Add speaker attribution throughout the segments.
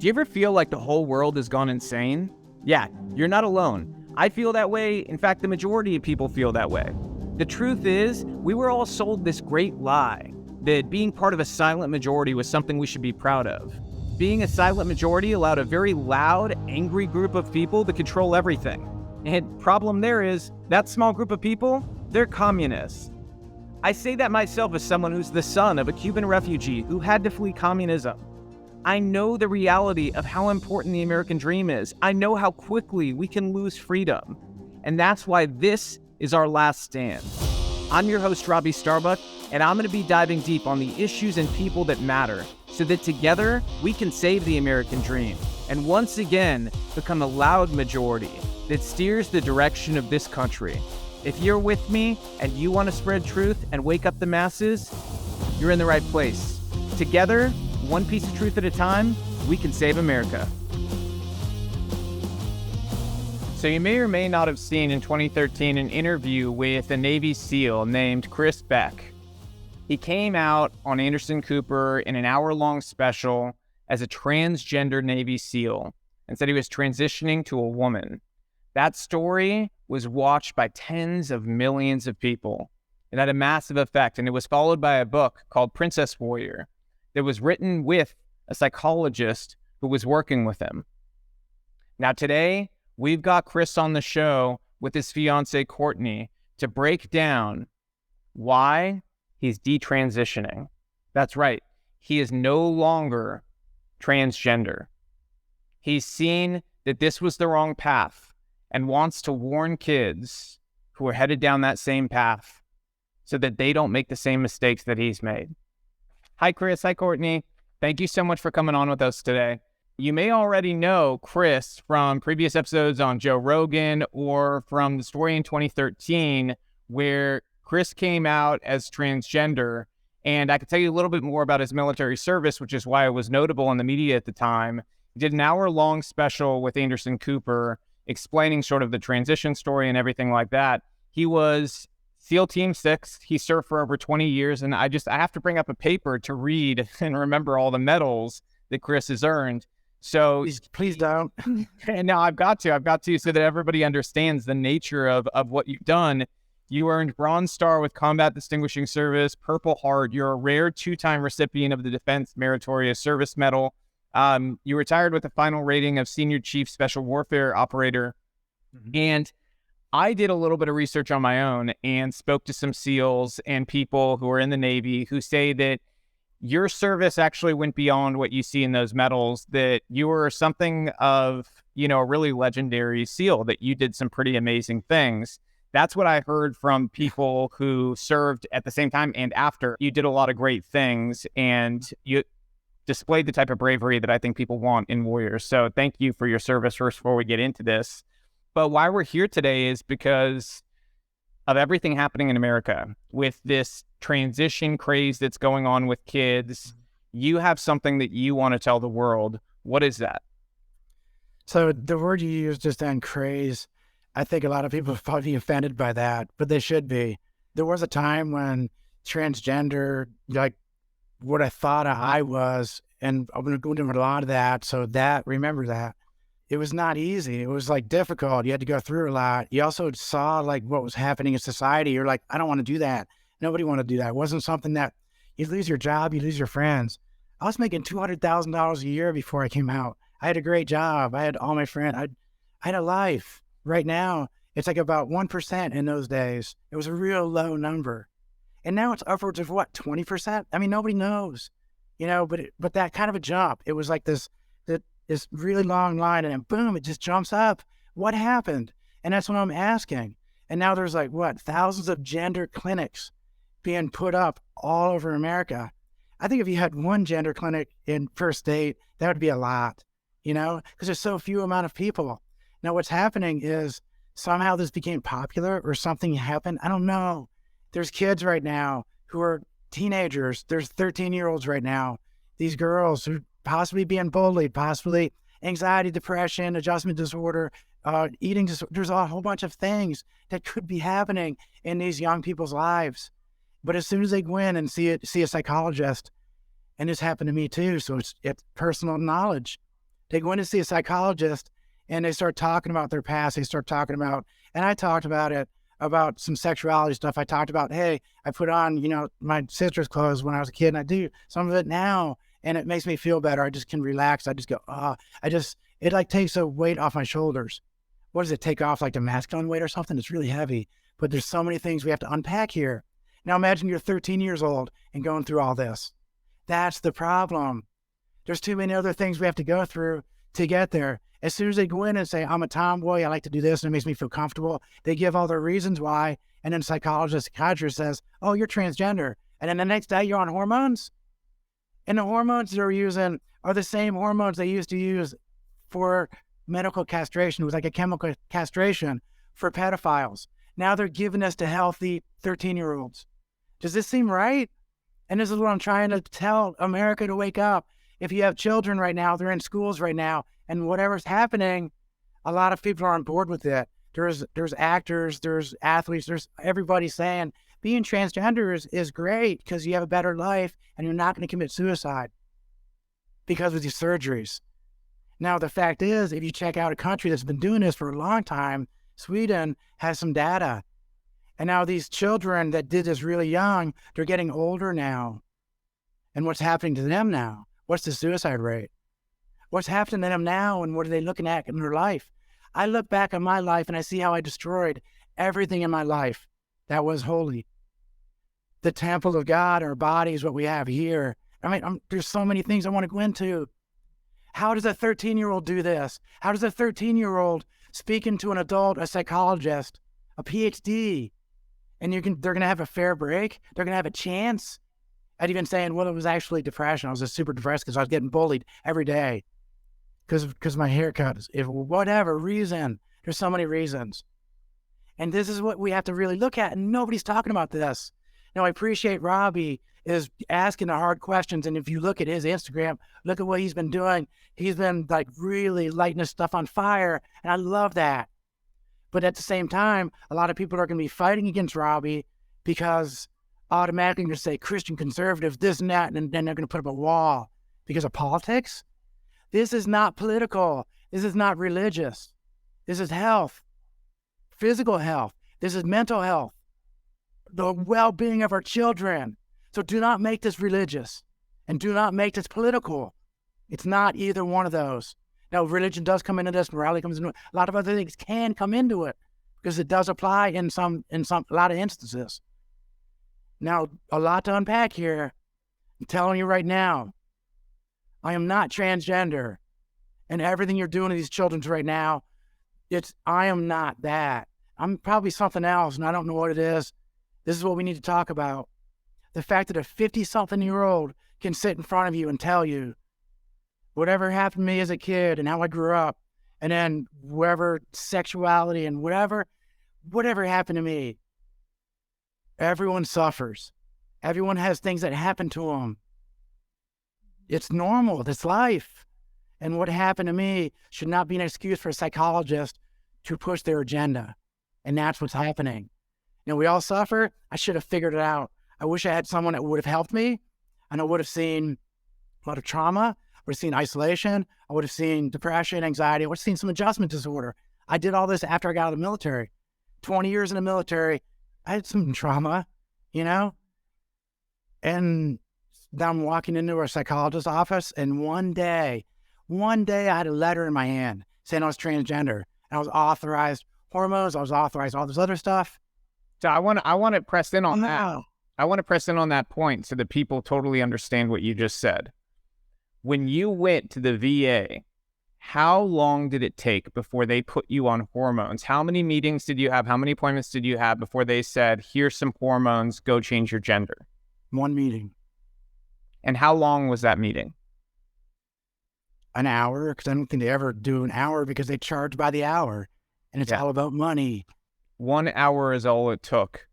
Speaker 1: Do you ever feel like the whole world has gone insane? Yeah, you're not alone. I feel that way. In fact, the majority of people feel that way. The truth is, we were all sold this great lie that being part of a silent majority was something we should be proud of. Being a silent majority allowed a very loud, angry group of people to control everything. And problem there is, that small group of people, they're communists. I say that myself as someone who's the son of a Cuban refugee who had to flee communism. I know the reality of how important the American dream is. I know how quickly we can lose freedom. And that's why this is our last stand. I'm your host, Robby Starbuck, and I'm going to be diving deep on the issues and people that matter so that together we can save the American dream and once again become a loud majority that steers the direction of this country. If you're with me and you want to spread truth and wake up the masses, you're in the right place. Together, one piece of truth at a time, we can save America. So you may or may not have seen in 2013 an interview with a Navy SEAL named Beck. He came out on Anderson Cooper in an hour-long special as a transgender Navy SEAL and said he was transitioning to a woman. That story was watched by tens of millions of people. It had a massive effect, and it was followed by a book called Princess Warrior that was written with a psychologist who was working with him. Now today, we've got Chris on the show with his fiancée Courtney to break down why he's detransitioning. That's right, he is no longer transgender. He's seen that this was the wrong path and wants to warn kids who are headed down that same path so that they don't make the same mistakes that he's made. Hi, Chris. Hi, Courtney. Thank you so much for coming on with us today. You may already know Chris from previous episodes on Joe Rogan or from the story in 2013 where Chris came out as transgender. And I could tell you a little bit more about his military service, which is why it was notable in the media at the time. He did an hour-long special with Anderson Cooper explaining sort of the transition story and everything like that. He was SEAL Team 6. He served for over 20 years. And I have to bring up a paper to read and remember all the medals that Chris has earned. So
Speaker 2: please don't.
Speaker 1: And now I've got to, so that everybody understands the nature of what you've done. You earned Bronze Star with Combat Distinguishing Service, Purple Heart. You're a rare 2-time recipient of the Defense Meritorious Service Medal. You retired with a final rating of Senior Chief Special Warfare Operator. Mm-hmm. And I did a little bit of research on my own and spoke to some SEALs and people who are in the Navy who say that your service actually went beyond what you see in those medals, that you were something of, a really legendary SEAL, that you did some pretty amazing things. That's what I heard from people who served at the same time and after. You did a lot of great things and you displayed the type of bravery that I think people want in warriors. So thank you for your service first before we get into this. But why we're here today is because of everything happening in America with this transition craze that's going on with kids. You have something that you want to tell the world. What is that?
Speaker 2: So the word you used just then, craze, I think a lot of people are probably offended by that, but they should be. There was a time when transgender, like what I thought I was, and I'm going to go into a lot of that. So remember that. It was not easy. It was like difficult. You had to go through a lot. You also saw like what was happening in society. You're like, I don't want to do that. Nobody wanted to do that. It wasn't something that you lose your job, you lose your friends. I was making $200,000 a year before I came out. I had a great job. I had all my friends. I had a life. Right now, it's like about 1% in those days. It was a real low number. And now it's upwards of what, 20%? I mean, nobody knows, but that kind of a jump. It was like this really long line, and then boom, it just jumps up. What happened? And that's what I'm asking. And now there's like, thousands of gender clinics being put up all over America. I think if you had one gender clinic in per state, that would be a lot, because there's so few amount of people. Now what's happening is somehow this became popular or something happened. I don't know. There's kids right now who are teenagers. There's 13-year-olds right now. These girls who possibly being bullied, possibly anxiety, depression, adjustment disorder, eating disorder. There's a whole bunch of things that could be happening in these young people's lives. But as soon as they go in and see a psychologist, and this happened to me too, so it's personal knowledge, They go in to see a psychologist and they start talking about their past. They start talking about, and I talked about it, about some sexuality stuff. I talked about, hey, I put on, my sister's clothes when I was a kid, and I do some of it now, and it makes me feel better. I just can relax. I just go, it like takes a weight off my shoulders. What does it take off, like the masculine weight or something? It's really heavy, but there's so many things we have to unpack here. Now imagine you're 13 years old and going through all this. That's the problem. There's too many other things we have to go through to get there. As soon as they go in and say, I'm a tomboy, I like to do this, and it makes me feel comfortable, they give all their reasons why, and then psychiatrist says, oh, you're transgender. And then the next day you're on hormones? And the hormones they're using are the same hormones they used to use for medical castration. It was like a chemical castration for pedophiles. Now they're giving this to healthy 13-year-olds. Does this seem right? And this is what I'm trying to tell America to wake up. If you have children right now, they're in schools right now, and whatever's happening, a lot of people are on board with it. There's actors, there's athletes, there's everybody saying being transgender is great because you have a better life and you're not going to commit suicide because of these surgeries. Now, the fact is, if you check out a country that's been doing this for a long time, Sweden has some data. And now these children that did this really young, they're getting older now. And what's happening to them now? What's the suicide rate? What's happening to them now, and what are they looking at in their life? I look back on my life and I see how I destroyed everything in my life that was holy. The temple of God, our body, is what we have here. I mean, there's so many things I want to go into. How does a 13-year-old do this? How does a 13-year-old speaking to an adult, a psychologist, a PhD, and they're going to have a fair break? They're going to have a chance at even saying, well, it was actually depression. I was just super depressed because I was getting bullied every day because my haircut is, if whatever reason. There's so many reasons. And this is what we have to really look at, and nobody's talking about this. Now, I appreciate Robby is asking the hard questions, and if you look at his Instagram, look at what he's been doing. He's been like really lighting his stuff on fire, and I love that. But at the same time, a lot of people are going to be fighting against Robby because automatically going to say Christian conservatives, this and that, and then they're going to put up a wall because of politics. This is not political. This is not religious. This is health, physical health. This is mental health, the well-being of our children. So do not make this religious and do not make this political. It's not either one of those. Now, religion does come into this, morality comes into it. A lot of other things can come into it because it does apply in a lot of instances. Now, a lot to unpack here. I'm telling you right now, I am not transgender. And everything you're doing to these children right now, I am not that. I'm probably something else, and I don't know what it is. This is what we need to talk about. The fact that a 50-something-year-old can sit in front of you and tell you whatever happened to me as a kid and how I grew up, and then whatever sexuality and whatever happened to me. Everyone suffers. Everyone has things that happen to them. It's normal. It's life. And what happened to me should not be an excuse for a psychologist to push their agenda. And that's what's happening. We all suffer. I should have figured it out. I wish I had someone that would have helped me, and I would have seen a lot of trauma. I would have seen isolation. I would have seen depression, anxiety. I would have seen some adjustment disorder. I did all this after I got out of the military. 20 years in the military, I had some trauma, And now I'm walking into a psychologist's office, and one day I had a letter in my hand saying I was transgender, and I was authorized hormones. I was authorized all this other stuff.
Speaker 1: So I want to press in on that. I want to press in on that point so that people totally understand what you just said. When you went to the VA, how long did it take before they put you on hormones? How many meetings did you have? How many appointments did you have before they said, here's some hormones, go change your gender?
Speaker 2: One meeting.
Speaker 1: And how long was that meeting?
Speaker 2: An hour, because I don't think they ever do an hour because they charge by the hour, and it's all about money.
Speaker 1: 1 hour is all it took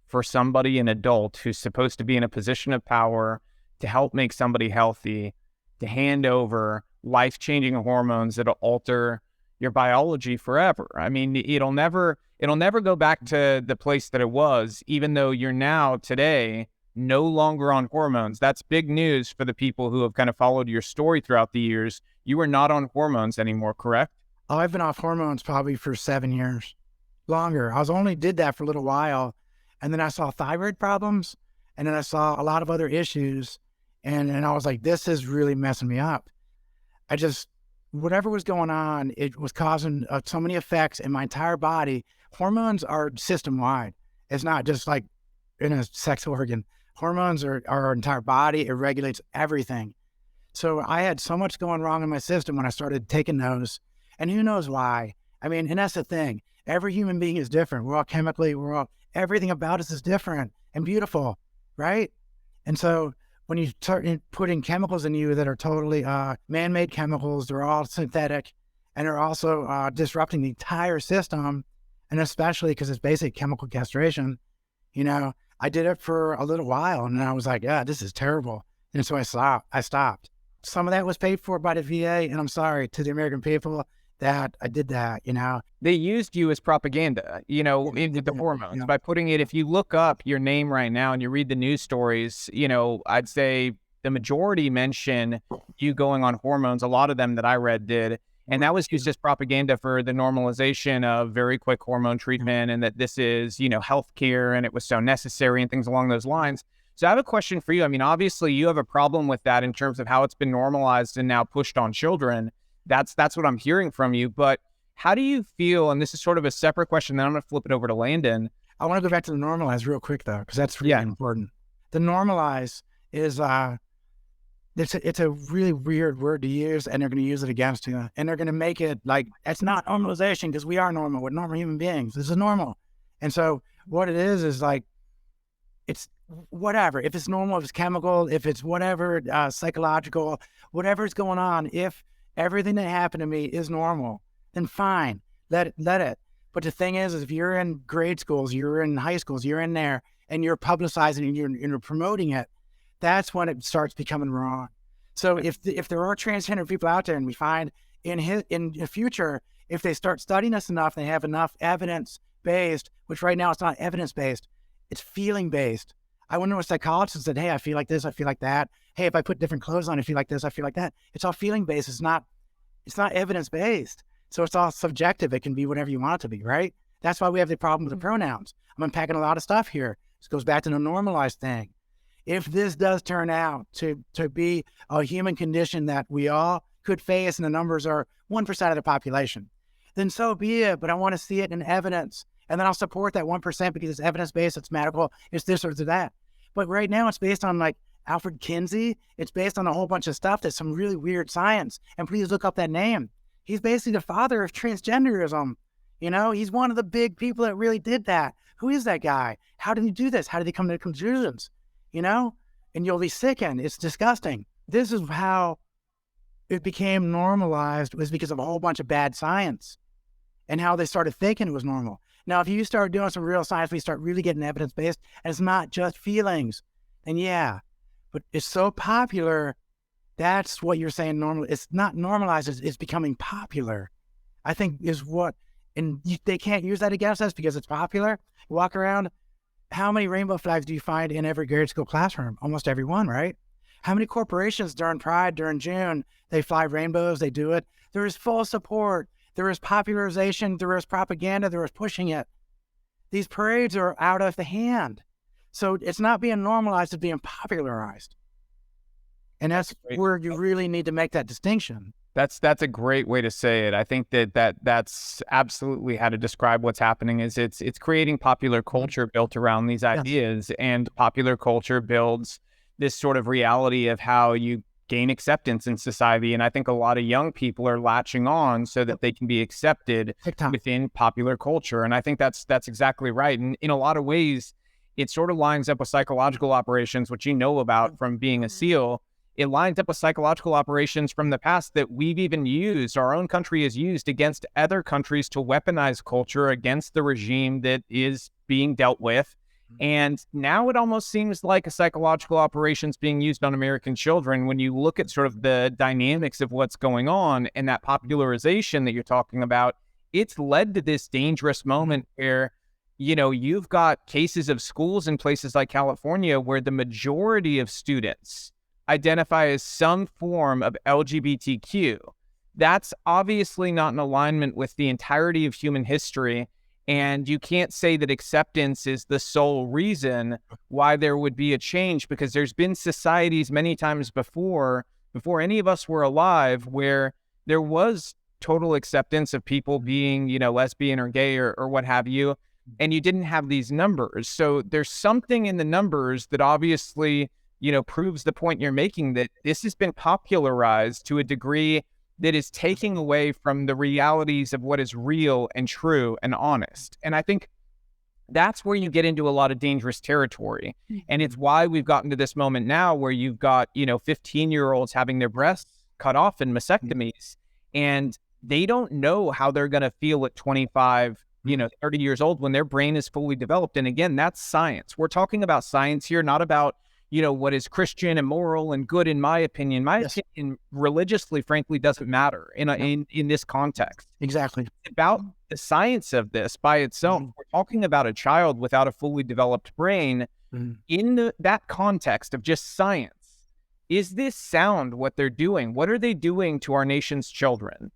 Speaker 1: for somebody, an adult who's supposed to be in a position of power, to help make somebody healthy, to hand over life-changing hormones that'll alter your biology forever. I mean, it'll never go back to the place that it was, even though you're now today no longer on hormones. That's big news for the people who have kind of followed your story throughout the years. You are not on hormones anymore, correct?
Speaker 2: Oh, I've been off hormones probably for 7 years, longer. I was only did that for a little while, and then I saw thyroid problems, and then I saw a lot of other issues, and I was like, this is really messing me up. I just, whatever was going on, it was causing so many effects in my entire body. Hormones are system wide. It's not just like in a sex organ. Hormones are our entire body. It regulates everything. So I had so much going wrong in my system when I started taking those, and who knows why. I mean, and that's the thing. Every human being is different. We're all chemically, everything about us is different and beautiful, right? And so when you start putting chemicals in you that are totally man-made chemicals, they're all synthetic, and they're also disrupting the entire system, and especially because it's basic chemical castration, I did it for a little while, and I was like, yeah, this is terrible. And so I stopped. Some of that was paid for by the VA, and I'm sorry to the American people that I did that,
Speaker 1: They used you as propaganda, into the hormones by putting it. If you look up your name right now and you read the news stories, I'd say the majority mention you going on hormones. A lot of them that I read did. And that was used as propaganda for the normalization of very quick hormone treatment, and that this is, healthcare, and it was so necessary and things along those lines. So I have a question for you. I mean, obviously you have a problem with that in terms of how it's been normalized and now pushed on children. That's what I'm hearing from you. But how do you feel, and this is sort of a separate question, then I'm going to flip it over to Landon.
Speaker 2: I want to go back to the normalize real quick, though, because that's really important. The normalize is, it's a really weird word to use, and they're going to use it against you. And they're going to make it like, it's not normalization because we are normal. We're normal human beings. This is normal. And so what it is like, it's whatever. If it's normal, if it's chemical, if it's whatever, psychological, whatever's going on, if everything that happened to me is normal, then fine, let it. But the thing is if you're in grade schools, you're in high schools, you're in there, and you're publicizing and you're promoting it, that's when it starts becoming wrong. So if there are transgender people out there, and we find in the future, if they start studying us enough, they have enough evidence-based, which right now it's not evidence-based, it's feeling-based. I wonder what psychologists said, hey, I feel like this, I feel like that. Hey, if I put different clothes on, I feel like this, I feel like that. It's all feeling-based. It's not evidence-based. So it's all subjective. It can be whatever you want it to be, right? That's why we have the problem with the pronouns. I'm unpacking a lot of stuff here. This goes back to the normalized thing. If this does turn out to be a human condition that we all could face, and the numbers are 1% of the population, then so be it. But I want to see it in evidence. And then I'll support that 1% because it's evidence-based, it's medical, it's this or it's that. But right now it's based on like Alfred Kinsey. It's based on a whole bunch of stuff that's some really weird science. And please look up that name. He's basically the father of transgenderism. He's one of the big people that really did that. Who is that guy? How did he do this? How did he come to conclusions? And you'll be sickened. It's disgusting. This is how it became normalized, was because of a whole bunch of bad science and how they started thinking it was normal. Now, if you start doing some real science, we start really getting evidence-based, and it's not just feelings, then yeah. But it's so popular, that's what you're saying normal. It's not normalized, it's becoming popular, I think is what, and they can't use that against us because it's popular. You walk around, how many rainbow flags do you find in every grade school classroom? Almost every one, right? How many corporations during Pride, during June, they fly rainbows, they do it? There is full support. There is popularization, there is propaganda, there is pushing it. These parades are out of the hand. So it's not being normalized, it's being popularized. And that's where you really need to make that distinction.
Speaker 1: That's a great way to say it. I think that's absolutely how to describe what's happening. Is it's creating popular culture built around these ideas, and popular culture builds this sort of reality of how you gain acceptance in society. And I think a lot of young people are latching on so that they can be accepted within popular culture. And I think that's exactly right. And in a lot of ways, it sort of lines up with psychological operations, which you know about from being a SEAL. It lines up with psychological operations from the past that we've even used, our own country has used against other countries to weaponize culture against the regime that is being dealt with. And now it almost seems like a psychological operations being used on American children when you look at sort of the dynamics of what's going on and that popularization that you're talking about. It's led to this dangerous moment where you've got cases of schools in places like California where the majority of students identify as some form of LGBTQ. That's obviously not in alignment with the entirety of human history. And you can't say that acceptance is the sole reason why there would be a change, because there's been societies many times before any of us were alive, where there was total acceptance of people being, lesbian or gay or what have you. And you didn't have these numbers. So there's something in the numbers that obviously, proves the point you're making, that this has been popularized to a degree that is taking away from the realities of what is real and true and honest. And I think that's where you get into a lot of dangerous territory. And it's why we've gotten to this moment now where you've got, 15-year-olds having their breasts cut off in mastectomies, and they don't know how they're going to feel at 25, 30 years old when their brain is fully developed. And again, that's science. We're talking about science here, not about, what is Christian and moral and good, in my opinion. My opinion religiously, frankly, doesn't matter in this context.
Speaker 2: Exactly.
Speaker 1: It's about the science of this by itself. We're talking about a child without a fully developed brain. In that context of just science. Is this sound what they're doing? What are they doing to our nation's children?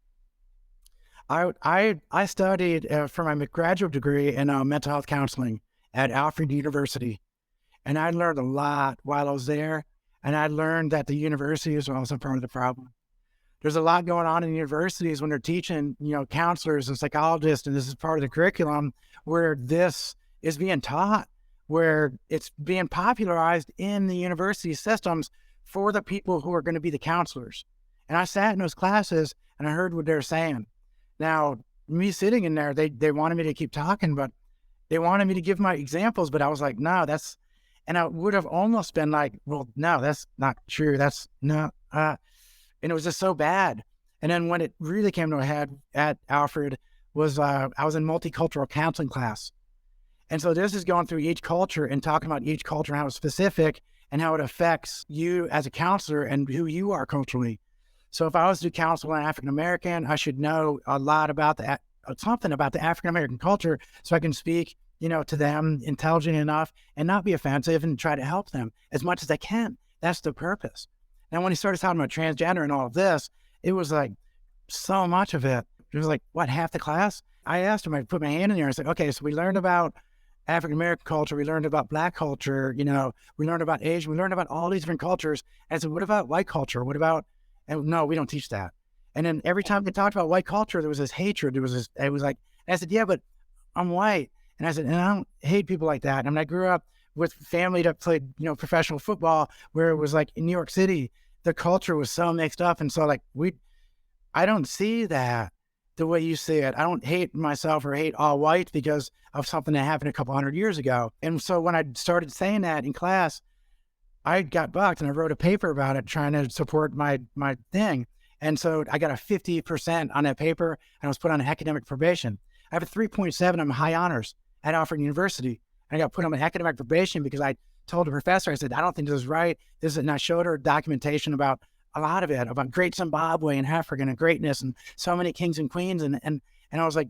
Speaker 2: I studied for my graduate degree in mental health counseling at Alfred University. And I learned a lot while I was there. And I learned that the university is also part of the problem. There's a lot going on in universities when they're teaching, counselors and psychologists, and this is part of the curriculum, where this is being taught, where it's being popularized in the university systems for the people who are going to be the counselors. And I sat in those classes and I heard what they're saying. Now, me sitting in there, they wanted me to keep talking, but they wanted me to give my examples, but I was like, no, and I would have almost been like, well, no, that's not true. That's not, and it was just so bad. And then when it really came to a head at Alfred was, I was in multicultural counseling class. And so this is going through each culture and talking about each culture and how it's specific and how it affects you as a counselor and who you are culturally. So if I was to counsel an African-American, I should know a lot about something about the African-American culture so I can speak, to them intelligent enough and not be offensive and try to help them as much as I can. That's the purpose. And when he started talking about transgender and all of this, it was like so much of it. It was like, what, half the class? I asked him, I put my hand in there. I said, okay, so we learned about African-American culture. We learned about Black culture. We learned about Asian. We learned about all these different cultures. And I said, what about white culture? And no, we don't teach that. And then every time they talked about white culture, there was this hatred. It was like, and I said, yeah, but I'm white. And I said, and I don't hate people like that. I mean, I grew up with family that played, professional football, where it was like in New York City, the culture was so mixed up. And so like, I don't see that the way you see it. I don't hate myself or hate all white because of something that happened a couple 100 years ago. And so when I started saying that in class, I got bucked and I wrote a paper about it trying to support my thing. And so I got a 50% on that paper and I was put on academic probation. I have a 3.7 on high honors at Alfred University. And I got put on academic probation because I told the professor, I said, I don't think this is right. And I showed her documentation about a lot of it, about great Zimbabwe and Africa and greatness and so many kings and queens. And I was like,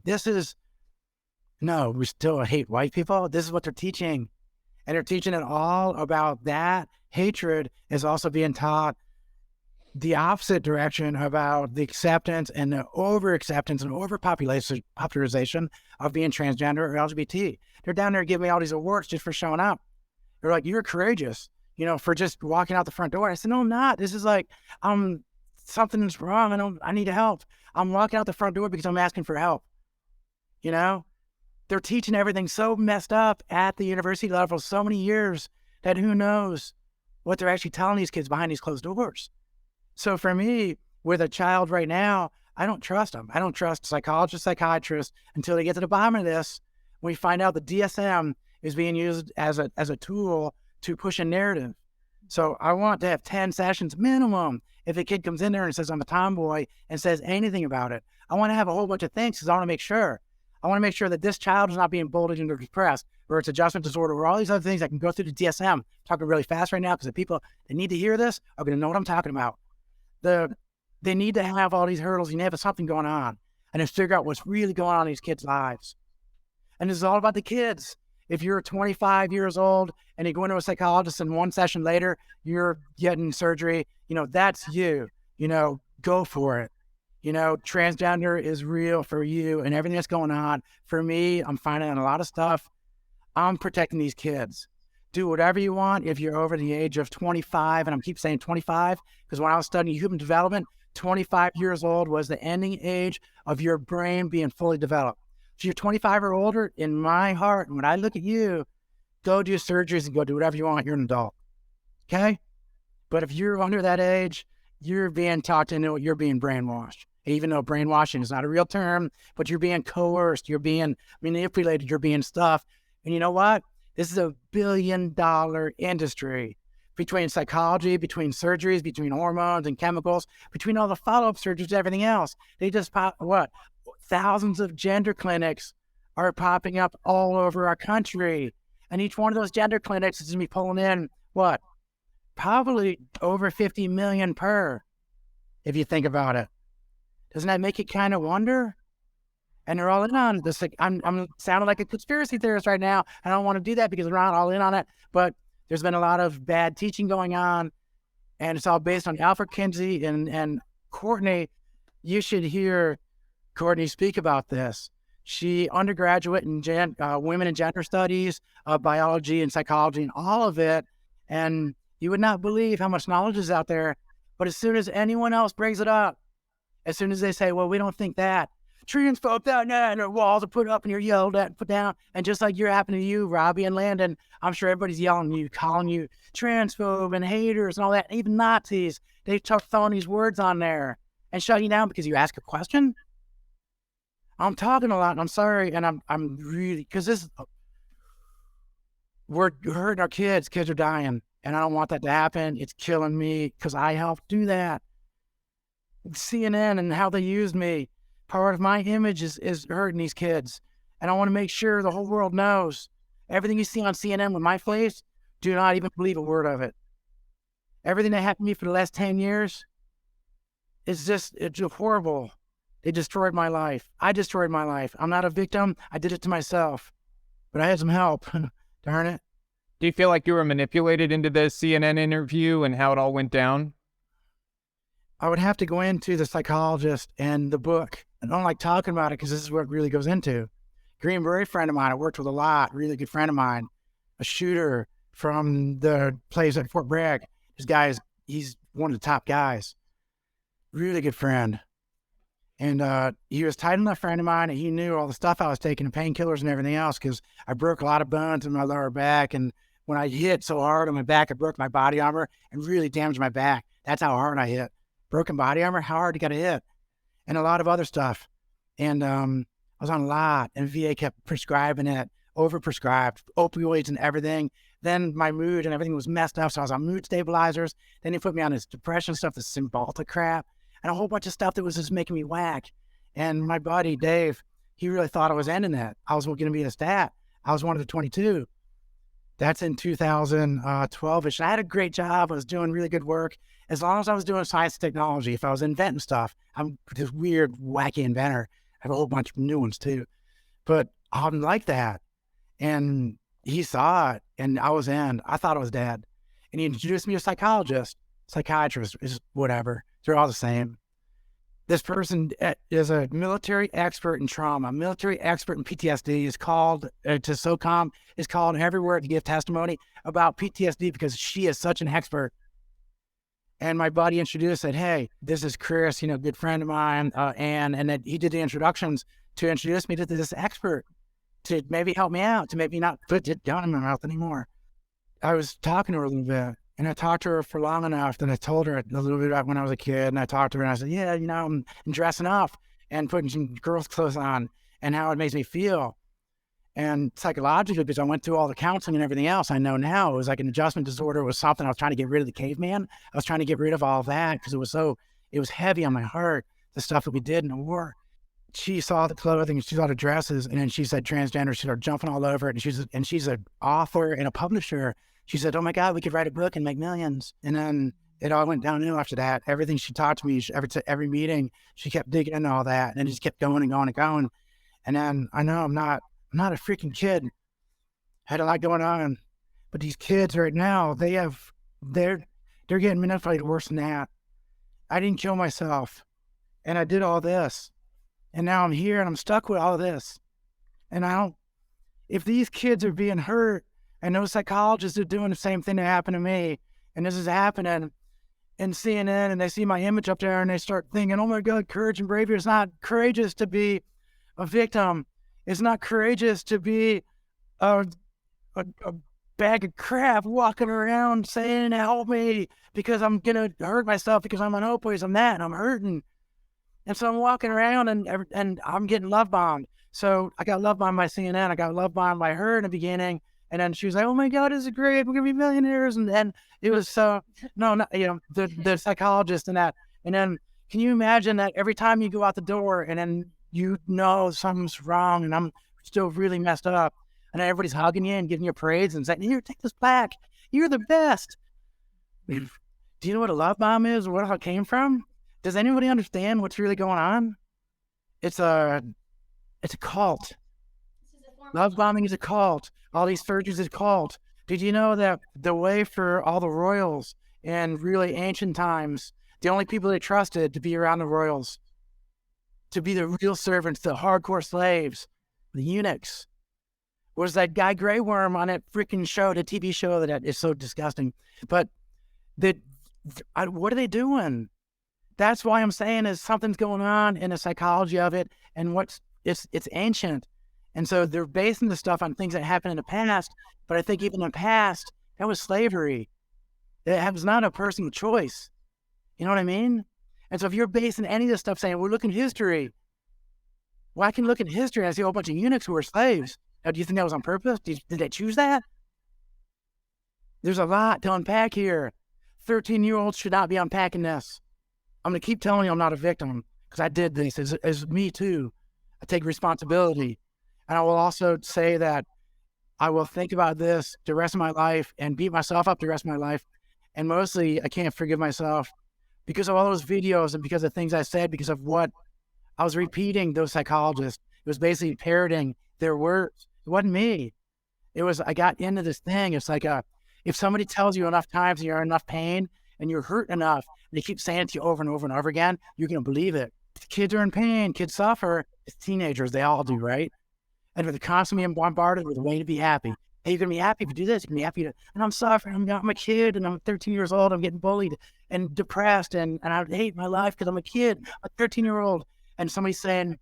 Speaker 2: no, we still hate white people. This is what they're teaching. And they're teaching it all about that. Hatred is also being taught the opposite direction about the acceptance and the over-acceptance and over-popularization of being transgender or LGBT. They're down there giving me all these awards just for showing up. They're like, you're courageous, for just walking out the front door. I said, no, I'm not. This is like, something's wrong. I need help. I'm walking out the front door because I'm asking for help. They're teaching everything so messed up at the university level so many years that who knows what they're actually telling these kids behind these closed doors. So for me, with a child right now, I don't trust them. I don't trust psychologists, psychiatrists until they get to the bottom of this. We find out the DSM is being used as a tool to push a narrative. So I want to have 10 sessions minimum. If a kid comes in there and says, I'm a tomboy and says anything about it, I want to have a whole bunch of things because I want to make sure. I want to make sure that this child is not being bullied into depressed or it's adjustment disorder or all these other things. I can go through the DSM. I'm talking really fast right now because the people that need to hear this are going to know what I'm talking about. They need to have all these hurdles. You need to have something going on and then figure out what's really going on in these kids' lives. And this is all about the kids. If you're 25 years old and you go into a psychologist and one session later, you're getting surgery, that's you, go for it. Transgender is real for you and everything that's going on. For me, I'm finding out a lot of stuff. I'm protecting these kids. Do whatever you want if you're over the age of 25, and I keep saying 25 because when I was studying human development, 25 years old was the ending age of your brain being fully developed. So you're 25 or older, in my heart, and when I look at you, go do surgeries and go do whatever you want. You're an adult, okay? But if you're under that age, you're being taught to know you're being brainwashed. Even though brainwashing is not a real term, but you're being coerced, you're being manipulated, you're being stuffed. And you know what? This is a $1 billion industry between psychology, between surgeries, between hormones and chemicals, between all the follow-up surgeries, everything else. They just thousands of gender clinics are popping up all over our country. And each one of those gender clinics is going to be pulling in, probably over 50 million per, if you think about it. Doesn't that make you kind of wonder? And they're all in on this. I'm sounding like a conspiracy theorist right now. I don't want to do that because we're not all in on it. But there's been a lot of bad teaching going on, and it's all based on Alfred Kinsey and Courtney. You should hear Courtney speak about this. She undergraduate in women and gender studies, biology and psychology and all of it. And you would not believe how much knowledge is out there. But as soon as anyone else brings it up, as soon as they say, well, we don't think that, transphobe that, and their walls are put up and you're yelled at and put down. And just like you're happening to you, Robby and Landon, I'm sure everybody's yelling at you, calling you transphobe and haters and all that. And even Nazis, they start throwing these words on there and shut you down because you ask a question. I'm talking a lot, and I'm sorry, and I'm really, because we're hurting our kids. Kids are dying, and I don't want that to happen. It's killing me because I helped do that. CNN and how they used me, part of my image is hurting these kids, and I want to make sure the whole world knows. Everything you see on CNN with my face, do not even believe a word of it. Everything that happened to me for the last 10 years it's horrible. They destroyed my life. I destroyed my life. I'm not a victim. I did it to myself. But I had some help. Darn it.
Speaker 1: Do you feel like you were manipulated into the CNN interview and how it all went down?
Speaker 2: I would have to go into the psychologist and the book. I don't like talking about it because this is what it really goes into. Green Beret friend of mine I worked with a lot, really good friend of mine, a shooter from the place at Fort Bragg. This guy he's one of the top guys. Really good friend. And he was tight enough friend of mine, and he knew all the stuff I was taking, painkillers and everything else, because I broke a lot of bones in my lower back. And when I hit so hard on my back, I broke my body armor and really damaged my back. That's how hard I hit. Broken body armor, how hard you got to hit, and a lot of other stuff. And I was on a lot, and VA kept prescribing it, overprescribed, opioids and everything. Then my mood and everything was messed up, so I was on mood stabilizers. Then he put me on this depression stuff, this Cymbalta crap, and a whole bunch of stuff that was just making me whack. And my buddy, Dave, he really thought I was ending that. I was going to be a stat. I was one of the 22. That's in 2012-ish. I had a great job. I was doing really good work. As long as I was doing science and technology, if I was inventing stuff, I'm this weird, wacky inventor. I have a whole bunch of new ones too. But I'm like that. And he saw it, and I was in. I thought I was dead. And he introduced me to a psychiatrist, is whatever. They're all the same. This person is a military expert in trauma, military expert in PTSD, is called to SOCOM, is called everywhere to give testimony about PTSD because she is such an expert. And my buddy introduced, said, hey, this is Chris, good friend of mine, and that he did the introductions to introduce me to this expert to maybe help me out, to maybe not put it down in my mouth anymore. I was talking to her a little bit, and I talked to her for long enough that I told her a little bit about when I was a kid, and I talked to her, and I said, yeah, I'm dressing up and putting some girls' clothes on and how it makes me feel. And psychologically, because I went through all the counseling and everything else, I know now it was like an adjustment disorder. It was something I was trying to get rid of the caveman. I was trying to get rid of all of that because it was heavy on my heart, the stuff that we did in the war. She saw the clothing, she saw the dresses, and then she said transgender. She started jumping all over it. And she's an author and a publisher. She said, oh my God, we could write a book and make millions. And then it all went downhill after that. Everything she taught to me, every meeting, she kept digging into all that. And it just kept going and going and going. And then I know I'm not I'm not a freaking kid. I had a lot going on. But these kids right now, they're getting manipulated worse than that. I didn't kill myself. And I did all this. And now I'm here and I'm stuck with all this. And if these kids are being hurt and those psychologists are doing the same thing that happened to me, and this is happening in CNN, and they see my image up there and they start thinking, oh my God, courage and bravery. It's not courageous to be a victim. It's not courageous to be a bag of crap walking around saying, help me, because I'm going to hurt myself because I'm on opioids. I'm that and I'm hurting. And so I'm walking around and I'm getting love bombed. So I got love bombed by CNN. I got love bombed by her in the beginning. And then she was like, oh my God, this is great. We're going to be millionaires. And then it was the psychologist and that. And then can you imagine that every time you go out the door and then you know something's wrong and I'm still really messed up, and then everybody's hugging you and giving you praise and saying, here, take this back. You're the best. Do you know what a love bomb is or where it came from? Does anybody understand what's really going on? It's a cult. Love bombing is a cult. All these surgeries is a cult. Did you know that the way for all the royals in really ancient times, the only people they trusted to be around the royals, to be the real servants, the hardcore slaves, the eunuchs, was that guy Grey Worm on that freaking show, the TV show that is so disgusting. But what are they doing? That's why I'm saying is something's going on in the psychology of it, and it's ancient. And so they're basing the stuff on things that happened in the past, but I think even in the past, that was slavery. It was not a personal choice. You know what I mean? And so if you're basing any of this stuff saying, we're looking at history, well, I can look at history and I see a whole bunch of eunuchs who were slaves. Now, do you think that was on purpose? Did they choose that? There's a lot to unpack here. 13-year-olds should not be unpacking this. I'm going to keep telling you I'm not a victim because I did this as me too. I take responsibility. And I will also say that I will think about this the rest of my life and beat myself up the rest of my life. And mostly I can't forgive myself because of all those videos and because of things I said, because of what I was repeating those psychologists. It was basically parroting their words. It wasn't me. I got into this thing. It's like if somebody tells you enough times and you're in enough pain and you're hurt enough, and they keep saying it to you over and over and over again, you're going to believe it. Kids are in pain. Kids suffer. It's teenagers. They all do, right? And they're constantly being bombarded with a way to be happy. Hey, you're going to be happy if you do this. You're going to be happy and I'm suffering. I'm a kid and I'm 13 years old. I'm getting bullied and depressed and I hate my life because I'm a kid, a 13-year-old. And somebody's saying,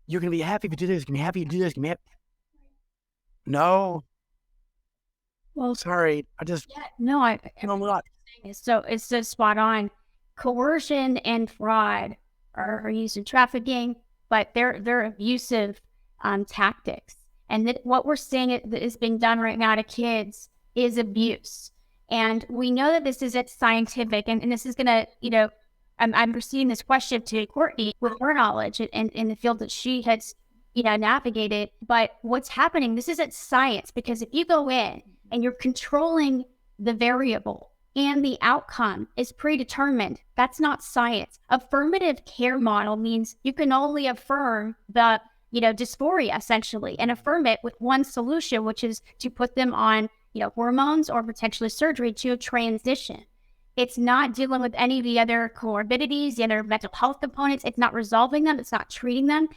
Speaker 2: you're going to be happy if you do this. You're going to be happy if you do this. You're going to be happy. No. Well, sorry.
Speaker 3: So it's just spot on. Coercion and fraud are used in trafficking, but they're abusive tactics. And what we're seeing that is being done right now to kids is abuse. And we know that this isn't scientific, and this is going to, I'm receiving this question to Courtney with her knowledge and in the field that she has, navigated. But what's happening, this isn't science, because if you go in and you're controlling the variable and the outcome is predetermined, that's not science. Affirmative care model means you can only affirm the dysphoria essentially and affirm it with one solution, which is to put them on, hormones or potentially surgery to transition. It's not dealing with any of the other comorbidities, the other mental health components. It's not resolving them. It's not treating them.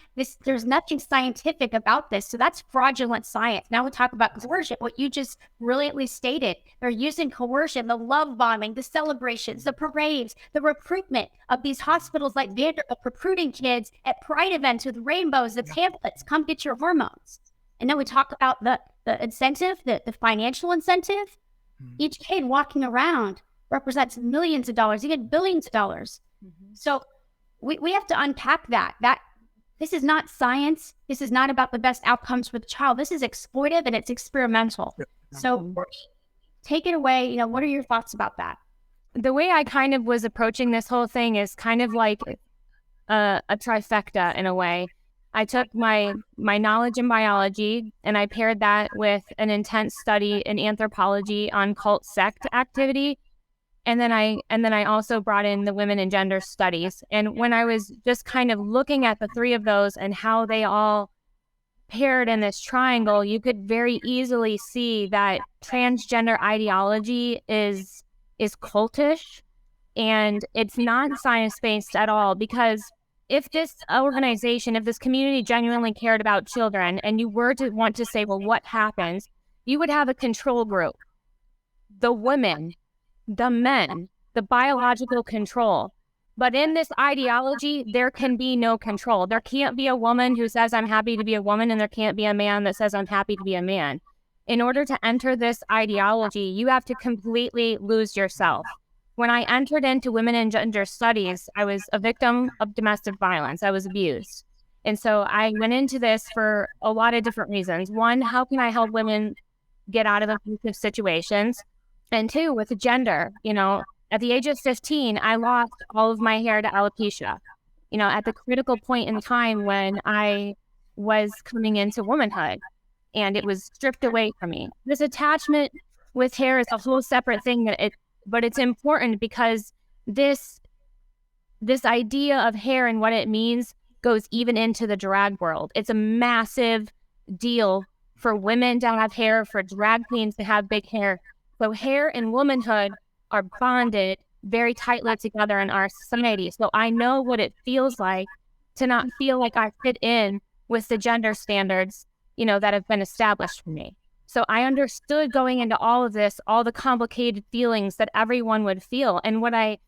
Speaker 3: There's nothing scientific about this. So that's fraudulent science. Now we talk about coercion, what you just brilliantly stated. They're using coercion, the love bombing, the celebrations, the parades, the recruitment of these hospitals like Vanderbilt recruiting kids at pride events with rainbows, the pamphlets, come get your hormones. And then we talk about the incentive, the financial incentive. Each kid walking around represents millions of dollars, even billions of dollars. So we have to unpack that this is not science. This is not about the best outcomes for the child. This is exploitive and it's experimental. So take it away. What are your thoughts about that?
Speaker 4: The way I kind of was approaching this whole thing is kind of like a trifecta in a way. I took my knowledge in biology and I paired that with an intense study in anthropology on cult sect activity. And then I also brought in the women and gender studies. And when I was just kind of looking at the three of those and how they all paired in this triangle, you could very easily see that transgender ideology is cultish, and it's not science-based at all. Because if this organization, if this community genuinely cared about children, and you were to want to say, well, what happens, you would have a control group, the women, the men, the biological control. But in this ideology, there can be no control. There can't be a woman who says, I'm happy to be a woman, and there can't be a man that says, I'm happy to be a man. In order to enter this ideology, you have to completely lose yourself. When I entered into women and gender studies, I was a victim of domestic violence. I was abused. And so I went into this for a lot of different reasons. One, how can I help women get out of abusive situations? And two, with gender, at the age of 15, I lost all of my hair to alopecia, at the critical point in time when I was coming into womanhood, and it was stripped away from me. This attachment with hair is a whole separate thing, but it's important because this idea of hair and what it means goes even into the drag world. It's a massive deal for women to have hair, for drag queens to have big hair. So hair and womanhood are bonded very tightly together in our society. So I know what it feels like to not feel like I fit in with the gender standards, that have been established for me. So I understood going into all of this, all the complicated feelings that everyone would feel. And what I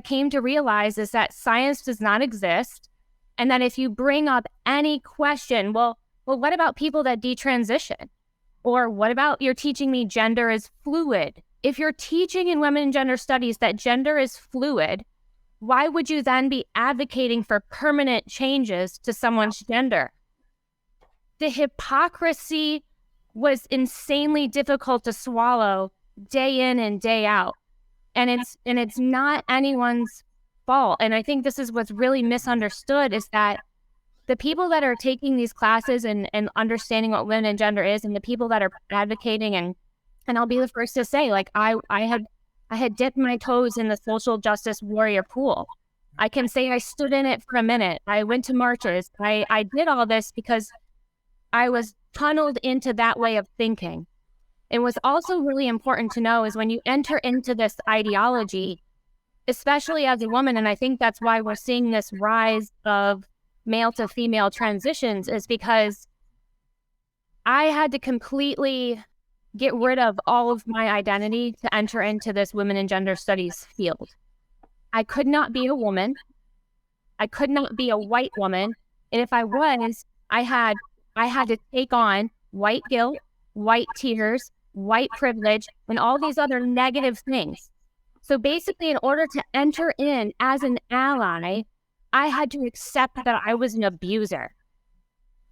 Speaker 4: came to realize is that science does not exist. And that if you bring up any question, well, what about people that detransition? Or what about you're teaching me gender is fluid? If you're teaching in women and gender studies that gender is fluid, why would you then be advocating for permanent changes to someone's gender? The hypocrisy was insanely difficult to swallow day in and day out. And it's not anyone's fault. And I think this is what's really misunderstood, is that the people that are taking these classes and understanding what women and gender is, and the people that are advocating, and I'll be the first to say, like, I had dipped my toes in the social justice warrior pool. I can say I stood in it for a minute. I went to marches. I did all this because I was tunneled into that way of thinking. And what's also really important to know is when you enter into this ideology, especially as a woman, and I think that's why we're seeing this rise of male to female transitions, is because I had to completely get rid of all of my identity to enter into this women and gender studies field. I could not be a woman. I could not be a white woman. And if I was, I had to take on white guilt, white tears, white privilege, and all these other negative things. So basically, in order to enter in as an ally, I had to accept that I was an abuser.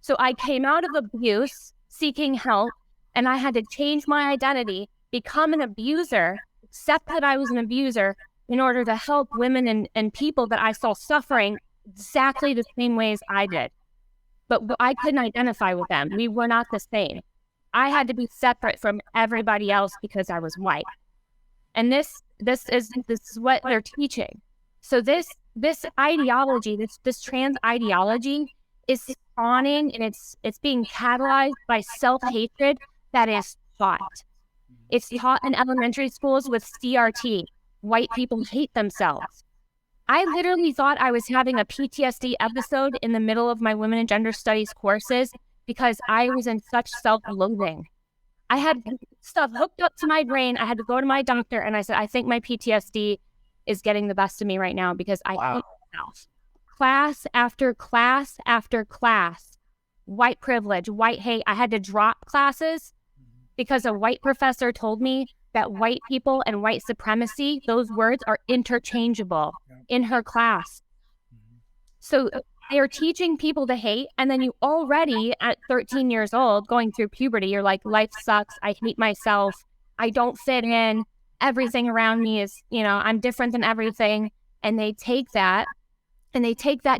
Speaker 4: So I came out of abuse, seeking help, and I had to change my identity, become an abuser, accept that I was an abuser in order to help women and people that I saw suffering exactly the same ways I did. But I couldn't identify with them. We were not the same. I had to be separate from everybody else because I was white. And this is what they're teaching. So this ideology, this trans ideology is spawning, and it's being catalyzed by self-hatred that is taught. It's taught in elementary schools with CRT. White people hate themselves. I literally thought I was having a PTSD episode in the middle of my women and gender studies courses because I was in such self-loathing. I had stuff hooked up to my brain. I had to go to my doctor, and I said, I think my PTSD is getting the best of me right now because I hate myself. Class after class after class, white privilege, white hate. I had to drop classes because a white professor told me that white people and white supremacy, those words are interchangeable in her class. So they're teaching people to hate, and then you already at 13 years old going through puberty, you're like, life sucks, I hate myself, I don't fit in, everything around me is, I'm different than everything. And they take that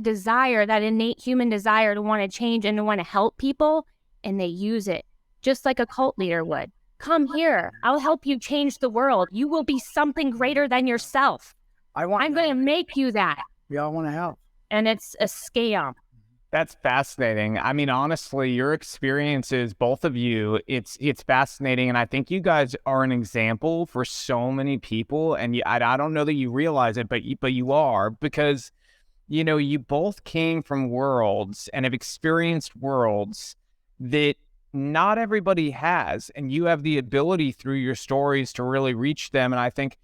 Speaker 4: desire, that innate human desire to want to change and to want to help people, and they use it just like a cult leader would. Come here, I'll help you change the world. You will be something greater than yourself. I'm going to make you that.
Speaker 2: We all want to help.
Speaker 4: And it's a scam.
Speaker 1: That's fascinating. I mean, honestly, your experiences, both of you, it's fascinating, and I think you guys are an example for so many people. And I don't know that you realize it, but you are, because you both came from worlds and have experienced worlds that not everybody has, and you have the ability through your stories to really reach them. And I think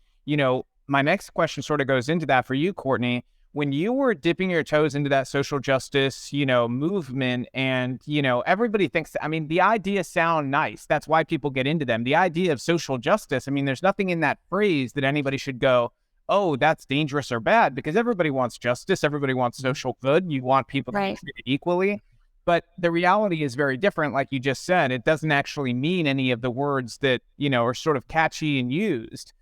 Speaker 1: my next question sort of goes into that for you, Courtney. When you were dipping your toes into that social justice, movement, and, everybody thinks, I mean, the ideas sound nice. That's why people get into them. The idea of social justice, I mean, there's nothing in that phrase that anybody should go, oh, that's dangerous or bad, because everybody wants justice. Everybody wants social good. You want people to be treated equally. But the reality is very different. Like you just said, it doesn't actually mean any of the words that, are sort of catchy and used.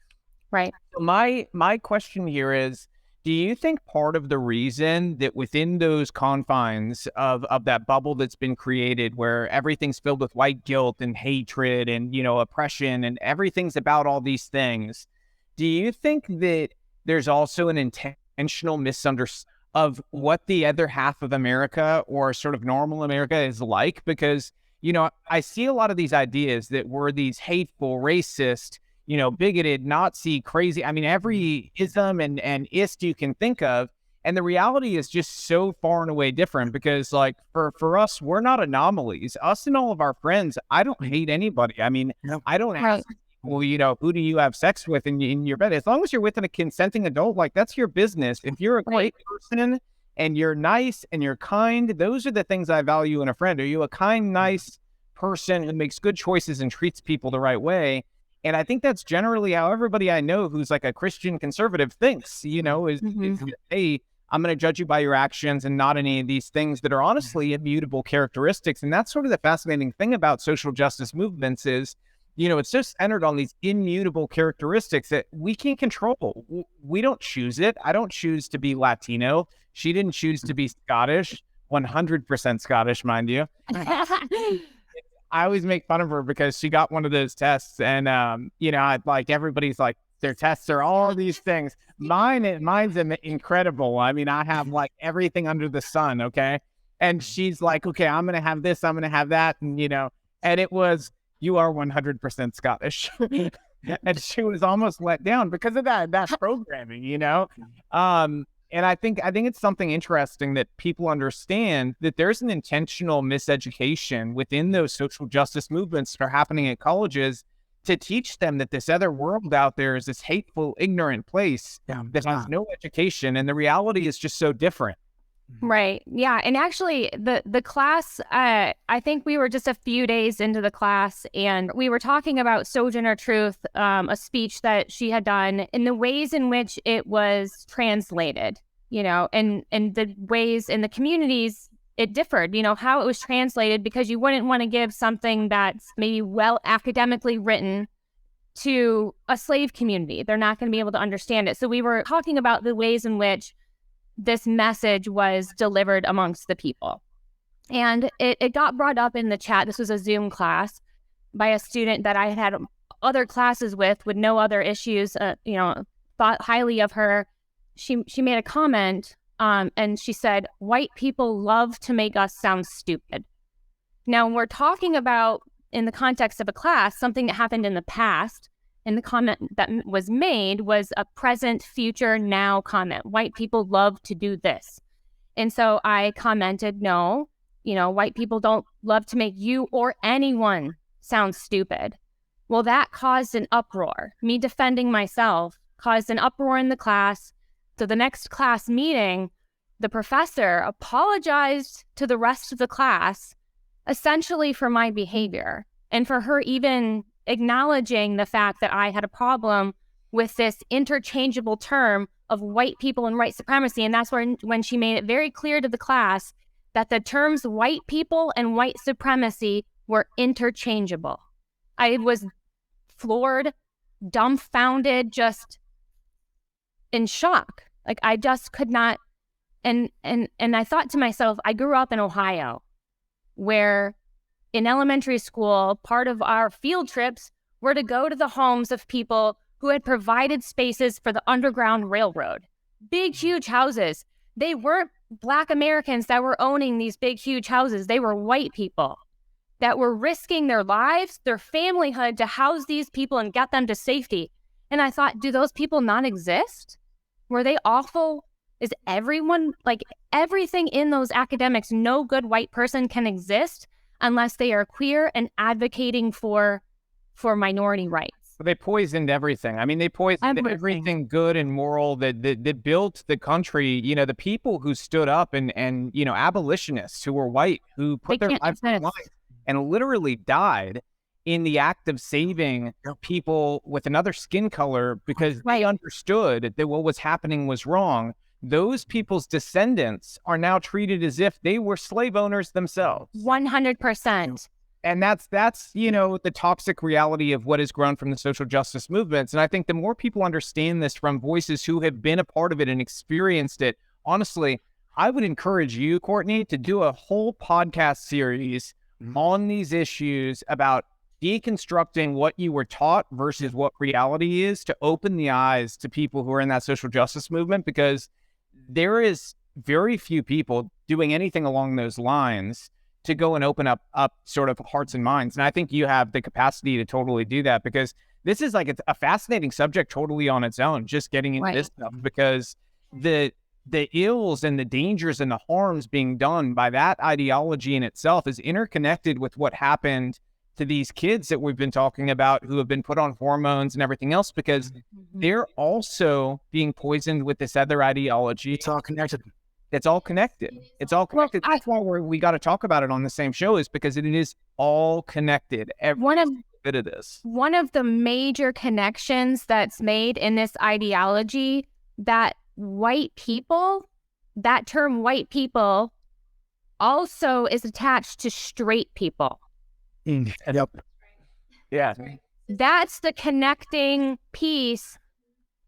Speaker 4: Right.
Speaker 1: So my question here is, do you think part of the reason that within those confines of that bubble that's been created, where everything's filled with white guilt and hatred and, oppression, and everything's about all these things, do you think that there's also an intentional misunderstanding of what the other half of America, or sort of normal America, is like? Because, I see a lot of these ideas that were these hateful, racist, bigoted, Nazi, crazy. I mean, every ism and ist you can think of. And the reality is just so far and away different, because like for us, we're not anomalies. Us and all of our friends, I don't hate anybody. I mean, I don't ask people, who do you have sex with in your bed? As long as you're with a consenting adult, like, that's your business. If you're a great person and you're nice and you're kind, those are the things I value in a friend. Are you a kind, nice person who makes good choices and treats people the right way? And I think that's generally how everybody I know who's like a Christian conservative thinks, is hey, I'm going to judge you by your actions and not any of these things that are honestly immutable characteristics. And that's sort of the fascinating thing about social justice movements is, it's just centered on these immutable characteristics that we can't control. We don't choose it. I don't choose to be Latino. She didn't choose to be Scottish, 100% Scottish, mind you. I always make fun of her because she got one of those tests, and like, everybody's like, their tests are all these things. Mine's incredible. I mean, I have like everything under the sun. Okay. And she's like, okay, I'm going to have this, I'm going to have that. And, and it was, you are 100% Scottish. And she was almost let down because of that programming, and I think it's something interesting that people understand, that there's an intentional miseducation within those social justice movements that are happening at colleges to teach them that this other world out there is this hateful, ignorant place that has no education. And the reality is just so different.
Speaker 4: Right. Yeah. And actually, the class, I think we were just a few days into the class, and we were talking about Sojourner Truth, a speech that she had done, in the ways in which it was translated, and the ways in the communities it differed, how it was translated, because you wouldn't want to give something that's maybe well academically written to a slave community. They're not going to be able to understand it. So we were talking about the ways in which this message was delivered amongst the people. And it got brought up in the chat. This was a Zoom class by a student that I had other classes with no other issues, thought highly of her. She made a comment, and she said, white people love to make us sound stupid. Now, we're talking about, in the context of a class, something that happened in the past. And the comment that was made was a present, future, now comment. White people love to do this. And so I commented, no, white people don't love to make you or anyone sound stupid. Well, that caused an uproar. Me defending myself caused an uproar in the class. So the next class meeting, the professor apologized to the rest of the class, essentially for my behavior, and for her even acknowledging the fact that I had a problem with this interchangeable term of white people and white supremacy. And that's when she made it very clear to the class that the terms white people and white supremacy were interchangeable. I was floored, dumbfounded, just in shock. Like, I just could not. And I thought to myself, I grew up in Ohio, where in elementary school, part of our field trips were to go to the homes of people who had provided spaces for the Underground Railroad. Big, huge houses. They weren't Black Americans that were owning these big, huge houses. They were white people that were risking their lives, their familyhood to house these people and get them to safety. And I thought, do those people not exist? Were they awful? Is everyone, like everything in those academics, no good white person can exist unless they are queer and advocating for minority rights.
Speaker 1: They poisoned everything. I mean, they poisoned everything good and moral that built the country. You know, the people who stood up and you know, abolitionists who were white, who put their lives on the line and literally died in the act of saving people with another skin color because they understood that what was happening was wrong. Those people's descendants are now treated as if they were slave owners themselves.
Speaker 4: 100%.
Speaker 1: And that's, you know, the toxic reality of what has grown from the social justice movements. And I think the more people understand this from voices who have been a part of it and experienced it, honestly, I would encourage you, Courtney, to do a whole podcast series on these issues about deconstructing what you were taught versus what reality is, to open the eyes to people who are in that social justice movement, because there is very few people doing anything along those lines to go and open up sort of hearts and minds. And I think you have the capacity to totally do that, because this is like a fascinating subject totally on its own, just getting into this stuff, because the ills and the dangers and the harms being done by that ideology in itself is interconnected with what happened to these kids that we've been talking about who have been put on hormones and everything else, because they're also being poisoned with this other ideology.
Speaker 2: It's all connected.
Speaker 1: It's all connected. It's all connected.
Speaker 4: Well,
Speaker 1: that's why we got to talk about it on the same show, is because it is all connected. Every bit of this.
Speaker 4: One of the major connections that's made in this ideology, that white people, that term white people also is attached to straight people.
Speaker 2: Yep.
Speaker 1: Yeah.
Speaker 4: That's the connecting piece.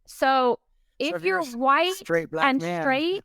Speaker 4: So if you're white
Speaker 2: straight black
Speaker 4: and
Speaker 2: man,
Speaker 4: straight,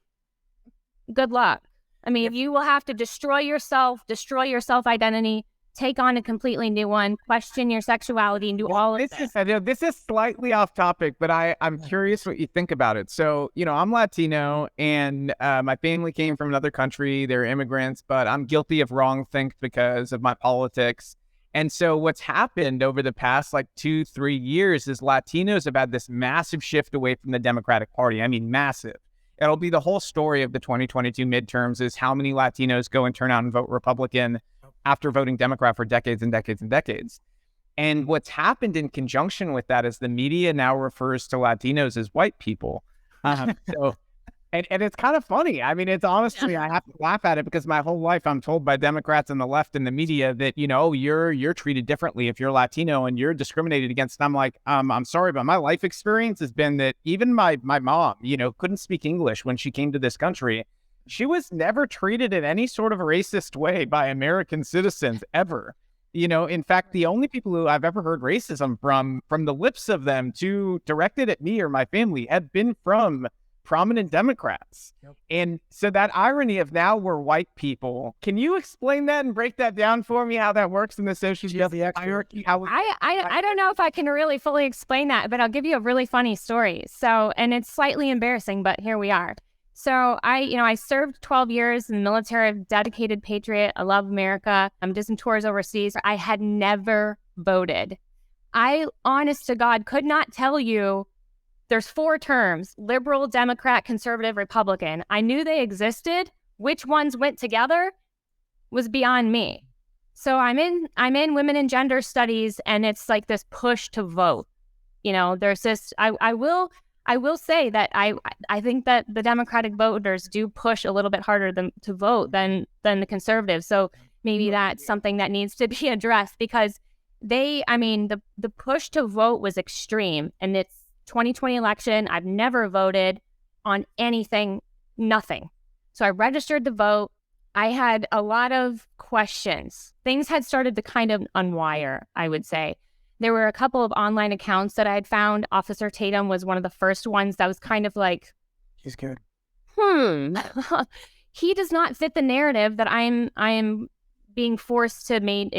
Speaker 4: good luck. I mean, you will have to destroy your self-identity, take on a completely new one, question your sexuality, and do all of this.
Speaker 1: This is slightly off topic, but I'm curious what you think about it. So, you know, I'm Latino, and my family came from another country. They're immigrants, but I'm guilty of wrongthink because of my politics. And so what's happened over the past like 2-3 years is Latinos have had this massive shift away from the Democratic Party. I mean, massive. It'll be the whole story of the 2022 midterms, is how many Latinos go and turn out and vote Republican after voting Democrat for decades and decades and decades. And what's happened in conjunction with that is the media now refers to Latinos as white people. And it's kind of funny. I mean, it's honestly, I have to laugh at it, because my whole life I'm told by Democrats and the left and the media that, you know, you're treated differently if you're Latino and you're discriminated against. And I'm like, I'm sorry, but my life experience has been that even my mom, you know, couldn't speak English when she came to this country. She was never treated in any sort of racist way by American citizens ever. You know, in fact, the only people who I've ever heard racism from the lips of them to directed at me or my family have been from prominent Democrats. And so that irony of now we're white people, can you explain that and break that down for me, how that works in the social justice hierarchy?
Speaker 4: I don't know if I can really fully explain that, but I'll give you a really funny story. So, and it's slightly embarrassing, but here we are. So I served 12 years in the military, dedicated patriot. I love America. Did some tours overseas. I had never voted. I, honest to God, could not tell you. There's 4 terms: liberal, Democrat, conservative, Republican. I knew they existed. Which ones went together was beyond me. So I'm in women and gender studies, and it's like this push to vote. You know, there's this, I will say that I think that the Democratic voters do push a little bit harder to vote than the conservatives. So maybe that's something that needs to be addressed, because the push to vote was extreme, and it's 2020 election. I've never voted on anything, nothing. So I registered to vote. I had a lot of questions. Things had started to kind of unwire, I would say. There were a couple of online accounts that I had found. Officer Tatum was one of the first ones that was kind of like,
Speaker 2: he's good.
Speaker 4: He does not fit the narrative that I am being forced to make,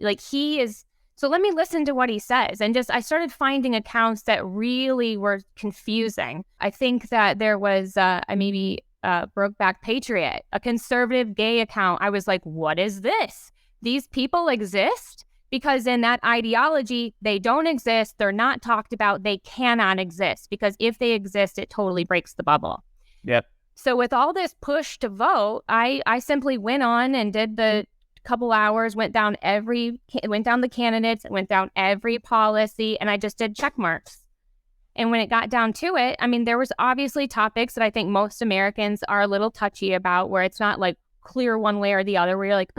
Speaker 4: like he is. So let me listen to what he says. And I started finding accounts that really were confusing. I think that there was maybe Brokeback Patriot, a conservative gay account. I was like, what is this? These people exist? Because in that ideology, they don't exist. They're not talked about. They cannot exist, because if they exist, it totally breaks the bubble.
Speaker 1: Yep.
Speaker 4: So with all this push to vote, I simply went on and did the couple hours, went down the candidates, went down every policy, and I just did check marks. And when it got down to it, I mean, there was obviously topics that I think most Americans are a little touchy about, where it's not like clear one way or the other, where you're like,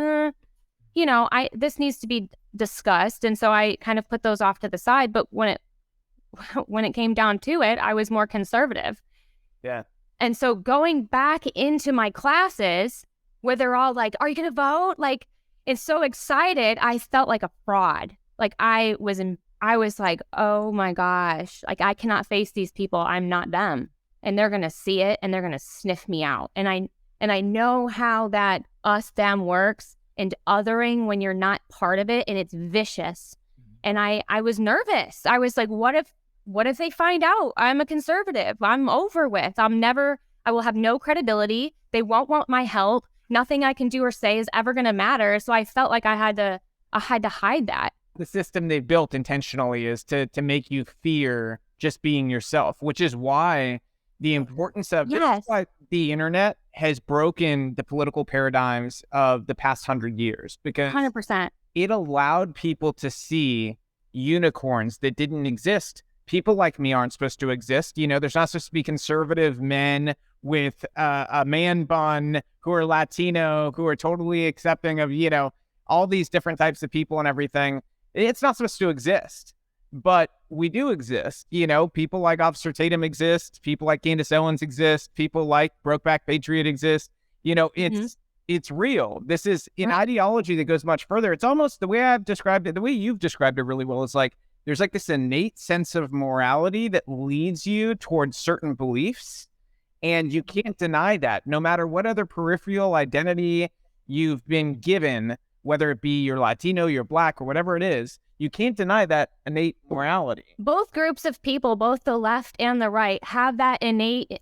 Speaker 4: this needs to be discussed. And so I kind of put those off to the side. But when it came down to it, I was more conservative.
Speaker 1: Yeah.
Speaker 4: And so going back into my classes where they're all like, are you going to vote? Like, and so excited, I felt like a fraud. Like I was like, oh my gosh, like I cannot face these people. I'm not them. And they're going to see it and they're going to sniff me out. And I know how that us them works, and othering when you're not part of it, and it's vicious. And I was nervous. I was like, what if they find out I'm a conservative? I'm over with. I will have no credibility. They won't want my help. Nothing I can do or say is ever going to matter. So I felt like I had to hide that.
Speaker 1: The system they've built intentionally is to make you fear just being yourself, which is why the importance of this is why the internet has broken the political paradigms of the past 100 years, because
Speaker 4: 100%.
Speaker 1: It allowed people to see unicorns that didn't exist. People like me aren't supposed to exist. There's not supposed to be conservative men with a man bun who are Latino, who are totally accepting of, all these different types of people and everything. It's not supposed to exist, but we do exist. People like Officer Tatum exist. People like Candace Owens exist. People like Brokeback Patriot exist. It's real. This is an ideology that goes much further. It's almost the way I've described it, the way you've described it really well. It's like there's like this innate sense of morality that leads you towards certain beliefs, and you can't deny that. No matter what other peripheral identity you've been given, whether it be you're Latino, you're Black, or whatever it is, you can't deny that innate morality.
Speaker 4: Both groups of people, both the left and the right, have that innate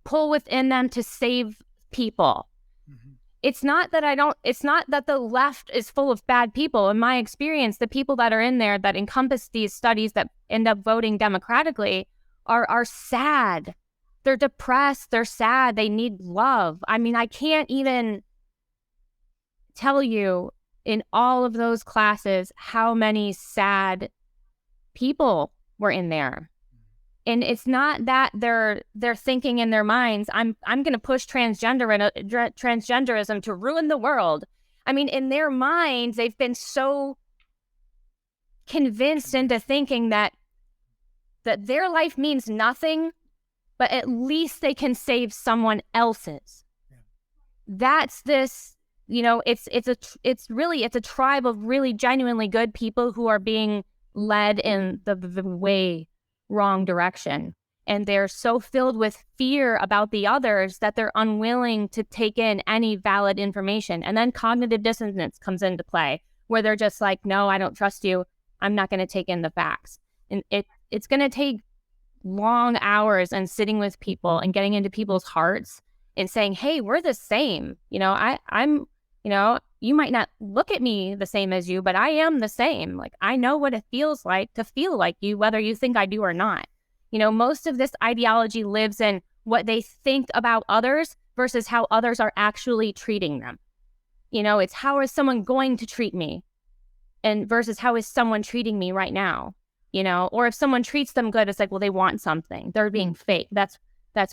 Speaker 4: pull within them to save people. Mm-hmm. It's not that the left is full of bad people. In my experience, the people that are in there that encompass these studies that end up voting democratically are sad. They're depressed. They're sad. They need love. I mean, I can't even tell you in all of those classes how many sad people were in there. And it's not that they're thinking in their minds, I'm going to push transgenderism to ruin the world. I mean, in their minds, they've been so convinced into thinking that their life means nothing, but at least they can save someone else's. Yeah. That's this. It's a tribe of really genuinely good people who are being led in the way wrong direction. And they're so filled with fear about the others that they're unwilling to take in any valid information. And then cognitive dissonance comes into play, where they're just like, no, I don't trust you. I'm not going to take in the facts. And it's going to take long hours and sitting with people and getting into people's hearts and saying, hey, we're the same. I'm you might not look at me the same as you, but I am the same. Like, I know what it feels like to feel like you, whether you think I do or not. Most of this ideology lives in what they think about others versus how others are actually treating them. It's how is someone going to treat me, and versus how is someone treating me right now. Or if someone treats them good, it's like, well, they want something. They're being fake. That's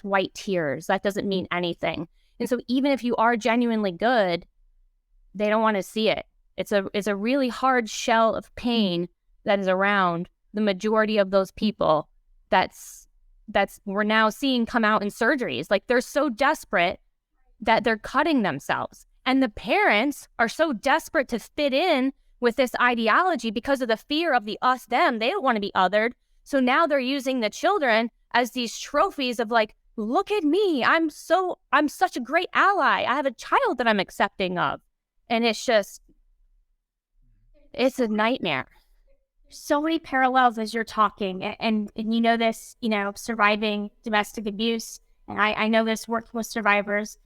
Speaker 4: white tears. That doesn't mean anything. And so even if you are genuinely good, they don't want to see it. It's a really hard shell of pain that is around the majority of those people that's we're now seeing come out in surgeries. Like, they're so desperate that they're cutting themselves. And the parents are so desperate to fit in with this ideology because of the fear of the us, them. They don't want to be othered. So now they're using the children as these trophies of like, look at me. I'm such a great ally. I have a child that I'm accepting of. And it's a nightmare.
Speaker 3: So many parallels as you're talking, and this, surviving domestic abuse and I know this worked with survivors.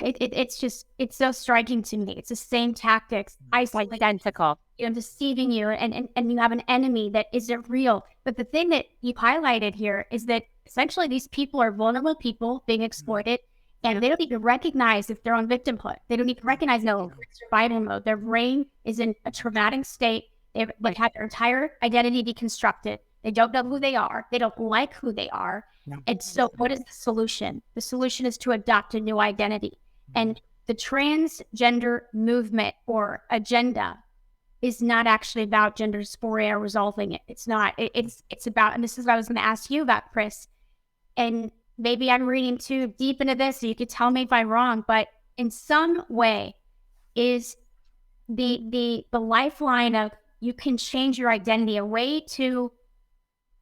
Speaker 3: It's so striking to me. It's the same tactics,
Speaker 4: Identical.
Speaker 3: deceiving you, and you have an enemy that isn't real. But the thing that you highlighted here is that essentially these people are vulnerable people being exploited, and they don't even recognize if they're on victimhood. They don't even recognize survival mode. Their brain is in a traumatic state. They've had their entire identity deconstructed. They don't know who they are. They don't like who they are. And so what is the solution? The solution is to adopt a new identity. And the transgender movement or agenda is not actually about gender dysphoria or resolving it. It's not. It's about, and this is what I was going to ask you about, Chris. And maybe I'm reading too deep into this, so you could tell me if I'm wrong, but in some way is the lifeline of you can change your identity, a way to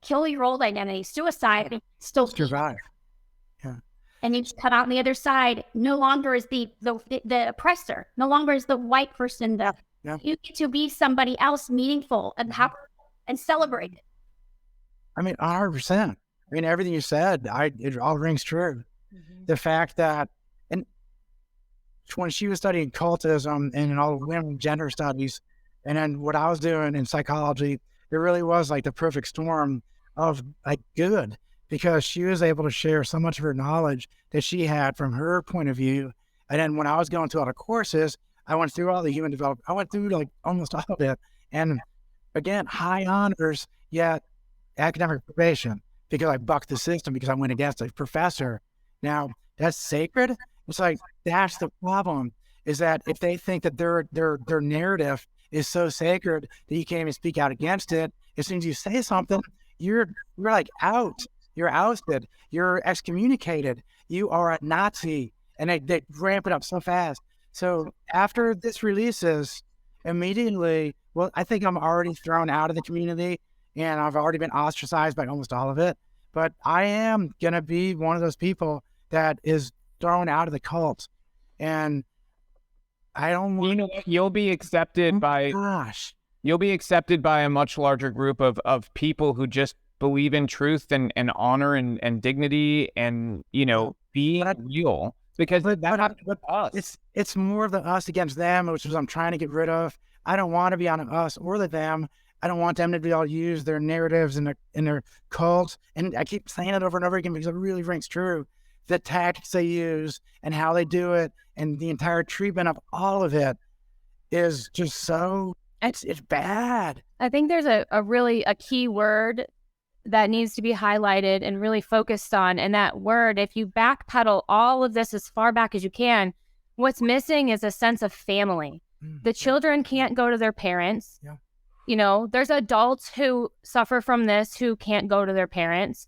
Speaker 3: kill your old identity, suicide, and still
Speaker 2: Survive. Yeah.
Speaker 3: And you just come out on the other side. No longer is the oppressor. No longer is the white person. You get to be somebody else, meaningful and powerful and celebrated.
Speaker 2: I mean, 100%. I mean, everything you said, it all rings true. The fact that, and when she was studying cultism and all women gender studies, and then what I was doing in psychology, it really was like the perfect storm of like good, because she was able to share so much of her knowledge that she had from her point of view. And then when I was going through all the courses, I went through all the human development. I went through like almost all of it. And again, high honors, yet academic probation, because I bucked the system, because I went against a professor. Now, that's sacred. It's like, that's the problem, is that if they think that their narrative is so sacred that you can't even speak out against it, as soon as you say something, you're like out. You're ousted. You're excommunicated. You are a Nazi. And they ramp it up so fast. So after this releases, immediately, well, I think I'm already thrown out of the community, and I've already been ostracized by almost all of it. But I am going to be one of those people that is thrown out of the cult. And I don't want to...
Speaker 1: You'll be accepted you'll be accepted by a much larger group of people who just believe in truth and honor and dignity and, being real. Because that happened with us.
Speaker 2: It's more of the us against them, which is I'm trying to get rid of. I don't want to be on us or the them. I don't want them to be able to use their narratives and their cults. And I keep saying it over and over again because it really rings true. The tactics they use and how they do it and the entire treatment of all of it is just so, it's bad.
Speaker 4: I think there's a key word that needs to be highlighted and really focused on. And that word, if you backpedal all of this as far back as you can, what's missing is a sense of family. The children can't go to their parents. Yeah. There's adults who suffer from this who can't go to their parents.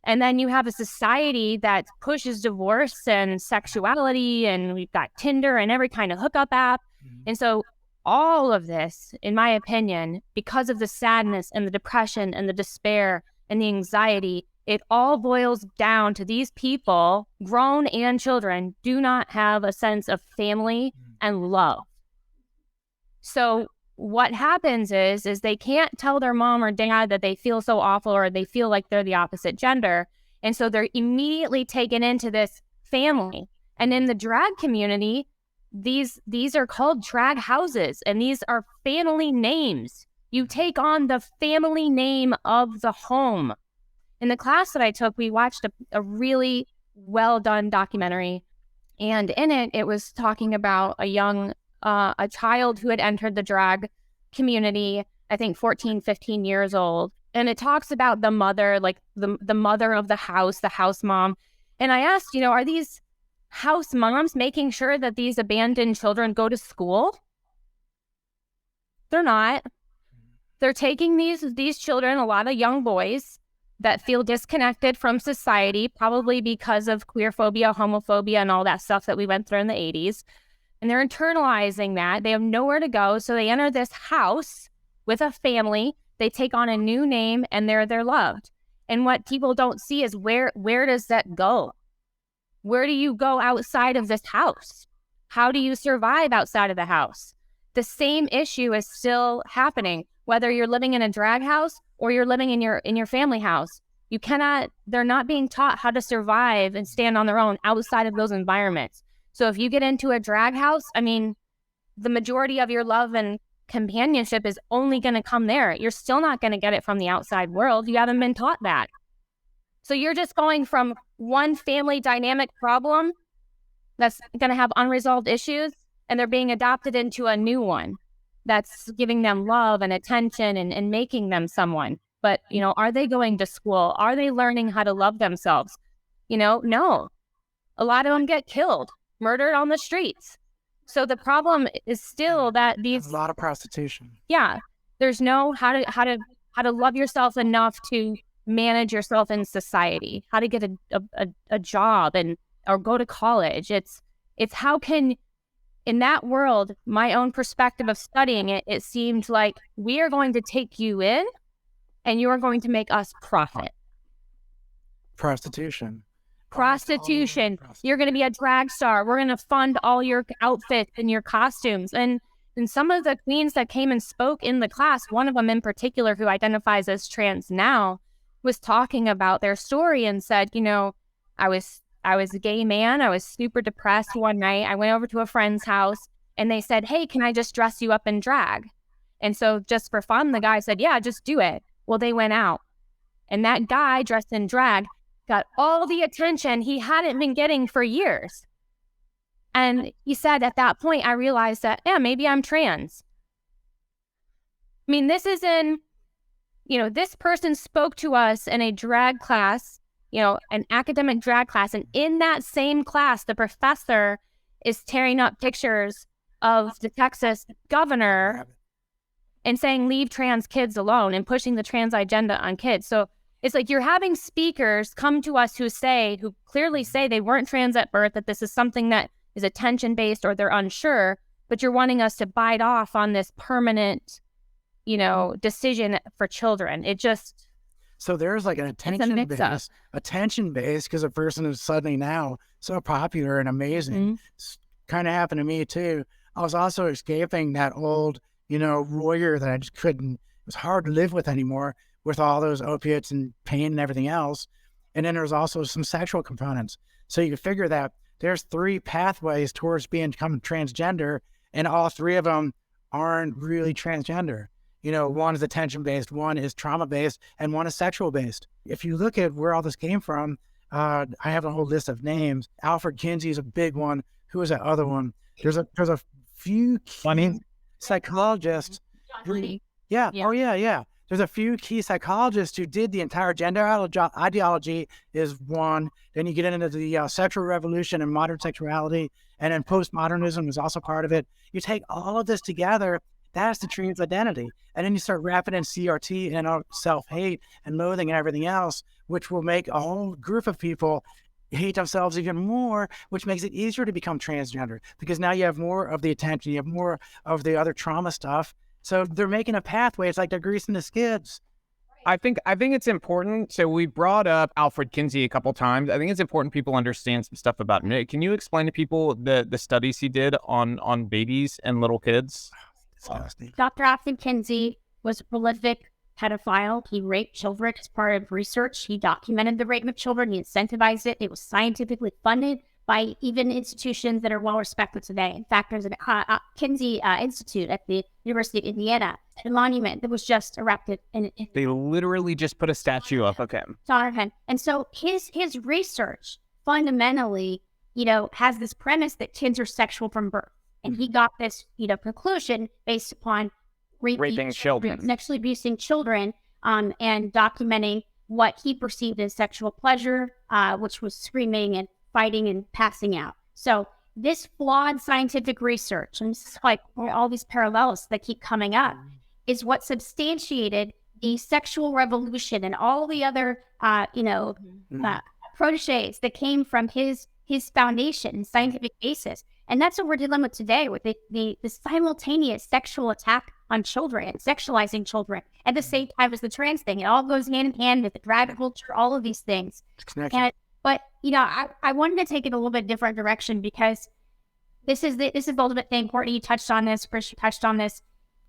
Speaker 4: And then you have a society that pushes divorce and sexuality, and we've got Tinder and every kind of hookup app. And so all of this, in my opinion, because of the sadness and the depression and the despair and the anxiety, it all boils down to these people, grown and children, do not have a sense of family and love. So what happens is they can't tell their mom or dad that they feel so awful or they feel like they're the opposite gender. And so they're immediately taken into this family. And in the drag community, these are called drag houses, and these are family names. You take on the family name of the home. In the class that I took, we watched a really well done documentary, and in it, it was talking about a child who had entered the drag community, I think 14, 15 years old. And it talks about the mother, like the mother of the house mom. And I asked, are these house moms making sure that these abandoned children go to school? They're not. They're taking these children, a lot of young boys that feel disconnected from society, probably because of queer phobia, homophobia, and all that stuff that we went through in the 80s. And they're internalizing that. They have nowhere to go. So they enter this house with a family. They take on a new name, and they're loved. And what people don't see is where does that go? Where do you go outside of this house? How do you survive outside of the house? The same issue is still happening, whether you're living in a drag house or you're living in your family house. They're not being taught how to survive and stand on their own outside of those environments. So if you get into a drag house, I mean, the majority of your love and companionship is only going to come there. You're still not going to get it from the outside world. You haven't been taught that. So you're just going from one family dynamic problem that's going to have unresolved issues, and they're being adopted into a new one that's giving them love and attention and making them someone. But, are they going to school? Are they learning how to love themselves? No. A lot of them get killed, murdered on the streets. So the problem is still that
Speaker 2: a lot of prostitution.
Speaker 4: Yeah, there's no how to love yourself enough to manage yourself in society, how to get a job or go to college. It's how can, in that world, my own perspective of studying it, it seemed like we are going to take you in and you are going to make us profit.
Speaker 2: Prostitution.
Speaker 4: You're going to be a drag star. We're going to fund all your outfits and your costumes. And some of the queens that came and spoke in the class, one of them in particular who identifies as trans now, was talking about their story and said, I was a gay man. I was super depressed one night. I went over to a friend's house and they said, hey, can I just dress you up in drag? And so just for fun, the guy said, yeah, just do it. Well, they went out and that guy dressed in drag got all the attention he hadn't been getting for years. And he said, at that point, I realized that, yeah, maybe I'm trans. I mean, this person spoke to us in a drag class, an academic drag class. And in that same class, the professor is tearing up pictures of the Texas governor and saying, leave trans kids alone and pushing the trans agenda on kids. So it's like you're having speakers come to us who clearly say they weren't trans at birth, that this is something that is attention-based or they're unsure, but you're wanting us to bite off on this permanent, decision for children.
Speaker 2: So there's like an attention base because a person is suddenly now so popular and amazing.
Speaker 4: Mm-hmm.
Speaker 2: It's kind of happened to me too. I was also escaping that old, warrior that I just couldn't, it was hard to live with anymore with all those opiates and pain and everything else. And then there's also some sexual components. So you figure that there's 3 pathways towards becoming transgender, and all 3 of them aren't really transgender. One is attention-based, one is trauma-based, and one is sexual-based. If you look at where all this came from, I have a whole list of names. Alfred Kinsey is a big one. Who is that other one? There's a few key psychologists. Yeah. Oh, yeah. There's a few key psychologists who did the entire gender ideology is one. Then you get into the sexual revolution and modern sexuality, and then postmodernism is also part of it. You take all of this together, that's the trans identity. And then you start wrapping in CRT and self-hate and loathing and everything else, which will make a whole group of people hate themselves even more, which makes it easier to become transgender because now you have more of the attention, you have more of the other trauma stuff. So they're making a pathway. It's like they're greasing the skids.
Speaker 1: I think it's important. So we brought up Alfred Kinsey a couple times. I think it's important people understand some stuff about him. Can you explain to people the studies he did on babies and little kids?
Speaker 3: Dr. Alfred Kinsey was a prolific pedophile. He raped children as part of research. He documented the rape of children. He incentivized it. It was scientifically funded by even institutions that are well respected today. In fact, there's a Kinsey Institute at the University of Indiana, a monument that was just erected.
Speaker 1: They literally just put a statue up of him.
Speaker 3: And so his research fundamentally, has this premise that kids are sexual from birth. And he got this, conclusion based upon
Speaker 1: raping children,
Speaker 3: sexually abusing children, and documenting what he perceived as sexual pleasure, which was screaming and fighting and passing out. So this flawed scientific research, and this is like all these parallels that keep coming up, is what substantiated the sexual revolution and all the other, proteges that came from his foundation and scientific basis. And that's what we're dealing with today with the simultaneous sexual attack on children and sexualizing children at the same time as the trans thing. It all goes hand in hand with the drag culture, all of these things. But I wanted to take it a little bit different direction because this is the ultimate thing. Courtney, you touched on this. Chris, you touched on this.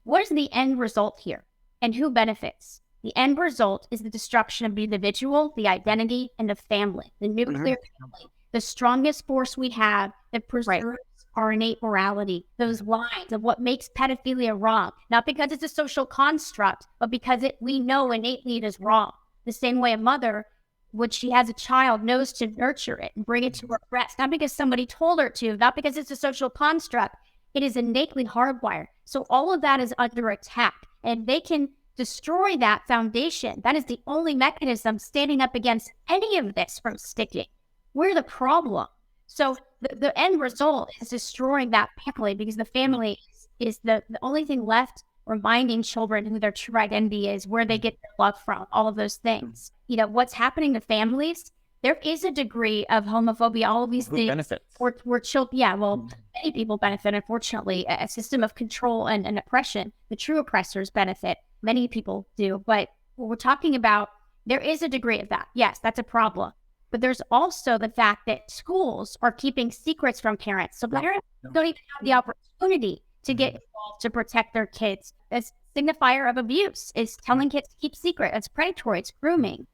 Speaker 3: What is the end result here, and who benefits? The end result is the destruction of the individual, the identity, and the family, the nuclear family, the strongest force we have that preserves our innate morality, those lines of what makes pedophilia wrong, not because it's a social construct, but because we know innately it is wrong. The same way a mother, when she has a child, knows to nurture it and bring it to her breast, not because somebody told her to, not because it's a social construct. It is innately hardwired. So all of that is under attack, and they can destroy that foundation. That is the only mechanism standing up against any of this from sticking. We're the problem. So the end result is destroying that family, because the family is the only thing left reminding children who their true identity is, where they get their love from, all of those things. You know, what's happening to families, there is a degree of homophobia, all of these things.
Speaker 1: Benefits.
Speaker 3: Where children, many people benefit, unfortunately. A system of control and oppression, the true oppressors benefit. Many people do. But what we're talking about, there is a degree of that. Yes, that's a problem. But there's also the fact that schools are keeping secrets from parents. So parents don't even have the opportunity to get involved to protect their kids. That's a signifier of abuse, is telling kids to keep secret. It's predatory, it's grooming.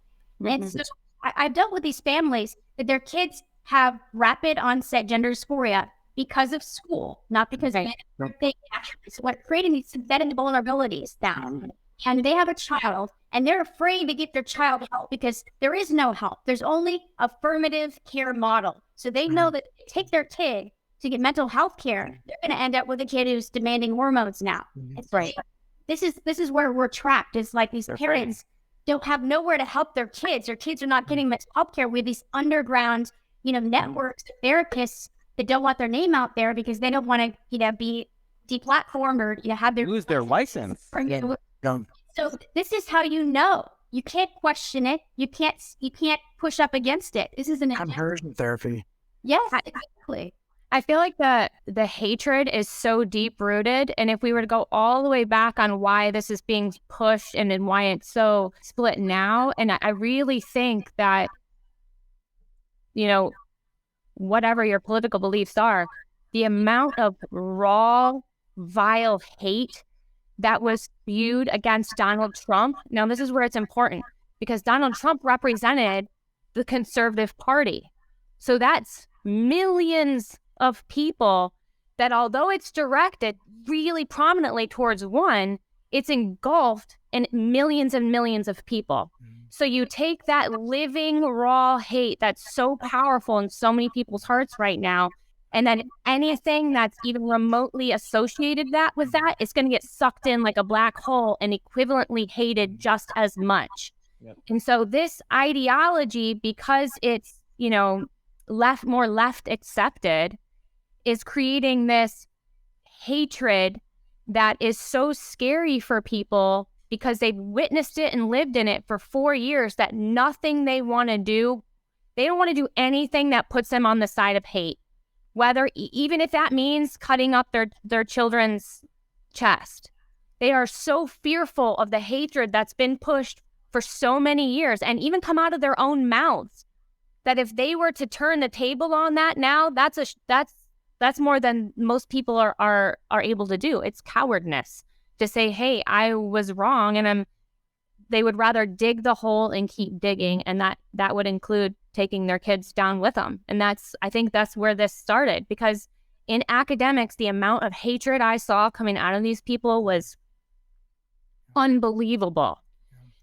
Speaker 3: And so I've dealt with these families that their kids have rapid onset gender dysphoria because of school, not because they actually, so what creating these synthetic vulnerabilities down. And they have a child, and they're afraid to get their child help because there is no help. There's only affirmative care model. So they know that if they take their kid to get mental health care, they're going to end up with a kid who's demanding hormones now. It's right. This is where we're trapped. It's like these parents don't have nowhere to help their kids. Their kids are not getting mental health care. We have these underground, networks of therapists that don't want their name out there because they don't want to, be deplatformed or, have their
Speaker 1: lose their license.
Speaker 3: So this is how you know. You can't question it. You can't push up against it. This is an
Speaker 2: conversion therapy.
Speaker 3: Yes, exactly.
Speaker 4: I feel like the hatred is so deep rooted, and if we were to go all the way back on why this is being pushed and then why it's so split now, and I really think that, whatever your political beliefs are, the amount of raw, vile hate that was spewed against Donald Trump. Now, this is where it's important, because Donald Trump represented the conservative party. So that's millions of people that, although it's directed really prominently towards one, it's engulfed in millions and millions of people. So you take that living raw hate that's so powerful in so many people's hearts right now, and then anything that's even remotely associated with that is going to get sucked in like a black hole and equivalently hated just as much. Yep. And so this ideology, because it's, more left accepted, is creating this hatred that is so scary for people because they've witnessed it and lived in it for 4 years, that nothing they want to do, they don't want to do anything that puts them on the side of hate. Whether, even if that means cutting up their children's chest. They are so fearful of the hatred that's been pushed for so many years and even come out of their own mouths, that if they were to turn the table on that now, that's more than most people are able to do. It's cowardness to say, hey, I was wrong, and they would rather dig the hole and keep digging, and that would include taking their kids down with them. And I think that's where this started, because in academics, the amount of hatred I saw coming out of these people was unbelievable.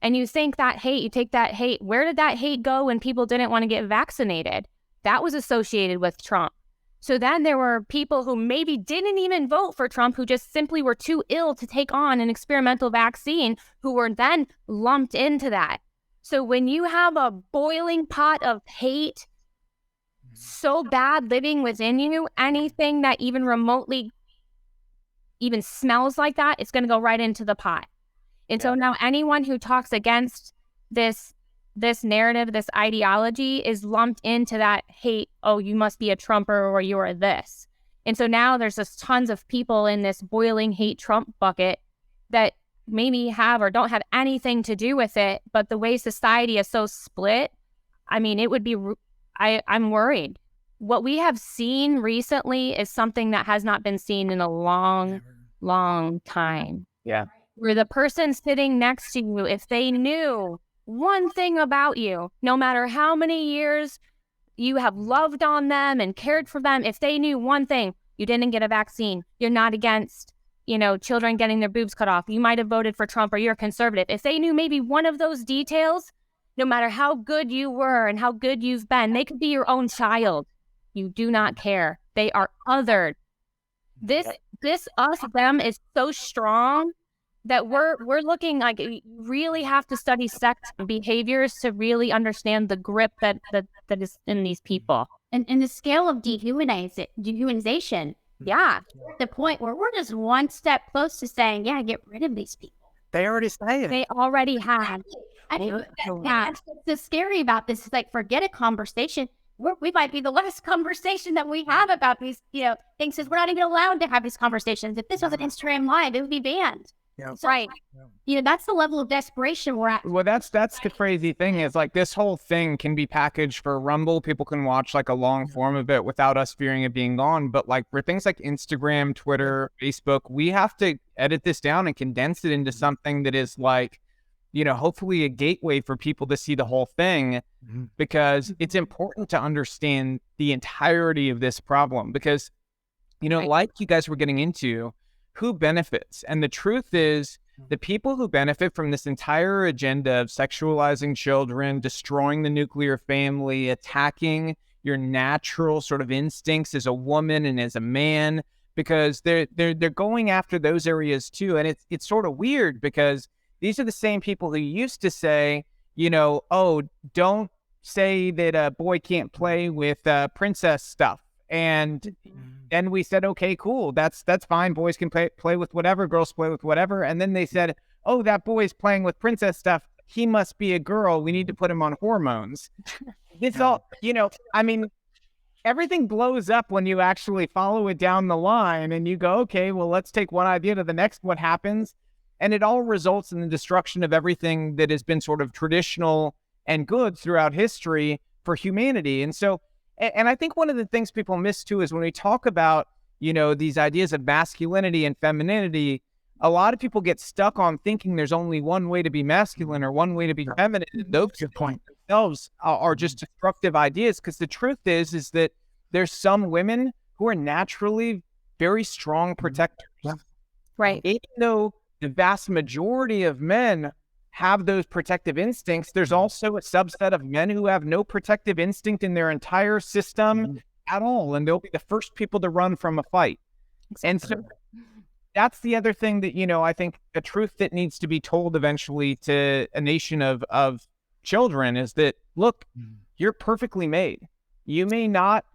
Speaker 4: And you think that hate, you take that hate, where did that hate go when people didn't want to get vaccinated? That was associated with Trump. So then there were people who maybe didn't even vote for Trump, who just simply were too ill to take on an experimental vaccine, who were then lumped into that. So when you have a boiling pot of hate so bad living within you, anything that even remotely even smells like that, it's going to go right into the pot. And so now anyone who talks against this narrative, this ideology, is lumped into that hate. Oh, you must be a Trumper, or you're this. And so now there's just tons of people in this boiling hate Trump bucket that maybe have or don't have anything to do with it. But the way society is so split, I mean, it would be, I'm worried. What we have seen recently is something that has not been seen in a long, long time.
Speaker 1: Yeah.
Speaker 4: where the person sitting next to you, if they knew one thing about you, no matter how many years you have loved on them and cared for them, if they knew one thing, you didn't get a vaccine, you're not against, children getting their boobs cut off, you might have voted for Trump, or you're conservative. If they knew maybe one of those details, no matter how good you were and how good you've been, they could be your own child. You do not care. They are othered. This us them is so strong that we're looking like you really have to study sex behaviors to really understand the grip that is in these people.
Speaker 3: And the scale of dehumanization. Yeah. The point where we're just one step close to saying, yeah, get rid of these people.
Speaker 2: They already say it.
Speaker 4: They already have.
Speaker 3: That's what's scary about this is like, forget a conversation. We might be the last conversation that we have about these, things, because we're not even allowed to have these conversations. If this was an Instagram live, it would be banned.
Speaker 2: Yeah.
Speaker 3: So, right. That's the level of desperation we're at.
Speaker 1: Well, that's the crazy thing is like this whole thing can be packaged for Rumble. People can watch like a long form of it without us fearing it being gone. But like for things like Instagram, Twitter, Facebook, we have to edit this down and condense it into something that is like, hopefully a gateway for people to see the whole thing, because it's important to understand the entirety of this problem. Because, like you guys were getting into, who benefits? And the truth is, the people who benefit from this entire agenda of sexualizing children, destroying the nuclear family, attacking your natural sort of instincts as a woman and as a man, because they're going after those areas too. And it's sort of weird because these are the same people who used to say, oh, don't say that a boy can't play with princess stuff. And then we said, okay, cool. That's fine. Boys can play with whatever. Girls play with whatever. And then they said, oh, that boy's playing with princess stuff. He must be a girl. We need to put him on hormones. It's all, everything blows up when you actually follow it down the line and you go, okay, well, let's take one idea to the next. What happens? And it all results in the destruction of everything that has been sort of traditional and good throughout history for humanity. And so, and I think one of the things people miss too is when we talk about, these ideas of masculinity and femininity, a lot of people get stuck on thinking there's only one way to be masculine or one way to be feminine. Those
Speaker 2: good point.
Speaker 1: Themselves are just destructive ideas, because the truth is that there's some women who are naturally very strong protectors.
Speaker 2: Yeah.
Speaker 4: Right.
Speaker 1: Even though the vast majority of men have those protective instincts, there's also a subset of men who have no protective instinct in their entire system at all, and they'll be the first people to run from a fight. And so that's the other thing that, I think the truth that needs to be told eventually to a nation of children is that, look, you're perfectly made. You may not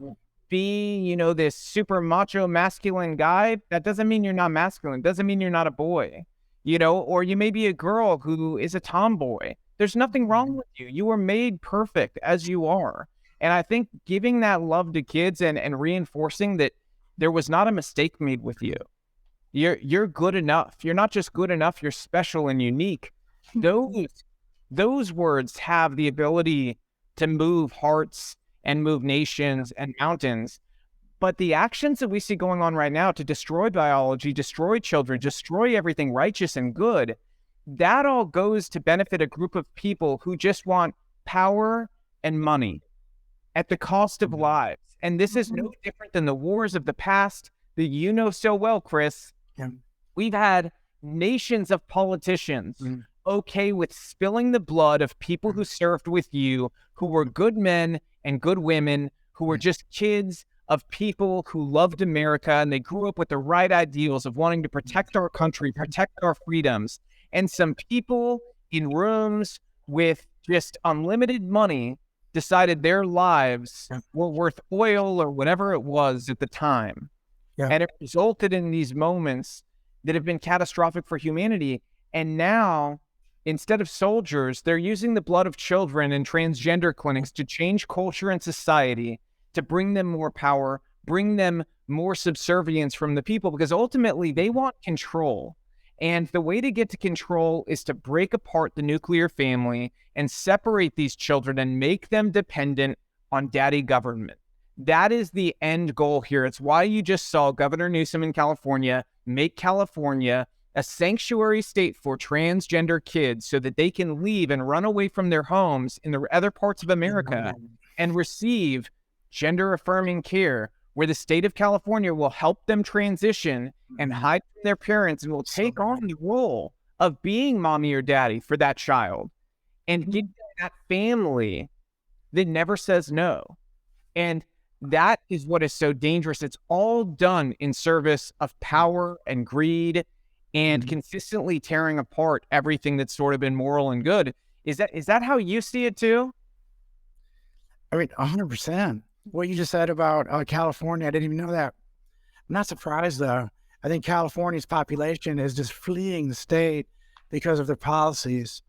Speaker 1: be, this super macho masculine guy. That doesn't mean you're not masculine. Doesn't mean you're not a boy. Or you may be a girl who is a tomboy. There's nothing wrong with you. You were made perfect as you are. And I think giving that love to kids and reinforcing that there was not a mistake made with you. You're good enough. You're not just good enough, you're special and unique. Those words have the ability to move hearts and move nations and mountains. But the actions that we see going on right now to destroy biology, destroy children, destroy everything righteous and good, that all goes to benefit a group of people who just want power and money at the cost of lives. And this is no different than the wars of the past that you know so well, Chris.
Speaker 2: Yeah.
Speaker 1: We've had nations of politicians okay with spilling the blood of people who served with you, who were good men and good women, who were just kids of people who loved America, and they grew up with the right ideals of wanting to protect our country, protect our freedoms. And some people in rooms with just unlimited money decided their lives were worth oil or whatever it was at the time.
Speaker 2: Yeah.
Speaker 1: And it resulted in these moments that have been catastrophic for humanity. And now, instead of soldiers, they're using the blood of children in transgender clinics to change culture and society, to bring them more power, bring them more subservience from the people, because ultimately they want control. And the way to get to control is to break apart the nuclear family and separate these children and make them dependent on daddy government. That is the end goal here. It's why you just saw Governor Newsom in California make California a sanctuary state for transgender kids so that they can leave and run away from their homes in the other parts of America and receive gender-affirming care, where the state of California will help them transition and hide from their parents and will take on the role of being mommy or daddy for that child and get that family that never says no. And that is what is so dangerous. It's all done in service of power and greed and consistently tearing apart everything that's sort of been moral and good. Is that how you see it too?
Speaker 2: I mean, 100%. What you just said about California, I didn't even know that. I'm not surprised, though. I think California's population is just fleeing the state because of their policies.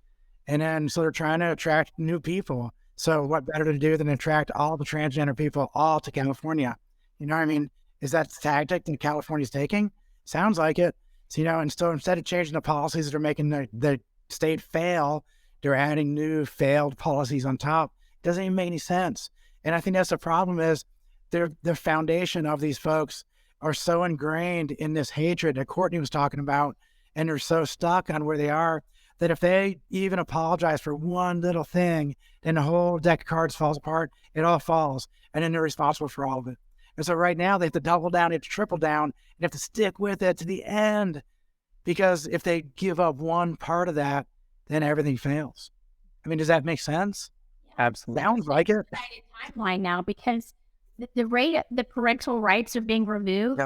Speaker 2: And then, so they're trying to attract new people. So what better to do than attract all the transgender people all to California? You know what I mean? Is that the tactic that California's taking? Sounds like it. So, and so instead of changing the policies that are making the state fail, they're adding new failed policies on top. It doesn't even make any sense. And I think that's the problem is the foundation of these folks are so ingrained in this hatred that Courtney was talking about, and they're so stuck on where they are that if they even apologize for one little thing, then the whole deck of cards falls apart. It all falls, and then they're responsible for all of it. And so right now they have to double down, they have to triple down, and have to stick with it to the end, because if they give up one part of that, then everything fails. I mean, does that make sense?
Speaker 1: Absolutely.
Speaker 2: Sounds like it.
Speaker 3: Timeline now, because the rate the parental rights are being removed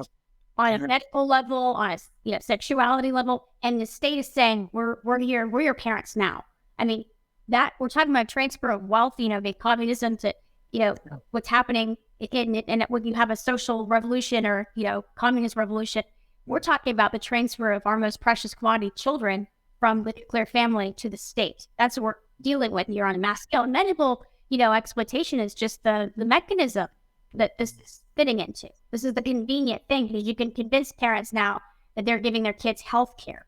Speaker 3: on a medical level, on a sexuality level, and the state is saying we're your parents now. I mean, that we're talking about transfer of wealth, the communism to what's happening and when you have a social revolution or communist revolution, we're talking about the transfer of our most precious commodity, children, from the nuclear family to the state. That's what we're dealing with here on a mass scale. Medical, exploitation is just the mechanism that this is fitting into. This is the convenient thing, because you can convince parents now that they're giving their kids health care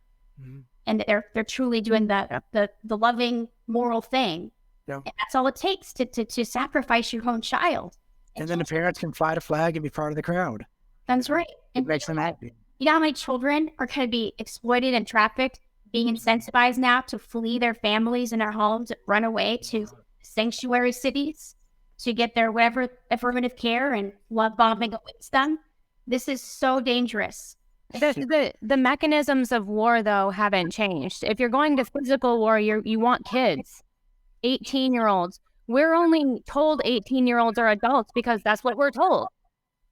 Speaker 3: and that they're truly doing the loving, moral thing. Yeah. And that's all it takes to sacrifice your own child.
Speaker 2: And then the parents can fly the flag and be part of the crowd.
Speaker 3: That's right.
Speaker 2: It makes them happy.
Speaker 3: You know how many children are going to be exploited and trafficked, being incentivized now to flee their families and their homes, run away to sanctuary cities to get their whatever affirmative care and love bombing awaits them? This is so dangerous.
Speaker 4: The mechanisms of war, though, haven't changed. If you're going to physical war, you want kids, 18-year-olds. We're only told 18-year-olds are adults because that's what we're told.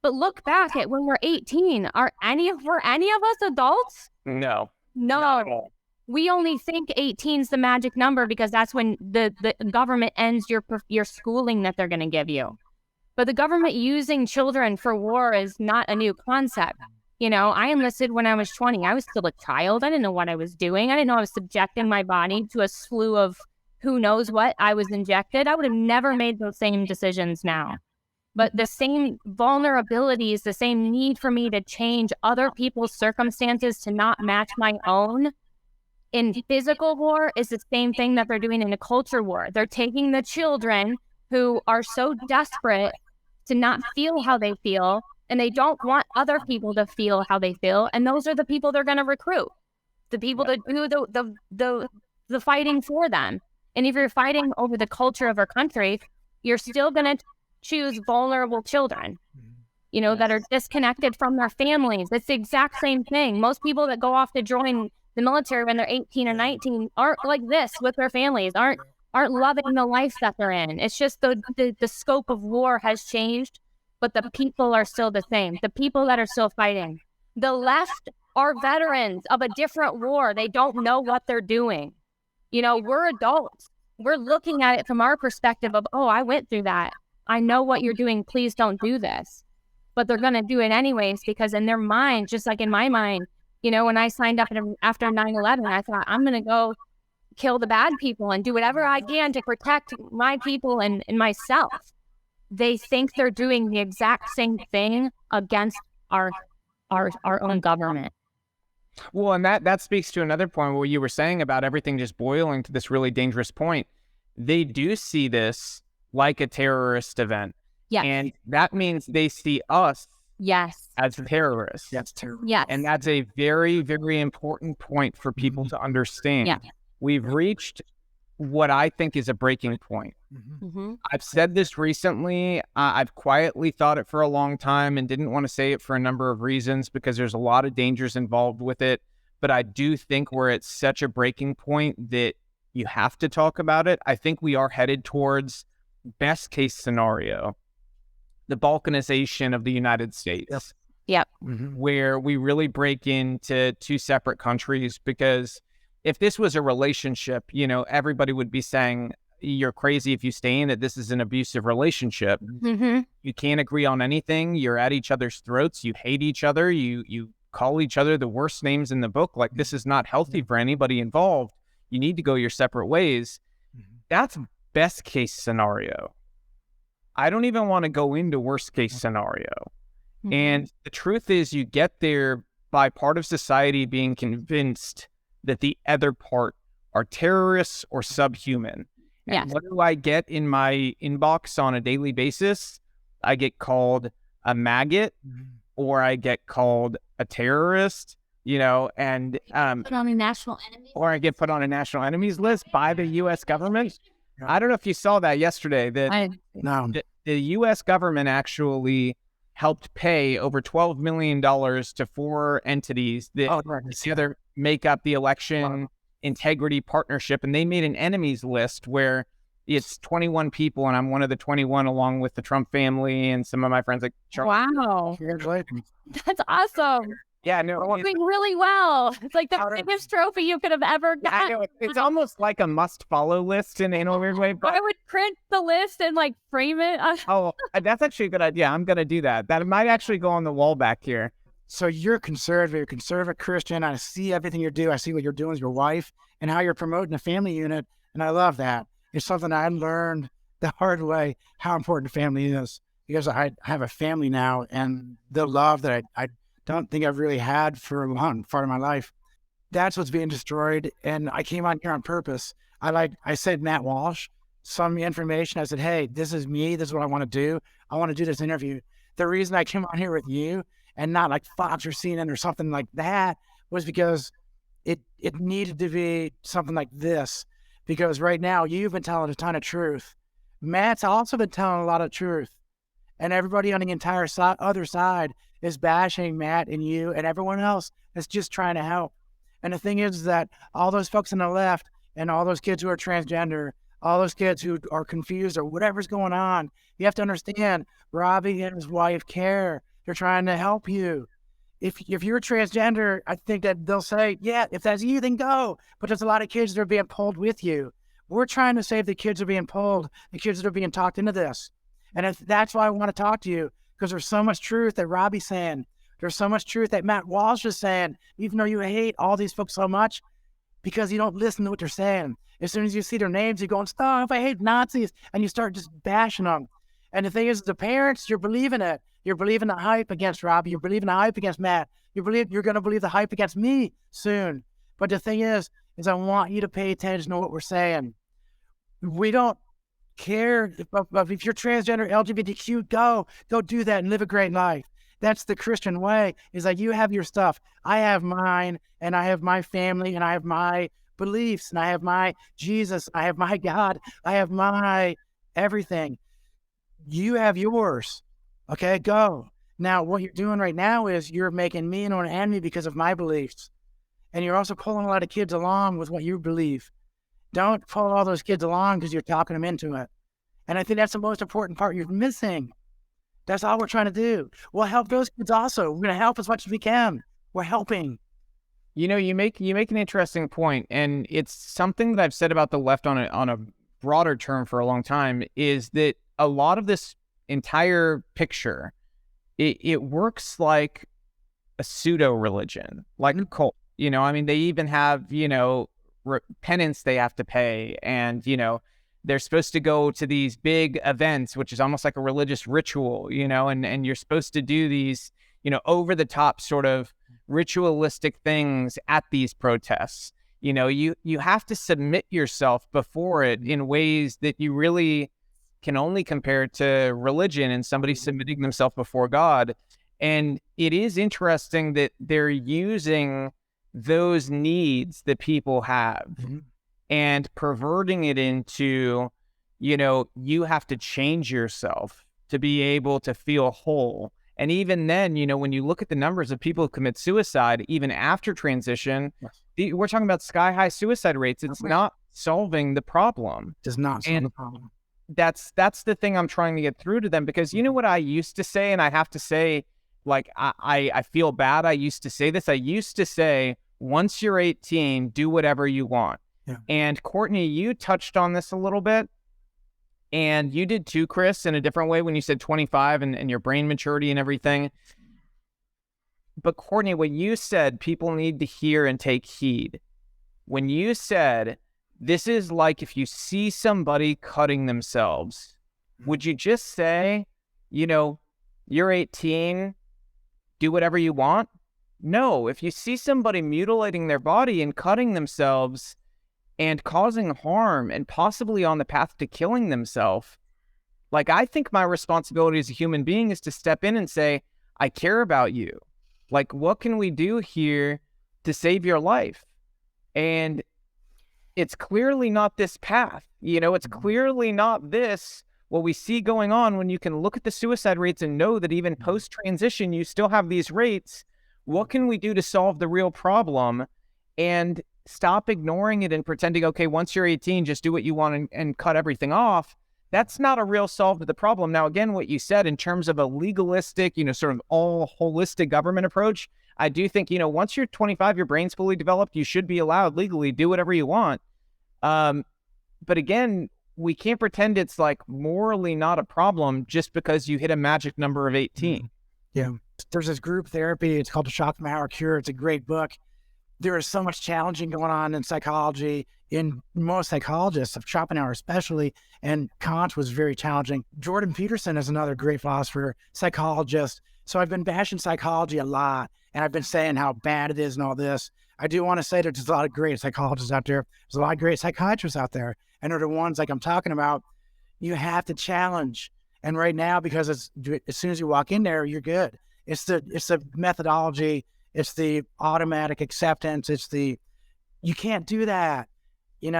Speaker 4: But look back at when we're 18. Were any of us adults?
Speaker 1: No.
Speaker 4: No. We only think 18 is the magic number because that's when the government ends your schooling that they're going to give you. But the government using children for war is not a new concept. I enlisted when I was 20. I was still a child. I didn't know what I was doing. I didn't know I was subjecting my body to a slew of who knows what I was injected. I would have never made those same decisions now. But the same vulnerabilities, the same need for me to change other people's circumstances to not match my own in physical war is the same thing that they're doing in a culture war. They're taking the children who are so desperate to not feel how they feel, and they don't want other people to feel how they feel, and those are the people they're going to recruit, the people that do the fighting for them. And if you're fighting over the culture of our country, you're still going to choose vulnerable children, that are disconnected from their families. It's the exact same thing. Most people that go off to join the military when they're 18 or 19 aren't like this with their families, aren't loving the life that they're in. It's just the scope of war has changed, but the people are still the same. The people that are still fighting. The left are veterans of a different war. They don't know what they're doing. We're adults. We're looking at it from our perspective of, oh, I went through that. I know what you're doing. Please don't do this. But they're going to do it anyways, because in their mind, just like in my mind, when I signed up after 9/11, I thought, I'm going to go kill the bad people and do whatever I can to protect my people and myself. They think they're doing the exact same thing against our own government.
Speaker 1: Well, and that speaks to another point, what you were saying about everything just boiling to this really dangerous point. They do see this like a terrorist event.
Speaker 4: Yeah.
Speaker 1: And that means they see us
Speaker 4: Yes.
Speaker 1: as terrorists.
Speaker 2: That's terrible.
Speaker 4: Yes.
Speaker 1: And that's a very, very important point for people to understand.
Speaker 4: Yeah.
Speaker 1: We've reached what I think is a breaking point.
Speaker 4: Mm-hmm.
Speaker 1: I've said this recently. I've quietly thought it for a long time and didn't want to say it for a number of reasons because there's a lot of dangers involved with it. But I do think we're at such a breaking point that you have to talk about it. I think we are headed towards best case scenario, the balkanization of the United States.
Speaker 4: Yep.
Speaker 1: Where we really break into two separate countries, because if this was a relationship, everybody would be saying, you're crazy if you stay in it. This is an abusive relationship.
Speaker 4: Mm-hmm.
Speaker 1: You can't agree on anything. You're at each other's throats. You hate each other. You call each other the worst names in the book. Like, this is not healthy for anybody involved. You need to go your separate ways. That's best case scenario. I don't even want to go into worst case scenario.
Speaker 4: Mm-hmm.
Speaker 1: And the truth is, you get there by part of society being convinced that the other part are terrorists or subhuman. And
Speaker 4: Yes.
Speaker 1: what do I get in my inbox on a daily basis? I get called a maggot, or I get called a terrorist, and
Speaker 3: Put on a national enemy.
Speaker 1: or I get put on a national enemies list by the U.S. government. I don't know if you saw that yesterday, that
Speaker 2: No.
Speaker 1: the U.S. government actually helped pay over $12 million to 4 entities that together make up the election integrity partnership. And they made an enemies list where it's 21 people, and I'm one of the 21, along with the Trump family and some of my friends.
Speaker 4: Wow.
Speaker 2: Congratulations.
Speaker 4: That's awesome.
Speaker 1: Yeah, no,
Speaker 4: We're doing really well. It's like the biggest trophy you could have ever
Speaker 1: I
Speaker 4: gotten.
Speaker 1: know, it's almost like a must-follow list in a weird way. But
Speaker 4: I would print the list and frame it.
Speaker 1: that's actually a good idea. I'm going to do that. That might actually go on the wall back here.
Speaker 2: So you're conservative Christian. I see everything you do. I see what you're doing with your wife and how you're promoting a family unit. And I love that. It's something I learned the hard way, how important family is, because I have a family now, and the love that I don't think I've really had for a long part of my life. That's what's being destroyed. And I came on here on purpose. I said, Matt Walsh, some information. I said, hey, this is me. This is what I want to do. I want to do this interview. The reason I came on here with you and not like Fox or CNN or something like that was because it needed to be something like this. Because right now you've been telling a ton of truth. Matt's also been telling a lot of truth. And everybody on the entire other side is bashing Matt and you and everyone else that's just trying to help. And the thing is that all those folks on the left and all those kids who are transgender, all those kids who are confused or whatever's going on, you have to understand, Robby and his wife care. They're trying to help you. If you're transgender, I think that they'll say, yeah, if that's you, then go. But there's a lot of kids that are being pulled with you. We're trying to save the kids that are being pulled, the kids that are being talked into this. And that's why I want to talk to you, because there's so much truth that Robby's saying. There's so much truth that Matt Walsh is saying, even though you hate all these folks so much, because you don't listen to what they're saying. As soon as you see their names, you go, stop, I hate Nazis, and you start just bashing them. And the thing is, the parents, you're believing it. You're believing the hype against Robby. You're believing the hype against Matt. You're going to believe the hype against me soon. But the thing is I want you to pay attention to what we're saying. We don't care if you're transgender, LGBTQ, go do that and live a great life. That's the Christian way, is like you have your stuff. I have mine, and I have my family, and I have my beliefs, and I have my Jesus, I have my God, I have my everything. You have yours. Okay, go. Now, what you're doing right now is you're making me an enemy because of my beliefs. And you're also pulling a lot of kids along with what you believe. Don't pull all those kids along because you're talking them into it. And I think that's the most important part you're missing. That's all we're trying to do. We'll help those kids also. We're going to help as much as we can. We're helping.
Speaker 1: You make an interesting point, and it's something that I've said about the left on a broader term for a long time, is that a lot of this entire picture, it works like a pseudo religion, like a cult. They even have penance they have to pay, and they're supposed to go to these big events, which is almost like a religious ritual, and you're supposed to do these over the top sort of ritualistic things at these protests. You have to submit yourself before it in ways that you really can only compare to religion and somebody submitting themselves before God. And it is interesting that they're using those needs that people have and perverting it into, you have to change yourself to be able to feel whole. And even then, when you look at the numbers of people who commit suicide, even after transition, we're talking about sky-high suicide rates. It's not solving the problem.
Speaker 2: Does not solve the problem.
Speaker 1: That's the thing I'm trying to get through to them, because you know what I used to say, and I have to say, like, I feel bad. I used to say this. I used to say, once you're 18, do whatever you want.
Speaker 2: Yeah.
Speaker 1: And Courtney, you touched on this a little bit. And you did too, Chris, in a different way when you said 25 and your brain maturity and everything. But Courtney, what you said, people need to hear and take heed. When you said, this is like if you see somebody cutting themselves, would you just say, you're 18, do whatever you want? No, if you see somebody mutilating their body and cutting themselves and causing harm and possibly on the path to killing themselves, like, I think my responsibility as a human being is to step in and say, I care about you. Like, what can we do here to save your life? And it's clearly not this path. It's clearly not this, what we see going on when you can look at the suicide rates and know that even post-transition, you still have these rates. What can we do to solve the real problem? And stop ignoring it and pretending, okay, once you're 18, just do what you want and cut everything off. That's not a real solve to the problem. Now, again, what you said in terms of a legalistic, sort of all holistic government approach, I do think, once you're 25, your brain's fully developed, you should be allowed legally do whatever you want. But again, we can't pretend it's like morally not a problem just because you hit a magic number of 18.
Speaker 2: Yeah. There's this group therapy. It's called The Schopenhauer Cure. It's a great book. There is so much challenging going on in psychology, in most psychologists, of Schopenhauer especially, and Kant was very challenging. Jordan Peterson is another great philosopher, psychologist. So I've been bashing psychology a lot, and I've been saying how bad it is and all this. I do want to say that there's a lot of great psychologists out there. There's a lot of great psychiatrists out there. And they're the ones like I'm talking about. You have to challenge. And right now, because as soon as you walk in there, you're good. It's the methodology. It's the automatic acceptance. You can't do that. You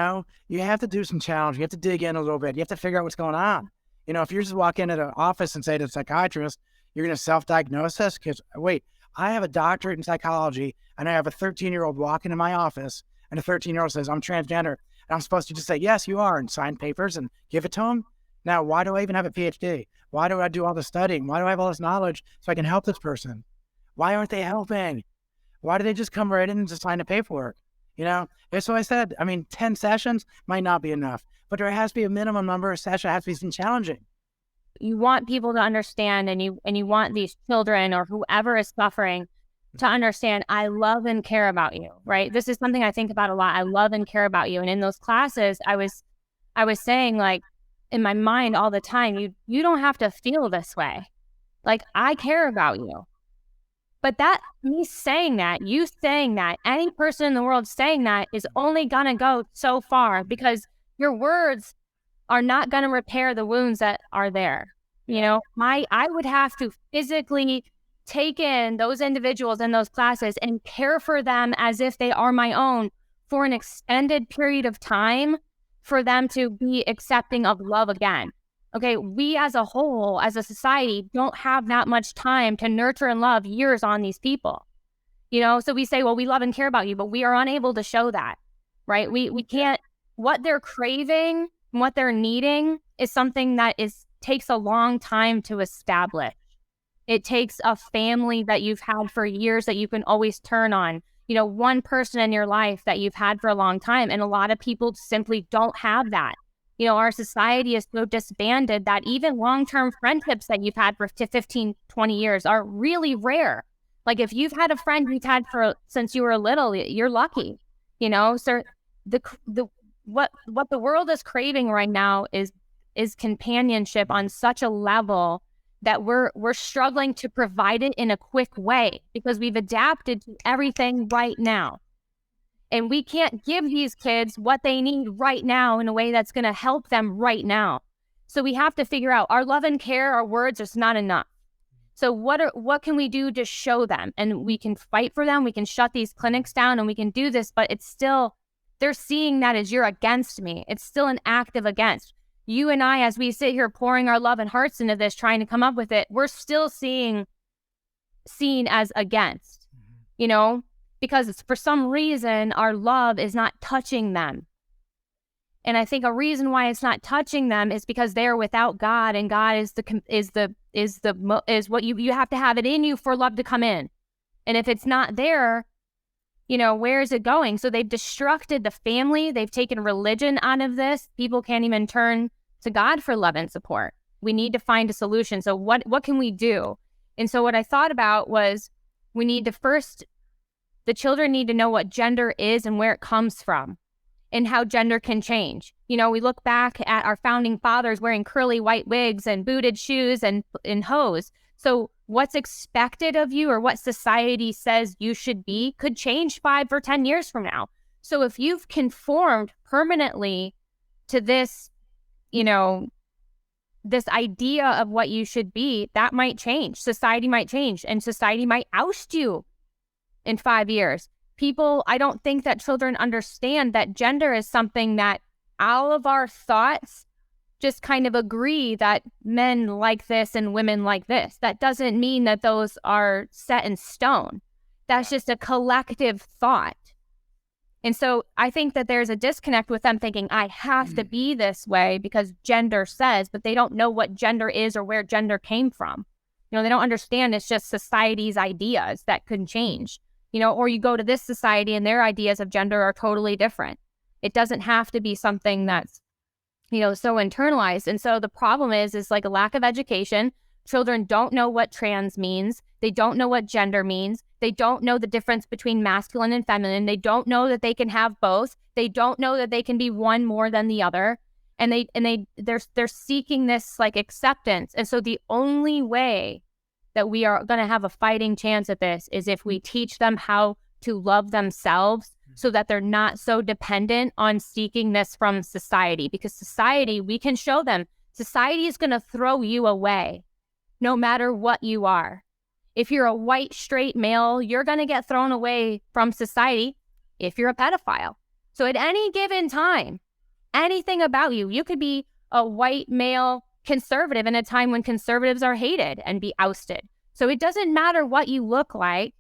Speaker 2: have to do some challenge. You have to dig in a little bit. You have to figure out what's going on. If you just walk into an office and say to the psychiatrist, you're going to self-diagnose this? Because, wait, I have a doctorate in psychology and I have a 13-year-old walk into my office and a 13-year-old says, I'm transgender. And I'm supposed to just say, yes, you are, and sign papers and give it to him? Now, why do I even have a PhD? Why do I do all the studying? Why do I have all this knowledge so I can help this person? Why aren't they helping? Why do they just come right in and just sign the paperwork? That's what I said. 10 sessions might not be enough, but there has to be a minimum number of sessions. It has to be something challenging.
Speaker 4: You want people to understand, and you want these children or whoever is suffering to understand, I love and care about you, right? This is something I think about a lot. I love and care about you. And in those classes, I was saying, like, in my mind all the time, you don't have to feel this way. Like, I care about you. But me saying that, you saying that, any person in the world saying that is only gonna go so far, because your words are not gonna repair the wounds that are there. I would have to physically take in those individuals in those classes and care for them as if they are my own for an extended period of time for them to be accepting of love again. Okay, we as a whole, as a society, don't have that much time to nurture and love years on these people. So we say, well, we love and care about you, but we are unable to show that, right? We can't. What they're craving, what they're needing is something that takes a long time to establish. It takes a family that you've had for years that you can always turn on. One person in your life that you've had for a long time. And a lot of people simply don't have that. Our society is so disbanded that even long-term friendships that you've had for 15, 20 years are really rare. Like, if you've had a friend you've had since you were little, you're lucky, So what the world is craving right now is companionship on such a level that we're struggling to provide it in a quick way because we've adapted to everything right now. And we can't give these kids what they need right now in a way that's going to help them right now. So we have to figure out, our love and care, our words, is not enough. So what can we do to show them? And we can fight for them. We can shut these clinics down and we can do this, but it's still, they're seeing that as you're against me. It's still an active against. You and I, as we sit here pouring our love and hearts into this, trying to come up with it, we're still seen as against, you know, because it's, for some reason, our love is not touching them. And I think a reason why it's not touching them is because they're without God, and God is what you have to have it in you for love to come in. And if it's not there, you know, where is it going? So they've destructed the family. They've taken religion out of this. People can't even turn to God for love and support. We need to find a solution. So what can we do? And so what I thought about was, we need to first, the children need to know what gender is and where it comes from, and how gender can change. You know, we look back at our founding fathers wearing curly white wigs and booted shoes and hose. So what's expected of you, or what society says you should be, could change 5 or 10 years from now. So if you've conformed permanently to this, you know, this idea of what you should be, that might change. Society might change, and society might oust you in 5 years. People, I don't think that children understand that gender is something that all of our thoughts just kind of agree that men like this and women like this. That doesn't mean that those are set in stone. That's just a collective thought. And so I think that there's a disconnect with them thinking, I have to be this way because gender says, but they don't know what gender is or where gender came from. You know, they don't understand it's just society's ideas that could change. You know, or you go to this society and their ideas of gender are totally different. It doesn't have to be something that's, you know, so internalized. And so the problem is like a lack of education. Children don't know what trans means. They don't know what gender means. They don't know the difference between masculine and feminine. They don't know that they can have both. They don't know that they can be one more than the other. And they're seeking this like acceptance. And so the only way that we are going to have a fighting chance at this is if we teach them how to love themselves, so that they're not so dependent on seeking this from society. Because society, we can show them, society is going to throw you away no matter what you are. If you're a white, straight male, you're going to get thrown away from society if you're a pedophile. So at any given time, anything about you, you could be a white male conservative in a time when conservatives are hated and be ousted. So it doesn't matter what you look like.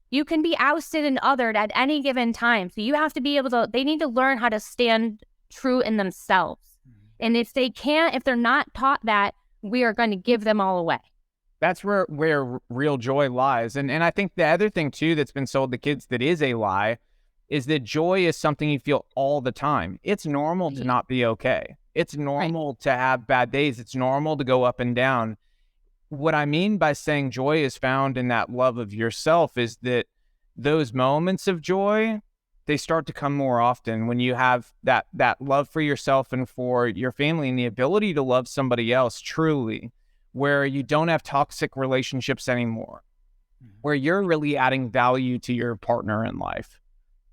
Speaker 4: You can be ousted and othered at any given time. So you have to be able to, they need to learn how to stand true in themselves. And if they can't, if they're not taught that, we are going to give them all away.
Speaker 1: That's where real joy lies. And I think the other thing too that's been sold to kids that is a lie is that joy is something you feel all the time. It's normal to not be okay. It's normal to have bad days. It's normal to go up and down. What I mean by saying joy is found in that love of yourself is that those moments of joy, they start to come more often when you have that love for yourself and for your family, and the ability to love somebody else truly, where you don't have toxic relationships anymore, where you're really adding value to your partner in life.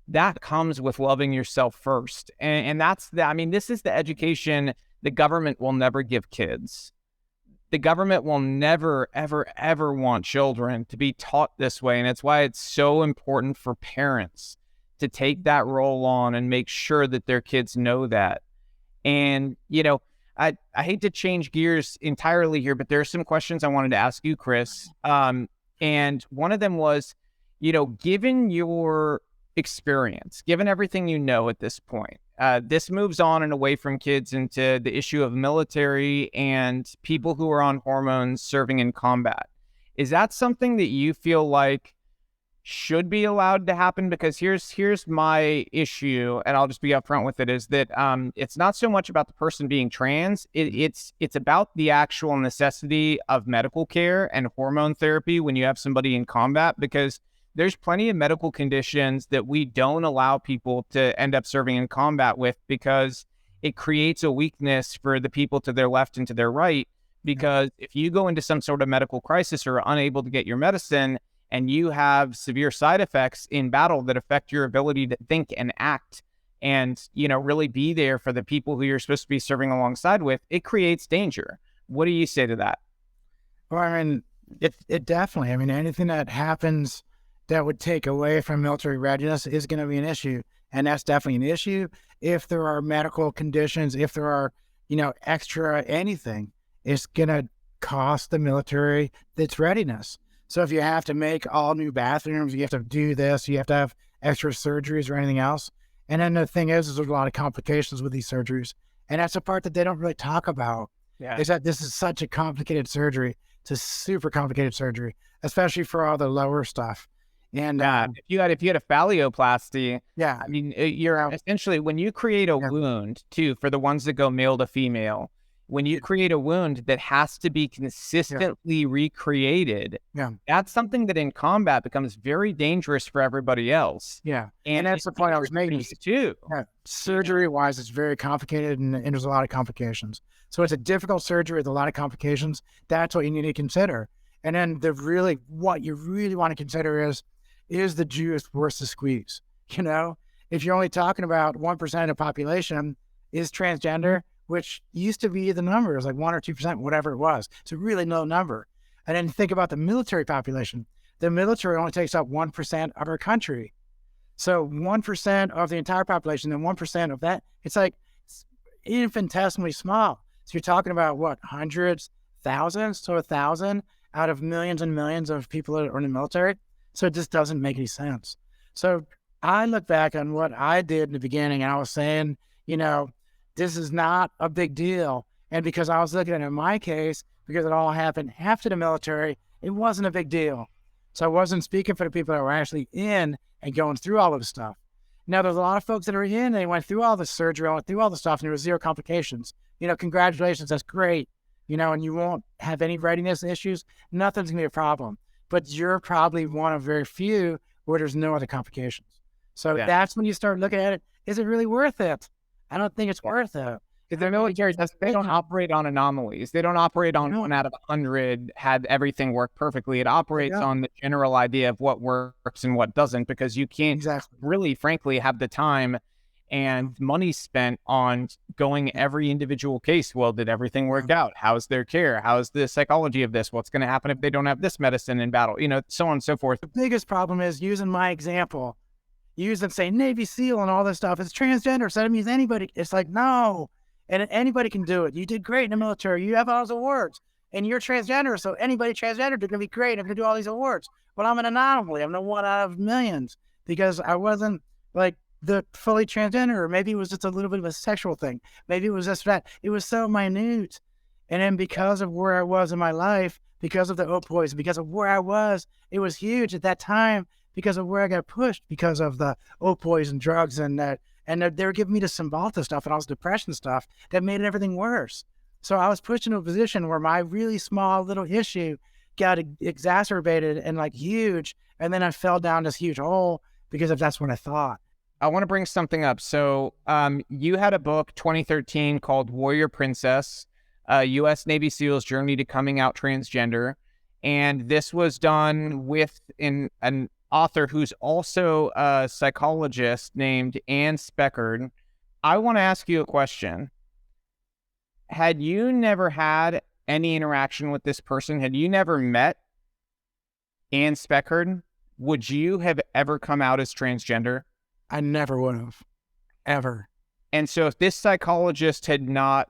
Speaker 1: That comes with loving yourself first. And that's I mean, this is the education the government will never give kids. The government will never, ever, ever want children to be taught this way. And it's why it's so important for parents to take that role on and make sure that their kids know that. And, you know, I hate to change gears entirely here, but there are some questions I wanted to ask you, Chris. And one of them was, you know, given your experience, given everything you know at this point, this moves on and away from kids into the issue of military and people who are on hormones serving in combat. Is that something that you feel like should be allowed to happen? Because here's my issue, and I'll just be upfront with it, is that it's not so much about the person being trans. It's about the actual necessity of medical care and hormone therapy when you have somebody in combat, because there's plenty of medical conditions that we don't allow people to end up serving in combat with, because it creates a weakness for the people to their left and to their right. Because if you go into some sort of medical crisis or are unable to get your medicine, and you have severe side effects in battle that affect your ability to think and act and, you know, really be there for the people who you're supposed to be serving alongside with, it creates danger. What do you say to that?
Speaker 2: Well, I mean, It definitely, I mean, anything that happens that would take away from military readiness is going to be an issue. And that's definitely an issue. If there are medical conditions, if there are, extra anything, it's going to cost the military its readiness. So if you have to make all new bathrooms, you have to do this, you have to have extra surgeries or anything else. And then the thing is there's a lot of complications with these surgeries. And that's the part that they don't really talk about.
Speaker 1: Yeah.
Speaker 2: Is that this is such a complicated surgery. It's a super complicated surgery, especially for all the lower stuff. And
Speaker 1: if you had a phalloplasty,
Speaker 2: yeah,
Speaker 1: I mean, you're essentially, when you create a wound too, for the ones that go male to female, when you create a wound that has to be consistently recreated, that's something that in combat becomes very dangerous for everybody else.
Speaker 2: Yeah. And that's the point I was making
Speaker 1: too.
Speaker 2: Yeah. Surgery wise, it's very complicated and there's a lot of complications. So it's a difficult surgery with a lot of complications. That's what you need to consider. And then what you really want to consider is the juice worth the squeeze? If you're only talking about 1% of the population is transgender, which used to be the number, it was like 1 or 2%, whatever it was. It's a really low number. And then think about the military population. The military only takes up 1% of our country. So 1% of the entire population, and 1% of that, it's like infinitesimally small. So you're talking about what, hundreds, thousands, so 1,000 out of millions and millions of people that are in the military. So it just doesn't make any sense. So I look back on what I did in the beginning and I was saying, this is not a big deal. And because I was looking at it in my case, because it all happened after the military, it wasn't a big deal. So I wasn't speaking for the people that were actually in and going through all of the stuff. Now, there's a lot of folks that are in, and they went through all the surgery, went through all the stuff, and there was zero complications. Congratulations, that's great. And you won't have any readiness issues. Nothing's going to be a problem. But you're probably one of very few where there's no other complications. So that's when you start looking at it. Is it really worth it? I don't think it's worth it.
Speaker 1: Because the military, they don't operate on anomalies. They don't operate on 1 out of 100 had everything work perfectly. It operates on the general idea of what works and what doesn't, because you can't really, frankly, have the time and money spent on going every individual case. Well, did everything work out? How's their care? How's the psychology of this? What's going to happen if they don't have this medicine in battle? So on and so forth.
Speaker 2: The biggest problem is using my example. Use and say Navy SEAL and all this stuff. It's transgender, so that means anybody. It's like, no. And anybody can do it. You did great in the military. You have all those awards. And you're transgender, so anybody transgender is going to be great. I'm going to do all these awards. But I'm an anomaly. I'm the 1 out of millions because I wasn't like the fully transgender, or maybe it was just a little bit of a sexual thing. Maybe it was just that. It was so minute. And then because of where I was in my life, because of the opioids, because of where I was, it was huge at that time because of where I got pushed because of the opioids and drugs and that. And they were giving me the Cymbalta stuff and all this depression stuff that made everything worse. So I was pushed into a position where my really small little issue got exacerbated and like huge. And then I fell down this huge hole because that's what I thought.
Speaker 1: I want to bring something up. So you had a book, 2013, called Warrior Princess, U.S. Navy SEAL's Journey to Coming Out Transgender. And this was done with an author who's also a psychologist named Ann Speckard. I want to ask you a question. Had you never had any interaction with this person, had you never met Ann Speckard, would you have ever come out as transgender?
Speaker 2: I never would have, ever.
Speaker 1: And so if this psychologist had not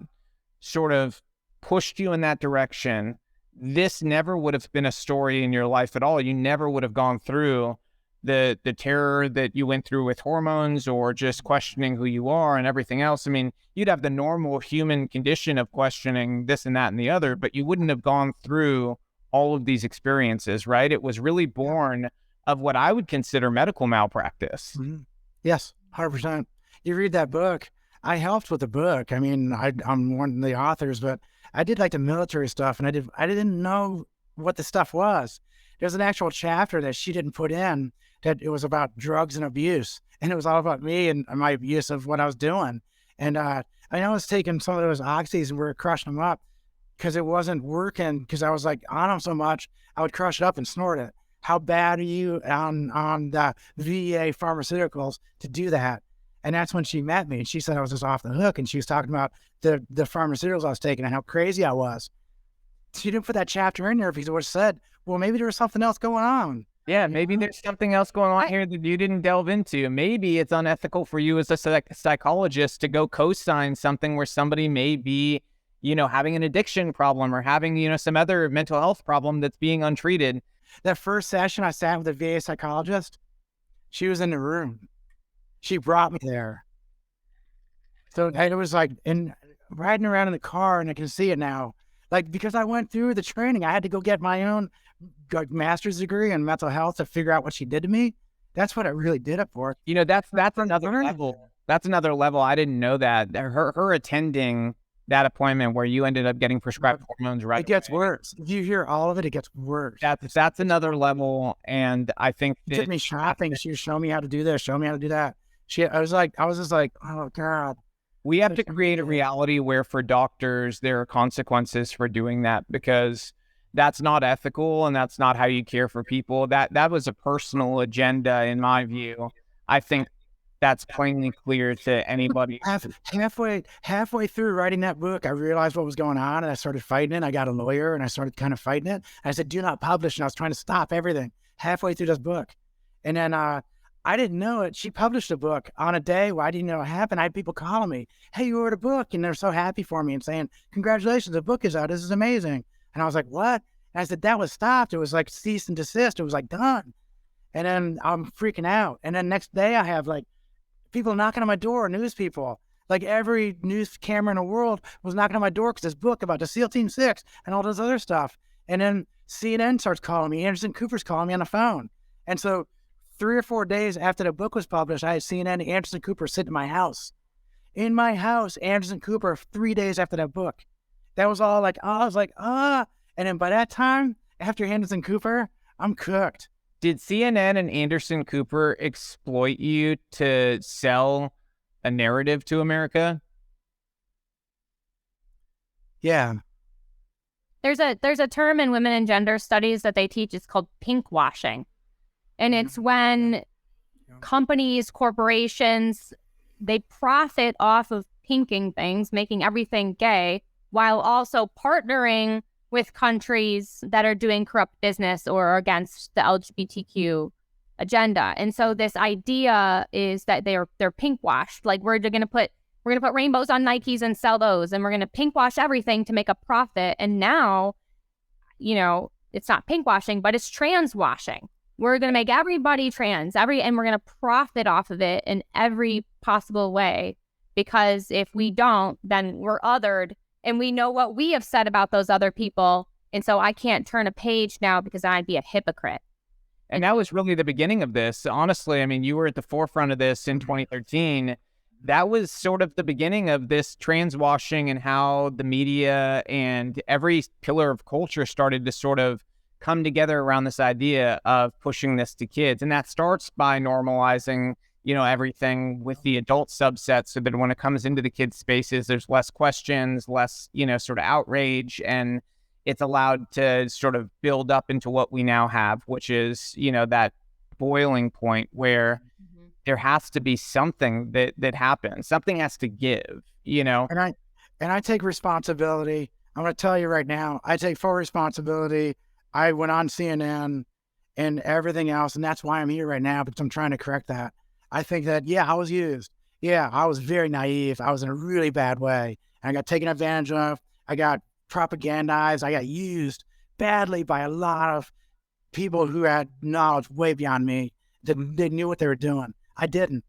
Speaker 1: sort of pushed you in that direction, this never would have been a story in your life at all. You never would have gone through the terror that you went through with hormones or just questioning who you are and everything else. I mean, you'd have the normal human condition of questioning this and that and the other, but you wouldn't have gone through all of these experiences, right? It was really born of what I would consider medical malpractice.
Speaker 2: Mm-hmm. Yes, 100%. You read that book. I helped with the book. I mean, I'm one of the authors, but I did like the military stuff, and I didn't know what the stuff was. There's an actual chapter that she didn't put in that it was about drugs and abuse, and it was all about me and my abuse of what I was doing. And I was taking some of those oxys and we were crushing them up because it wasn't working because I was like on them so much, I would crush it up and snort it. How bad are you on the VA pharmaceuticals to do that? And that's when she met me and she said I was just off the hook, and she was talking about the pharmaceuticals I was taking and how crazy I was. she didn't put that chapter in there because it was said, well, maybe there was something else going on.
Speaker 1: Yeah, maybe there's something else going on here that you didn't delve into. Maybe it's unethical for you as a psychologist to go co-sign something where somebody may be, having an addiction problem or having, some other mental health problem that's being untreated.
Speaker 2: That first session I sat with a VA psychologist, she was in the room. She brought me there. So it was like riding around in the car, and I can see it now. Like, because I went through the training, I had to go get my own master's degree in mental health to figure out what she did to me. That's what I really did it for.
Speaker 1: That's another level. That's another level. I didn't know that. Her attending that appointment where you ended up getting prescribed hormones right
Speaker 2: It gets
Speaker 1: away.
Speaker 2: worse. If you hear all of it, it gets worse.
Speaker 1: That's another level. And I think
Speaker 2: She took me shopping. She was showing me how to do this, showing me how to do that. I was just like, oh God.
Speaker 1: We have to create a reality where for doctors, there are consequences for doing that, because that's not ethical and that's not how you care for people. That was a personal agenda, in my view. I think that's plainly clear to anybody.
Speaker 2: Halfway through writing that book, I realized what was going on, and I started fighting it. I got a lawyer, and I started kind of fighting it. And I said, do not publish. And I was trying to stop everything halfway through this book. And then I didn't know it. She published a book on a day where I didn't know what happened. I had people calling me, hey, you wrote a book. And they're so happy for me and saying, congratulations, the book is out. This is amazing. And I was like, what? And I said, that was stopped. It was like cease and desist. It was like done. And then I'm freaking out. And then next day I have like people knocking on my door, news people. Like every news camera in the world was knocking on my door because this book about the SEAL Team 6 and all this other stuff. And then CNN starts calling me. Anderson Cooper's calling me on the phone. And so 3 or 4 days after the book was published, I had CNN and Anderson Cooper sitting in my house. In my house, Anderson Cooper, 3 days after that book. That was all like, I was like, And then by that time, after Anderson Cooper, I'm cooked.
Speaker 1: Did CNN and Anderson Cooper exploit you to sell a narrative to America?
Speaker 2: Yeah.
Speaker 4: There's a term in women and gender studies that they teach. It's called pink washing. And it's when companies, corporations, they profit off of pinking things, making everything gay, while also partnering with countries that are doing corrupt business or against the LGBTQ agenda. And so this idea is that they're pink washed. Like we're gonna put rainbows on Nikes and sell those, and we're gonna pink wash everything to make a profit. And now, it's not pink washing, but it's trans washing. We're going to make everybody trans, and we're going to profit off of it in every possible way, because if we don't, then we're othered, and we know what we have said about those other people. And so I can't turn a page now because I'd be a hypocrite.
Speaker 1: And that was really the beginning of this. Honestly, I mean, you were at the forefront of this in 2013. That was sort of the beginning of this trans washing and how the media and every pillar of culture started to sort of come together around this idea of pushing this to kids. And that starts by normalizing, everything with the adult subset, so that when it comes into the kids' spaces, there's less questions, less, sort of outrage, and it's allowed to sort of build up into what we now have, which is, that boiling point where there has to be something that happens. Something has to give,
Speaker 2: And I take responsibility. I'm going to tell you right now, I take full responsibility. I went on CNN and everything else, and that's why I'm here right now, because I'm trying to correct that. I think that, I was used. Yeah, I was very naive. I was in a really bad way. And I got taken advantage of. I got propagandized. I got used badly by a lot of people who had knowledge way beyond me. They knew what they were doing. I didn't.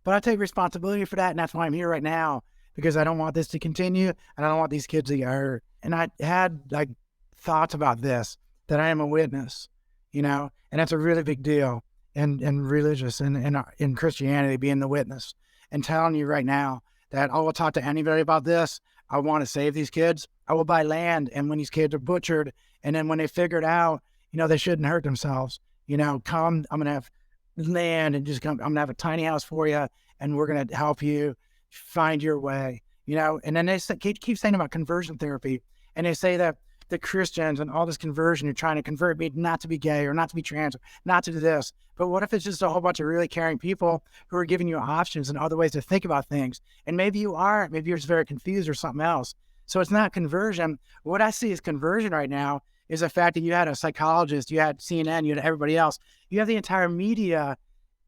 Speaker 2: But I take responsibility for that, and that's why I'm here right now, because I don't want this to continue, and I don't want these kids to get hurt. And I had, thoughts about this, that I am a witness, and that's a really big deal in religious and in Christianity, being the witness, and telling you right now that I will talk to anybody about this. I want to save these kids. I will buy land, and when these kids are butchered, and then when they figure it out, they shouldn't hurt themselves. Come, I'm gonna have land, and just come. I'm gonna have a tiny house for you, and we're gonna help you find your way. And then they keep saying about conversion therapy, and they say that the Christians and all this conversion, you're trying to convert me not to be gay or not to be trans, or not to do this. But what if it's just a whole bunch of really caring people who are giving you options and other ways to think about things? And maybe you're just very confused or something else. So it's not conversion. What I see as conversion right now is the fact that you had a psychologist, you had CNN, you had everybody else, you have the entire media,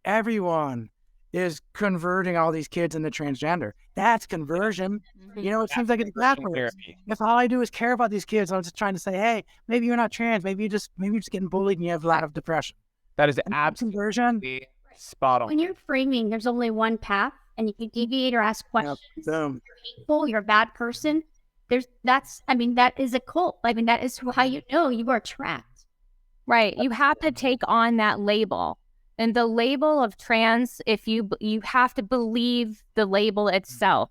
Speaker 2: everyone is converting all these kids into transgender. That's conversion. You know, it seems like it's backwards. If all I do is care about these kids, I'm just trying to say, hey, maybe you're not trans, maybe you're just getting bullied and you have a lot of depression.
Speaker 1: That is
Speaker 2: And
Speaker 1: absolutely
Speaker 2: conversion.
Speaker 1: spot on.
Speaker 3: When you're framing, there's only one path, and if you deviate or ask questions,
Speaker 2: Boom.
Speaker 3: you're hateful, you're a bad person. That is a cult. I mean, that is how you know you are trapped.
Speaker 4: Right. You have to take on that label. And the label of trans, if you have to believe the label itself,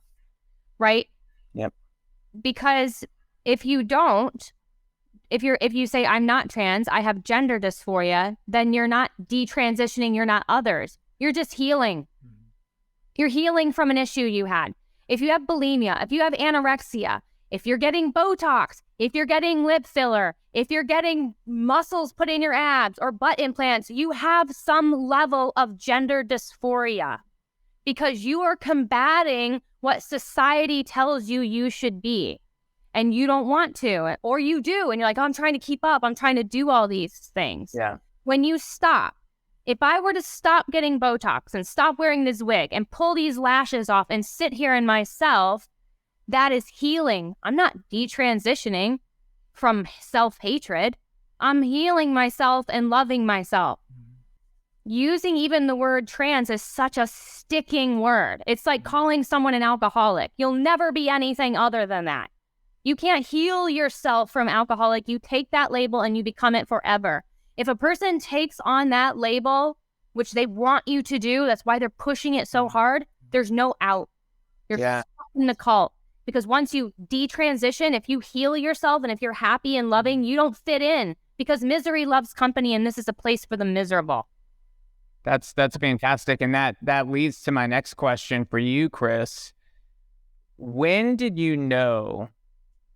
Speaker 4: right?
Speaker 1: Yep.
Speaker 4: Because if you don't, if you say I'm not trans, I have gender dysphoria, then you're not detransitioning, you're not others. You're just healing. You're healing from an issue you had. If you have bulimia, if you have anorexia, if you're getting Botox, if you're getting lip filler, if you're getting muscles put in your abs or butt implants, you have some level of gender dysphoria because you are combating what society tells you you should be and you don't want to, or you do. And you're like, oh, I'm trying to keep up. I'm trying to do all these things.
Speaker 1: Yeah.
Speaker 4: When you stop, if I were to stop getting Botox and stop wearing this wig and pull these lashes off and sit here in myself, that is healing. I'm not detransitioning from self-hatred. I'm healing myself and loving myself. Using even the word trans is such a sticking word. It's like calling someone an alcoholic. You'll never be anything other than that. You can't heal yourself from alcoholic. You take that label and you become it forever. If a person takes on that label, which they want you to do, that's why they're pushing it so hard, there's no out. You're stuck in the cult. Because once you detransition, if you heal yourself and if you're happy and loving, you don't fit in because misery loves company and this is a place for the miserable.
Speaker 1: That's fantastic. And that leads to my next question for you, Chris. When did you know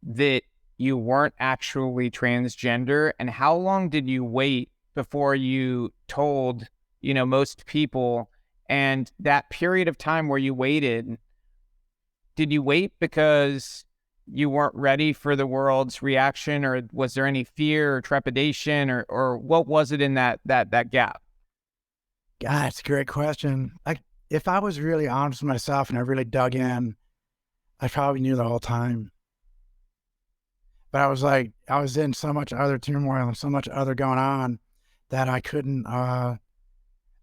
Speaker 1: that you weren't actually transgender, and how long did you wait before you told, most people? And that period of time where you waited, did you wait because you weren't ready for the world's reaction, or was there any fear or trepidation, or what was it in that gap?
Speaker 2: God, it's a great question. If I was really honest with myself and I really dug in, I probably knew the whole time. But I was in so much other turmoil and so much other going on that I couldn't, I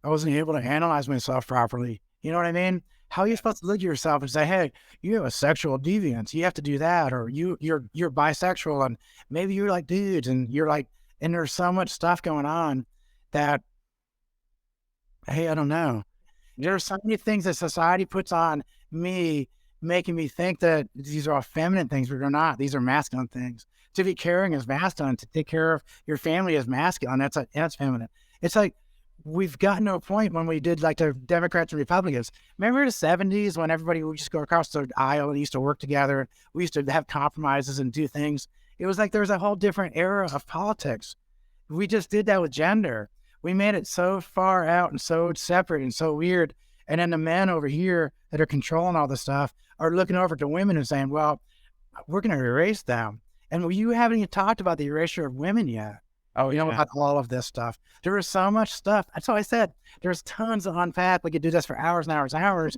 Speaker 2: wasn't able to analyze myself properly. You know what I mean? How are you supposed to look at yourself and say, hey, you have a sexual deviance, you have to do that, or you're bisexual and maybe you're like dudes and and there's so much stuff going on that, hey, I don't know. There are so many things that society puts on me, making me think that these are all feminine things, but they're not. These are masculine things. To be caring is masculine. To take care of your family is masculine. That's feminine. It's like we've gotten to a point when we did like the Democrats and Republicans. Remember the 70s when everybody would just go across the aisle and used to work together. We used to have compromises and do things. It was like there was a whole different era of politics. We just did that with gender. We made it so far out and so separate and so weird. And then the men over here that are controlling all this stuff are looking over to women and saying, well, we're going to erase them. And you haven't even talked about the erasure of women yet. Oh, about all of this stuff. There is so much stuff. That's why I said there's tons to unpack. We could do this for hours and hours and hours.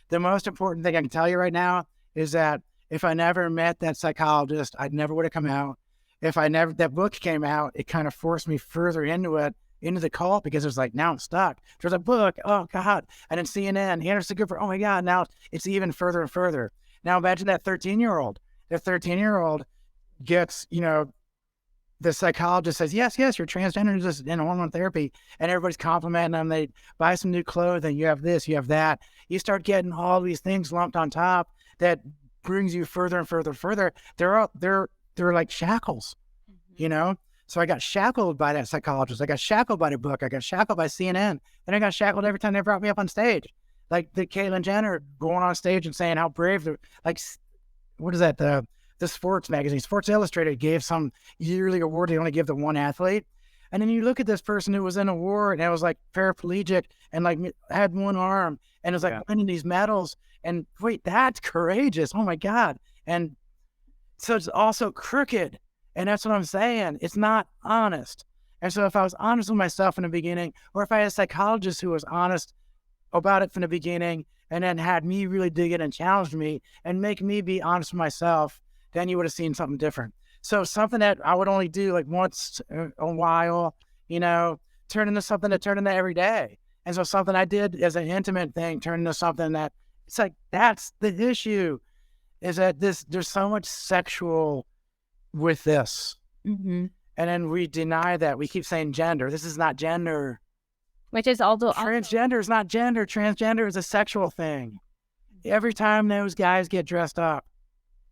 Speaker 2: The most important thing I can tell you right now is that if I never met that psychologist, I never would have come out. That book came out, it kind of forced me further into the cult, because it was like, now I'm stuck. There's a book, oh God. And then CNN, Anderson Cooper, oh my God, now it's even further and further. Now imagine that 13-year-old. That 13-year-old gets, the psychologist says, yes, you're transgender, just in hormone therapy, and everybody's complimenting them. They buy some new clothing, you have this, you have that. You start getting all these things lumped on top that brings you further and further and further. They're like shackles, So I got shackled by that psychologist. I got shackled by the book. I got shackled by CNN. Then I got shackled every time they brought me up on stage. Like the Caitlyn Jenner going on stage and saying how brave they're, like, what is that? The sports magazine, Sports Illustrated, gave some yearly award. They only give to one athlete. And then you look at this person who was in a war and it was like paraplegic and like had one arm and it was like winning these medals. And wait, that's courageous. Oh my God. And So it's also crooked. And that's what I'm saying. It's not honest. And so if I was honest with myself in the beginning, or if I had a psychologist who was honest about it from the beginning and then had me really dig in and challenge me and make me be honest with myself, then you would have seen something different. So something that I would only do like once a while, you know, turn into something that turned into every day. And so something I did as an intimate thing turned into something that it's like, that's the issue, is that there's so much sexual with this.
Speaker 4: Mm-hmm.
Speaker 2: And then we deny that. We keep saying gender. This is not gender.
Speaker 4: Which is also
Speaker 2: Transgender is not gender. Transgender is a sexual thing. Every time those guys get dressed up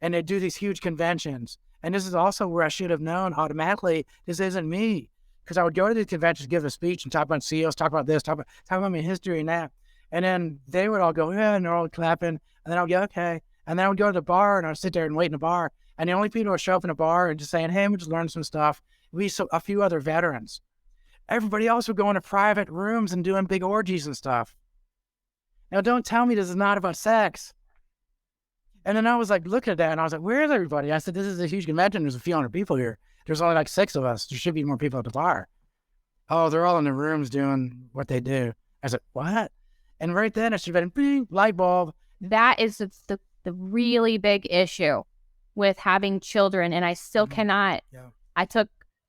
Speaker 2: and they do these huge conventions, and this is also where I should have known automatically, this isn't me. Because I would go to these conventions, give a speech and talk about seals, talk about this, talk about my history and that. And then they would all go, yeah, and they're all clapping. And then I would go, okay. And then I would go to the bar and I would sit there and wait in the bar. And the only people who would show up in the bar and just saying, hey, we just learned some stuff. A few other veterans. Everybody else would go into private rooms and doing big orgies and stuff. Now, don't tell me this is not about sex. And then I was like, looking at that, and I was like, where is everybody? I said, this is a huge convention. There's a few hundred people here. There's only like 6 of us. There should be more people at the bar. Oh, they're all in the rooms doing what they do. I said, what? And right then, it should have been, bing, light bulb.
Speaker 4: That is the really big issue with having children. And I still cannot.
Speaker 2: Yeah.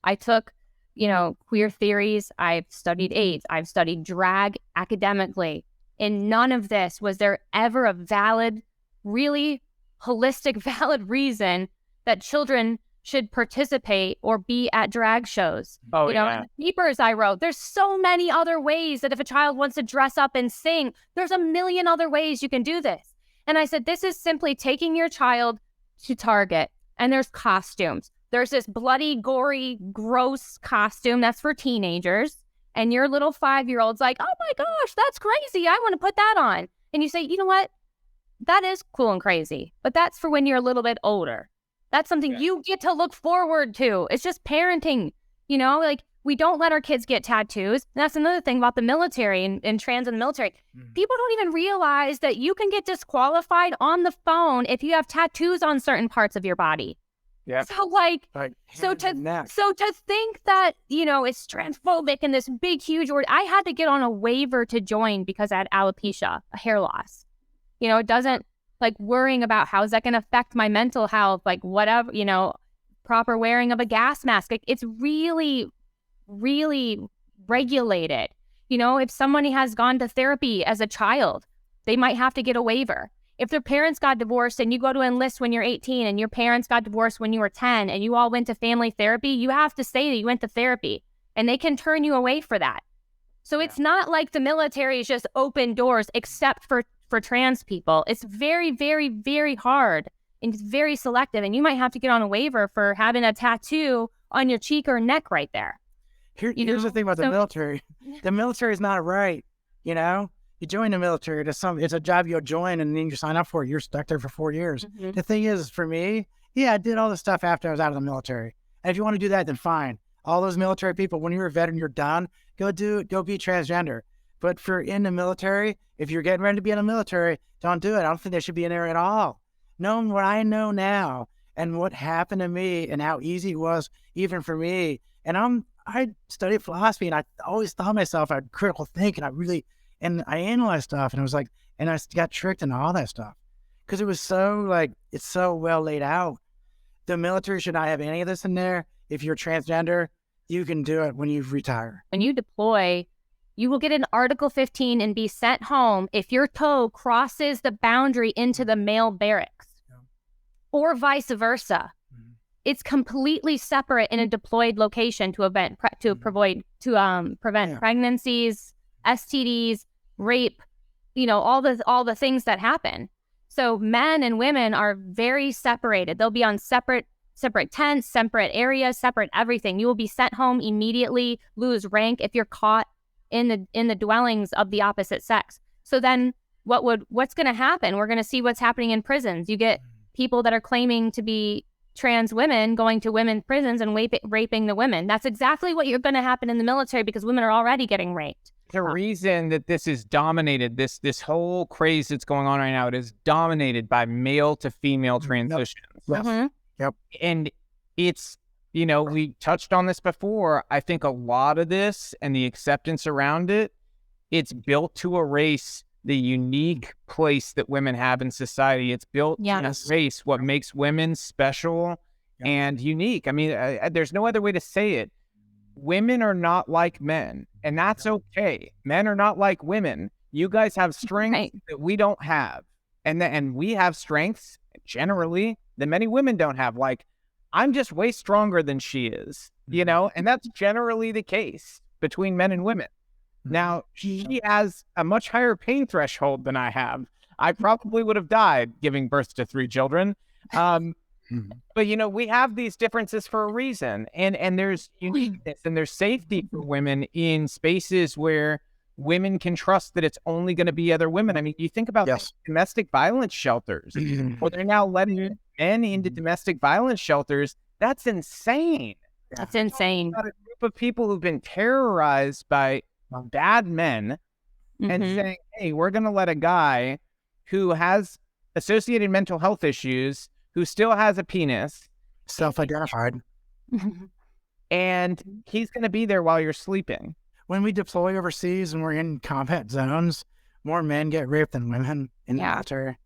Speaker 4: I took, you know, queer theories. I've studied AIDS. I've studied drag academically. In none of this was there ever a valid, really holistic, valid reason that children should participate or be at drag shows.
Speaker 1: Oh,
Speaker 4: you know,
Speaker 1: yeah.
Speaker 4: in the papers I wrote, there's so many other ways that if a child wants to dress up and sing, there's a million other ways you can do this. And I said, this is simply taking your child to Target, and there's costumes. There's this bloody, gory, gross costume that's for teenagers. And your little 5-year-old's like, oh my gosh, that's crazy. I want to put that on. And you say, you know what? That is cool and crazy, but that's for when you're a little bit older. That's something you get to look forward to. It's just parenting, you know, like we don't let our kids get tattoos. And that's another thing about the military and trans in the military. People don't even realize that you can get disqualified on the phone if you have tattoos on certain parts of your body.
Speaker 1: Yeah.
Speaker 4: So like, so
Speaker 2: hands and neck.
Speaker 4: to think that, you know, it's transphobic and this big, huge word, I had to get on a waiver to join because I had alopecia, a hair loss. You know, it doesn't like worrying about how is that going to affect my mental health, like whatever, you know, proper wearing of a gas mask. Like, it's really, really regulated. You know, if somebody has gone to therapy as a child, they might have to get a waiver. If their parents got divorced and you go to enlist when you're 18 and your parents got divorced when you were 10 and you all went to family therapy, you have to say that you went to therapy and they can turn you away for that. So it's not like the military is just open doors except for trans people. It's very, very, very hard and it's very selective. And you might have to get on a waiver for having a tattoo on your cheek or neck right there.
Speaker 2: Here's the thing about the military. The military is not right, you know? You join the military, it's a job you'll join and then you sign up for it. You're stuck there for 4 years.
Speaker 4: Mm-hmm.
Speaker 2: The thing is, for me, yeah, I did all this stuff after I was out of the military. And if you want to do that, then fine. All those military people, when you're a veteran, you're done. Go be transgender. But for in the military, if you're getting ready to be in the military, don't do it. I don't think they should be in there at all. Knowing what I know now and what happened to me and how easy it was even for me. And I studied philosophy and I always thought myself, I had critical thinking. And I analyzed stuff and I was like, and I got tricked into all that stuff because it was so like, it's so well laid out. The military should not have any of this in there. If you're transgender, you can do it when you retire.
Speaker 4: When you deploy, you will get an Article 15 and be sent home if your toe crosses the boundary into the male barracks or vice versa. It's completely separate in a deployed location to prevent pregnancies, STDs, rape, you know, all the things that happen. So men and women are very separated. They'll be on separate tents, separate areas, separate everything. You will be sent home immediately, lose rank if you're caught in the dwellings of the opposite sex. So then what's going to happen? We're going to see what's happening in prisons. You get people that are claiming to be trans women going to women's prisons and raping the women. That's exactly what you're going to happen in the military because women are already getting raped.
Speaker 1: The reason that this is dominated, this whole craze that's going on right now, it is dominated by male to female transitions.
Speaker 2: Yes.
Speaker 4: Mm-hmm.
Speaker 2: Yep.
Speaker 1: And it's, we touched on this before. I think a lot of this and the acceptance around it, it's built to erase the unique place that women have in society. It's built to erase what makes women special and unique. I mean, there's no other way to say it. Women are not like men, and that's okay. Men are not like women. You guys have strengths that we don't have. And we have strengths, generally, that many women don't have. Like, I'm just way stronger than she is, and that's generally the case between men and women. Now, she has a much higher pain threshold than I have. I probably would have died giving birth to 3 children. But, we have these differences for a reason. And there's uniqueness and there's safety for women in spaces where women can trust that it's only going to be other women. I mean, you think about domestic violence shelters, where they're now letting men into domestic violence shelters. That's insane.
Speaker 4: That's insane.
Speaker 1: About a group of people who've been terrorized by bad men and saying, hey, we're going to let a guy who has associated mental health issues, who still has a penis,
Speaker 2: self-identified,
Speaker 1: and he's going to be there while you're sleeping.
Speaker 2: When we deploy overseas and we're in combat zones, more men get raped than women in the military.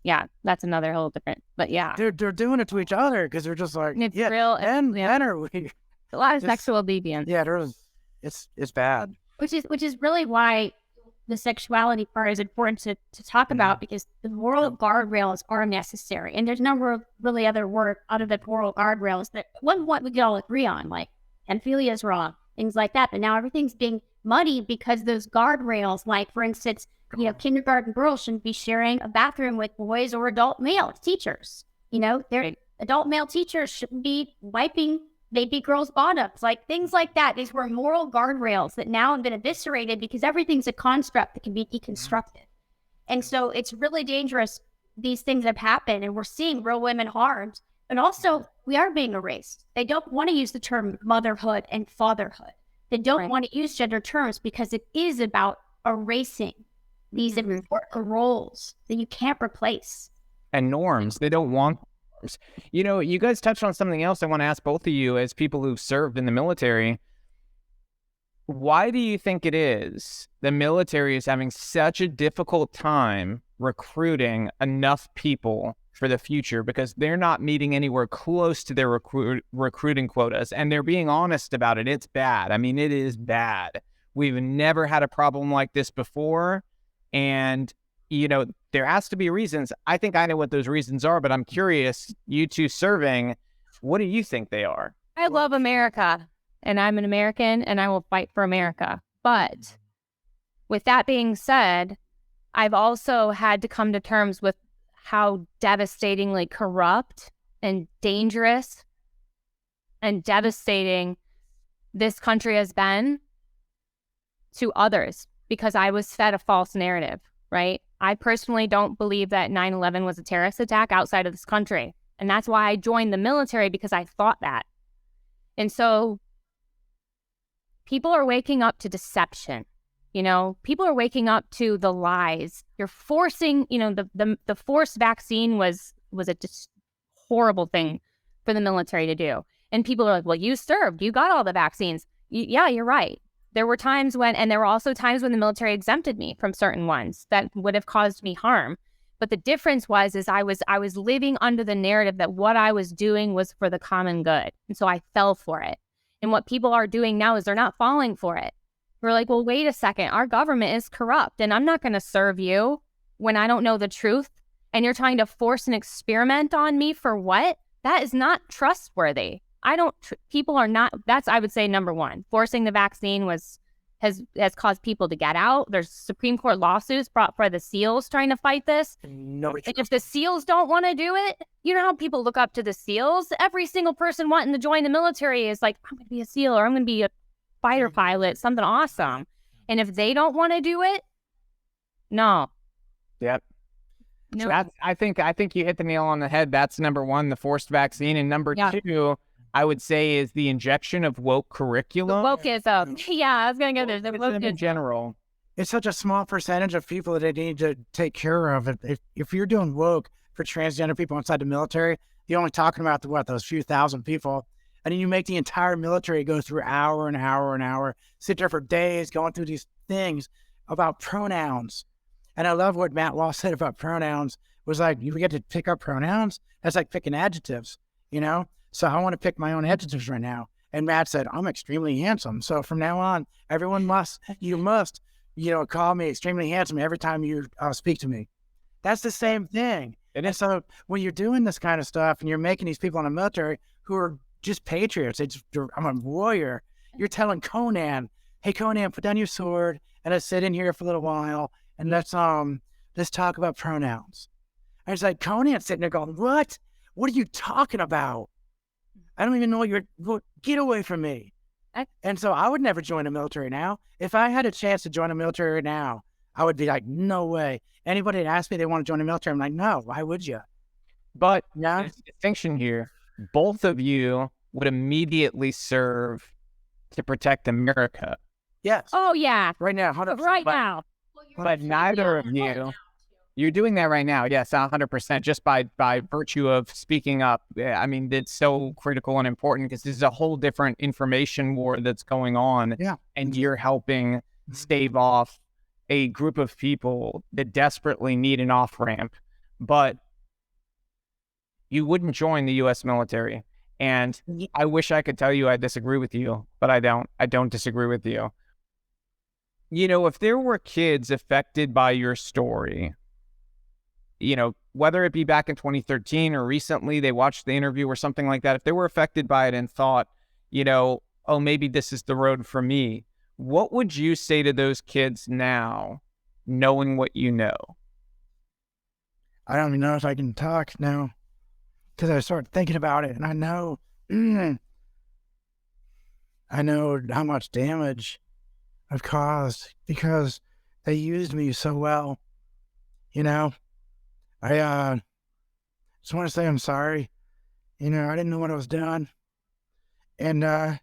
Speaker 4: Yeah, that's another whole different. But
Speaker 2: they're doing it to each other because they're just like,
Speaker 4: it's real.
Speaker 2: Men are weird.
Speaker 4: A lot of sexual deviance.
Speaker 2: Yeah, it's bad.
Speaker 3: Which is really why the sexuality part is important to talk about, because the moral guardrails are necessary, and there's no really other word other than moral guardrails that what we could all agree on, like pedophilia is wrong, things like that. But now everything's being muddy because those guardrails, like for instance, kindergarten girls shouldn't be sharing a bathroom with boys or adult male teachers. Their adult male teachers shouldn't be wiping baby girls' bottoms, like things like that. These were moral guardrails that now have been eviscerated because everything's a construct that can be deconstructed. And so it's really dangerous. These things have happened, and we're seeing real women harmed. And also, we are being erased. They don't want to use the term motherhood and fatherhood. They don't want to use gender terms because it is about erasing these important roles that you can't replace.
Speaker 1: And norms. They don't want norms. You guys touched on something else I want to ask both of you as people who've served in the military. Why do you think it is the military is having such a difficult time recruiting enough people for the future? Because they're not meeting anywhere close to their recruiting quotas, and they're being honest about it. It's bad. I mean, it is bad. We've never had a problem like this before, and there has to be reasons. I think I know what those reasons are, but I'm curious, you two serving, what do you think they are?
Speaker 4: I love America, and I'm an American, and I will fight for America. But with that being said, I've also had to come to terms with how devastatingly corrupt and dangerous and devastating this country has been to others, because I was fed a false narrative, right? I personally don't believe that 9/11 was a terrorist attack outside of this country. And that's why I joined the military, because I thought that. And so people are waking up to deception. People are waking up to the lies. You're forcing, the forced vaccine was a just horrible thing for the military to do. And people are like, well, you served, you got all the vaccines. Yeah, you're right. There were times and there were also times when the military exempted me from certain ones that would have caused me harm. But the difference was I was living under the narrative that what I was doing was for the common good. And so I fell for it. And what people are doing now is they're not falling for it. We're like, well, wait a second, our government is corrupt, and I'm not going to serve you when I don't know the truth. And you're trying to force an experiment on me for what? That is not trustworthy. People are not, that's, I would say, number one. Forcing the vaccine has caused people to get out. There's Supreme Court lawsuits brought by the SEALs trying to fight this. And if the SEALs don't want to do it, you know how people look up to the SEALs? Every single person wanting to join the military is like, I'm going to be a SEAL, or I'm going to be a fighter pilot, something awesome. And if they don't want to do it, no.
Speaker 1: Yep.
Speaker 4: No.
Speaker 1: I think you hit the nail on the head. That's number one, the forced vaccine. And number two, I would say, is the injection of woke curriculum.
Speaker 4: The wokeism. Yeah, I was going to go there. The wokeism
Speaker 1: in general.
Speaker 2: It's such a small percentage of people that they need to take care of. If you're doing woke for transgender people inside the military, You're only talking about those few thousand people. And then you make the entire military go through hour and hour and hour, sit there for days going through these things about pronouns. And I love what Matt Law said about pronouns, was like, you get to pick up pronouns? That's like picking adjectives, you know? So I want to pick my own adjectives right now. And Matt said, I'm extremely handsome. So from now on, you must, call me extremely handsome every time you speak to me. That's the same thing. And so when you're doing this kind of stuff and you're making these people in the military who are just patriots, I'm a warrior. You're telling Conan, hey, Conan, put down your sword and let's sit in here for a little while and let's talk about pronouns. And it's like Conan's sitting there going, what? What are you talking about? I don't even know get away from me. And so I would never join the military now. If I had a chance to join the military now, I would be like, no way. Anybody that asked me they want to join the military, I'm like, no, why would you?
Speaker 1: But there's a distinction here. Both of you would immediately serve to protect America.
Speaker 2: Yes.
Speaker 4: Oh, yeah.
Speaker 2: Right now. 100%.
Speaker 4: Right now.
Speaker 1: But neither of you, you're doing that right now. Yes, 100%, just by virtue of speaking up. I mean, it's so critical and important because this is a whole different information war that's going on.
Speaker 2: Yeah.
Speaker 1: And you're helping stave off a group of people that desperately need an off-ramp. But you wouldn't join the U.S. military. And I wish I could tell you I disagree with you, but I don't. I don't disagree with you. If there were kids affected by your story, whether it be back in 2013 or recently they watched the interview or something like that, if they were affected by it and thought, oh, maybe this is the road for me, what would you say to those kids now, knowing what you know?
Speaker 2: I don't even know if I can talk now because I started thinking about it, and I know how much damage I've caused because they used me so well. I just want to say I'm sorry. I didn't know what I was doing. And the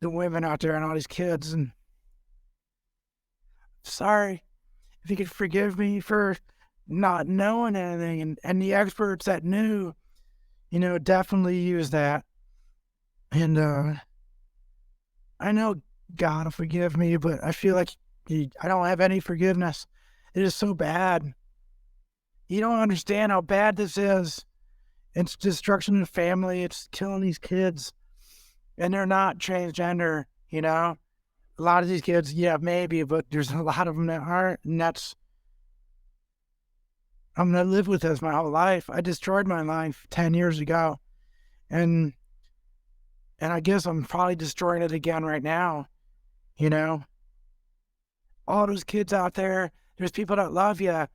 Speaker 2: women out there and all these kids, and sorry. If you could forgive me for not knowing anything, and the experts that knew, definitely use that. And I know God will forgive me, but I feel like I don't have any forgiveness. It is so bad. You don't understand how bad this is. It's destruction of the family. It's killing these kids. And they're not transgender, A lot of these kids, yeah, maybe, but there's a lot of them that aren't. And I'm going to live with this my whole life. I destroyed my life 10 years ago. And I guess I'm probably destroying it again right now. All those kids out there, there's people that love you.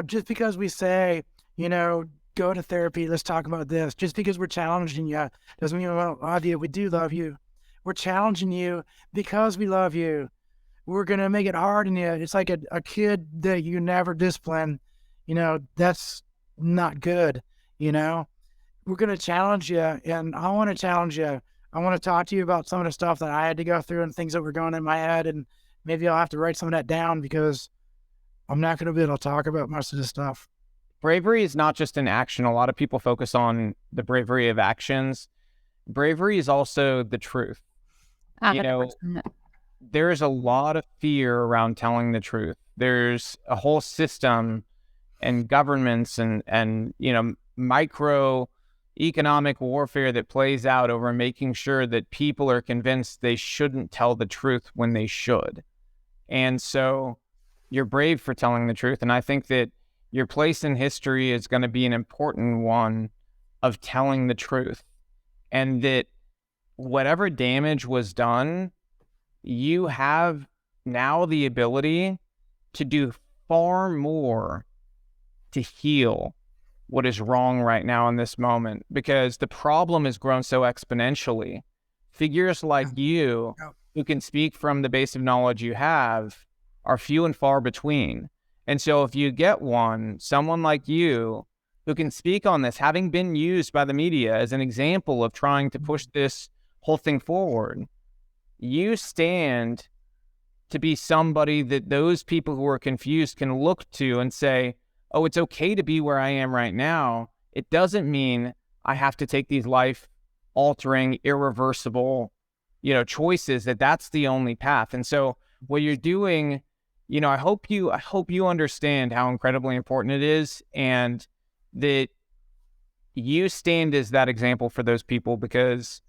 Speaker 2: Just because we say, go to therapy, let's talk about this. Just because we're challenging you doesn't mean we don't love you. We do love you. We're challenging you because we love you. We're going to make it hard on you. It's like a kid that you never discipline. That's not good. We're going to challenge you, and I want to challenge you. I want to talk to you about some of the stuff that I had to go through and things that were going in my head, and maybe I'll have to write some of that down because I'm not going to be able to talk about most of this stuff.
Speaker 1: Bravery is not just an action. A lot of people focus on the bravery of actions. Bravery is also the truth. There's a lot of fear around telling the truth. There's a whole system and governments and micro economic warfare that plays out over making sure that people are convinced they shouldn't tell the truth when they should. And so you're brave for telling the truth. And I think that your place in history is going to be an important one of telling the truth. And that whatever damage was done, you have now the ability to do far more to heal what is wrong right now in this moment, because the problem has grown so exponentially. Figures like you who can speak from the base of knowledge you have are few and far between. And so if you get someone like you who can speak on this, having been used by the media as an example of trying to push this whole thing forward, you stand to be somebody that those people who are confused can look to and say, oh, it's okay to be where I am right now. it doesn't mean I have to take these life-altering, irreversible, choices, that's the only path. And so what you're doing, I hope you understand how incredibly important it is, and that you stand as that example for those people, because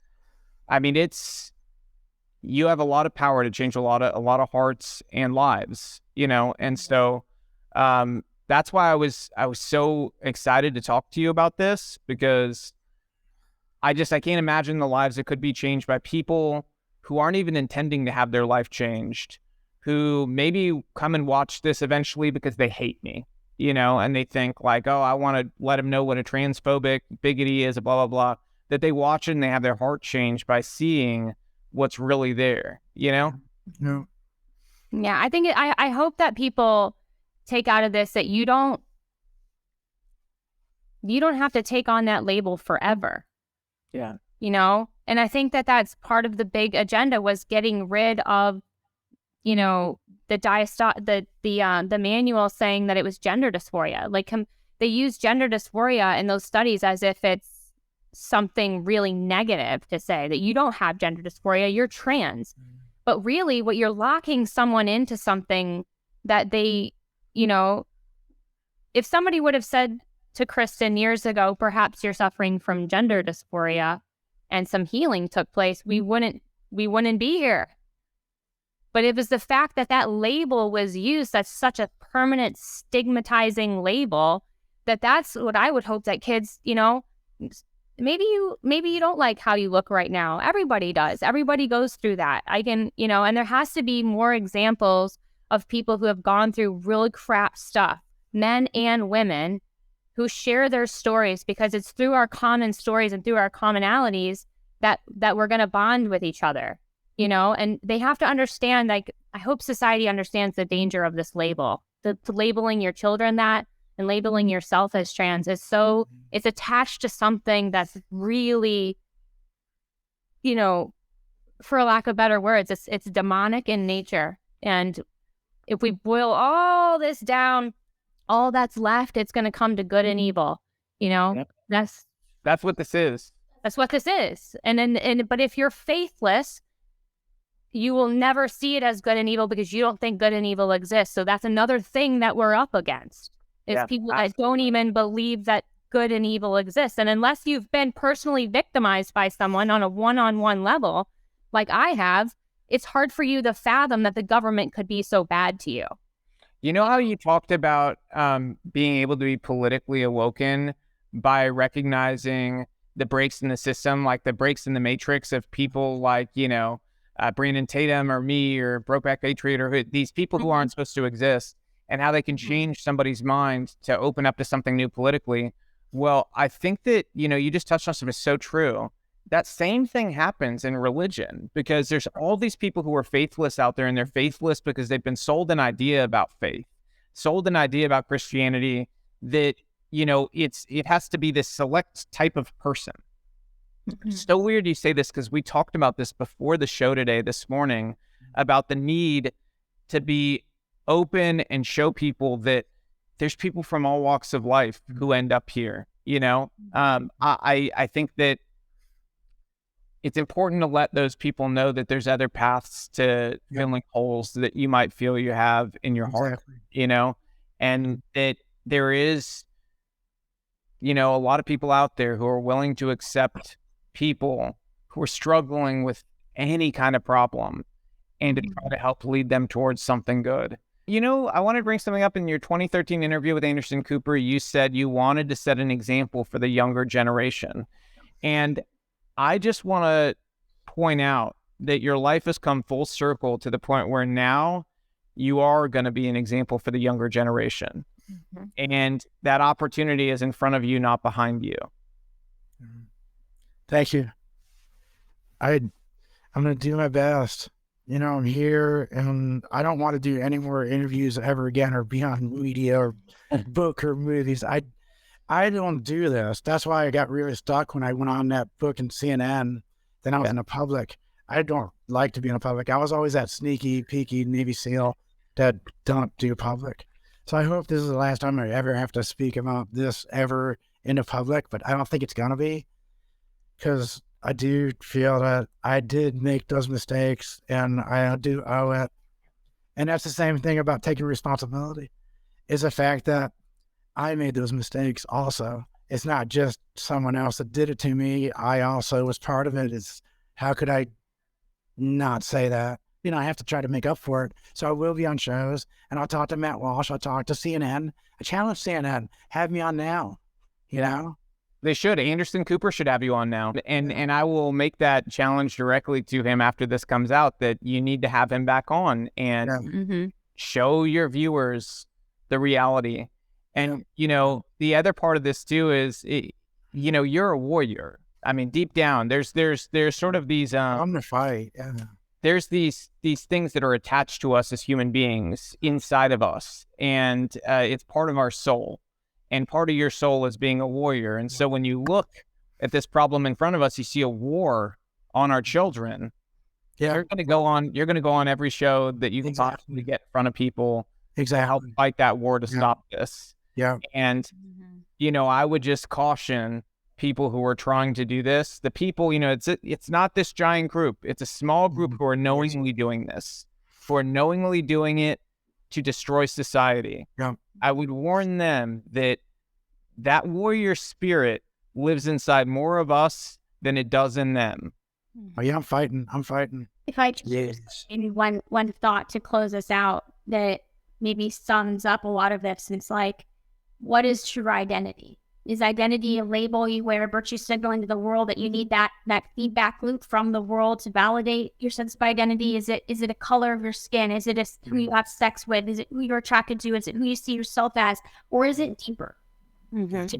Speaker 1: you have a lot of power to change a lot of hearts and lives, and so that's why I was so excited to talk to you about this, because I can't imagine the lives that could be changed by people who aren't even intending to have their life changed, who maybe come and watch this eventually because they hate me, and they think like, oh, I want to let them know what a transphobic bigot is, blah, blah, blah, that they watch it and they have their heart changed by seeing what's really there,
Speaker 2: Yeah.
Speaker 4: Yeah, I think I hope that people take out of this that you don't have to take on that label forever.
Speaker 1: Yeah.
Speaker 4: And I think that that's part of the big agenda, was getting rid of, the manual saying that it was gender dysphoria. Like, they use gender dysphoria in those studies as if it's something really negative to say that you don't have gender dysphoria, you're trans. But really, what you're locking someone into something that they, if somebody would have said to Kristen years ago, perhaps you're suffering from gender dysphoria, and some healing took place, we wouldn't be here. But it was the fact that that label was used, that's such a permanent stigmatizing label, that's what I would hope that kids, maybe you don't like how you look right now. Everybody does. Everybody goes through that. And there has to be more examples of people who have gone through really crap stuff, men and women, who share their stories, because it's through our common stories and through our commonalities that we're going to bond with each other, and they have to understand, like, I hope society understands the danger of this label, the labeling your children that, and labeling yourself as trans is it's attached to something that's really, for lack of better words, it's demonic in nature. And if we boil all this down, all that's left, it's going to come to good and evil.
Speaker 1: Yep. That's what this is.
Speaker 4: That's what this is. But if you're faithless, you will never see it as good and evil, because you don't think good and evil exists. So that's another thing that we're up against, is people that don't even believe that good and evil exists. And unless you've been personally victimized by someone on a one-on-one level, like I have, it's hard for you to fathom that the government could be so bad to you.
Speaker 1: You know how you talked about being able to be politically awoken by recognizing the breaks in the system, like the breaks in the matrix of people like, Brandon Tatum or me or Brokeback Patriot, or these people who aren't supposed to exist, and how they can change somebody's mind to open up to something new politically. Well, I think that, you just touched on something so true. That same thing happens in religion, because there's all these people who are faithless out there, and they're faithless because they've been sold an idea about faith, sold an idea about Christianity that, it has to be this select type of person. It's so weird you say this, because we talked about this before the show today, this morning, about the need to be open and show people that there's people from all walks of life who end up here. I think that it's important to let those people know that there's other paths to filling holes that you might feel you have in your heart, and that there is, a lot of people out there who are willing to accept people who are struggling with any kind of problem, and to try to help lead them towards something good. I want to bring something up. In your 2013 interview with Anderson Cooper, you said you wanted to set an example for the younger generation. And I just want to point out that your life has come full circle to the point where now you are going to be an example for the younger generation. And that opportunity is in front of you, not behind you.
Speaker 2: Thank you. I'm going to do my best. I'm here, and I don't want to do any more interviews ever again, or be on media or book or movies. I don't do this. That's why I got really stuck when I went on that book in CNN. Then I was in the public. I don't like to be in the public. I was always that sneaky, peeky Navy SEAL that don't do public. So I hope this is the last time I ever have to speak about this ever in the public, but I don't think it's going to be, because I do feel that I did make those mistakes and I do owe it. And that's the same thing about taking responsibility, is the fact that I made those mistakes also. It's not just someone else that did it to me. I also was part of it. It's how could I not say that? You know, I have to try to make up for it. So I will be on shows, and I'll talk to Matt Walsh. I'll talk to CNN. I challenge CNN. Have me on now, you know?
Speaker 1: They should. Anderson Cooper should have you on now. And I will make that challenge directly to him after this comes out, that you need to have him back on and show your viewers the reality. And, you know, the other part of this too is, you know, you're a warrior. I mean, deep down, there's sort of these...
Speaker 2: I'm the fight, yeah.
Speaker 1: There's these things that are attached to us as human beings inside of us. And it's part of our soul. And part of your soul is being a warrior. And so when you look at this problem in front of us, you see a war on our children.
Speaker 2: Yeah.
Speaker 1: You're going to go on every show that you can possibly get in front of people to help fight that war to stop this.
Speaker 2: Yeah.
Speaker 1: And, you know, I would just caution people who are trying to do this. The people, you know, it's not this giant group. It's a small group who are knowingly doing this, who are knowingly doing it to destroy society.
Speaker 2: Yeah.
Speaker 1: I would warn them that warrior spirit lives inside more of us than it does in them.
Speaker 2: Oh yeah, I'm fighting.
Speaker 3: If I maybe one thought to close us out that maybe sums up a lot of this, it's like, what is true identity? Is identity a label you wear, virtue signaling to the world that you need that feedback loop from the world to validate your sense of identity? Is it a color of your skin? Is it who you have sex with? Is it who you're attracted to? Is it who you see yourself as? Or is it deeper? And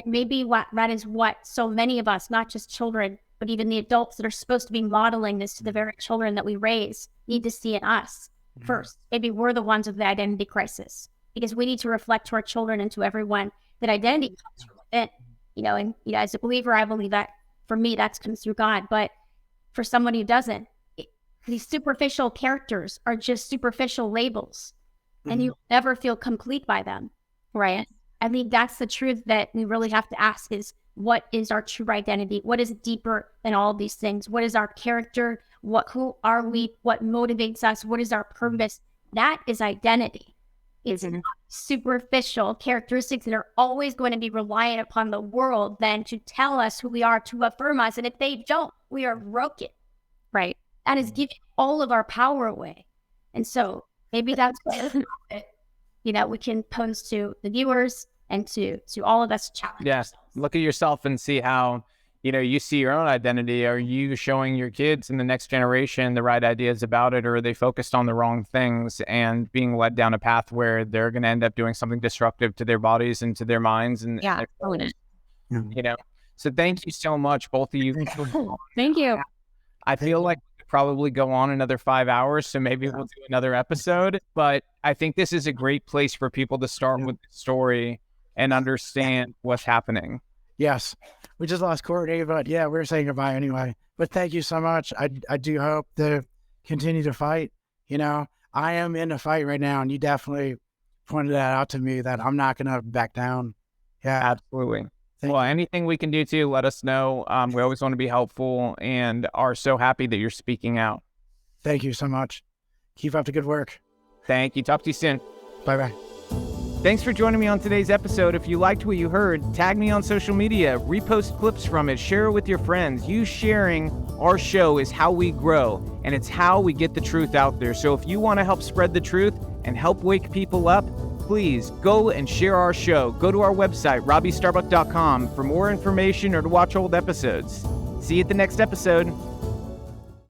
Speaker 3: maybe that is what so many of us, not just children, but even the adults that are supposed to be modeling this to the very children that we raise, need to see in us first. Maybe we're the ones with the identity crisis, because we need to reflect to our children and to everyone that identity comes from within. You know, and you know, as a believer, I believe that for me, that comes through God. But for someone who doesn't, these superficial characters are just superficial labels, and you never feel complete by them, right? I think that's the truth that we really have to ask is, what is our true identity? What is deeper than all of these things? What is our character? Who are we? What motivates us? What is our purpose? That is identity. It's not superficial characteristics that are always going to be reliant upon the world then to tell us who we are, to affirm us. And if they don't, we are broken. Right. That is giving all of our power away. And so maybe that's what, you know, we can pose to the viewers and to all of us challenge ourselves.
Speaker 1: Look at yourself and see how, you know, you see your own identity. Are you showing your kids in the next generation the right ideas about it, or are they focused on the wrong things and being led down a path where they're going to end up doing something destructive to their bodies and to their minds? And
Speaker 4: own it.
Speaker 1: You know, so thank you so much, both of you.
Speaker 4: Thank you.
Speaker 1: I feel like we could probably go on another 5 hours, so maybe we'll do another episode. But I think this is a great place for people to start with the story and understand what's happening.
Speaker 2: Yes. We just lost Courtney, but yeah, we're saying goodbye anyway. But thank you so much. I do hope to continue to fight. You know, I am in a fight right now, and you definitely pointed that out to me, that I'm not going to back down. Yeah,
Speaker 1: absolutely. Well, anything we can do to let us know. We always want to be helpful and are so happy that you're speaking out.
Speaker 2: Thank you so much. Keep up the good work.
Speaker 1: Thank you. Talk to you soon.
Speaker 2: Bye-bye.
Speaker 1: Thanks for joining me on today's episode. If you liked what you heard, tag me on social media, repost clips from it, share it with your friends. You sharing our show is how we grow, and it's how we get the truth out there. So if you want to help spread the truth and help wake people up, please go and share our show. Go to our website, RobbyStarbuck.com, for more information or to watch old episodes. See you at the next episode.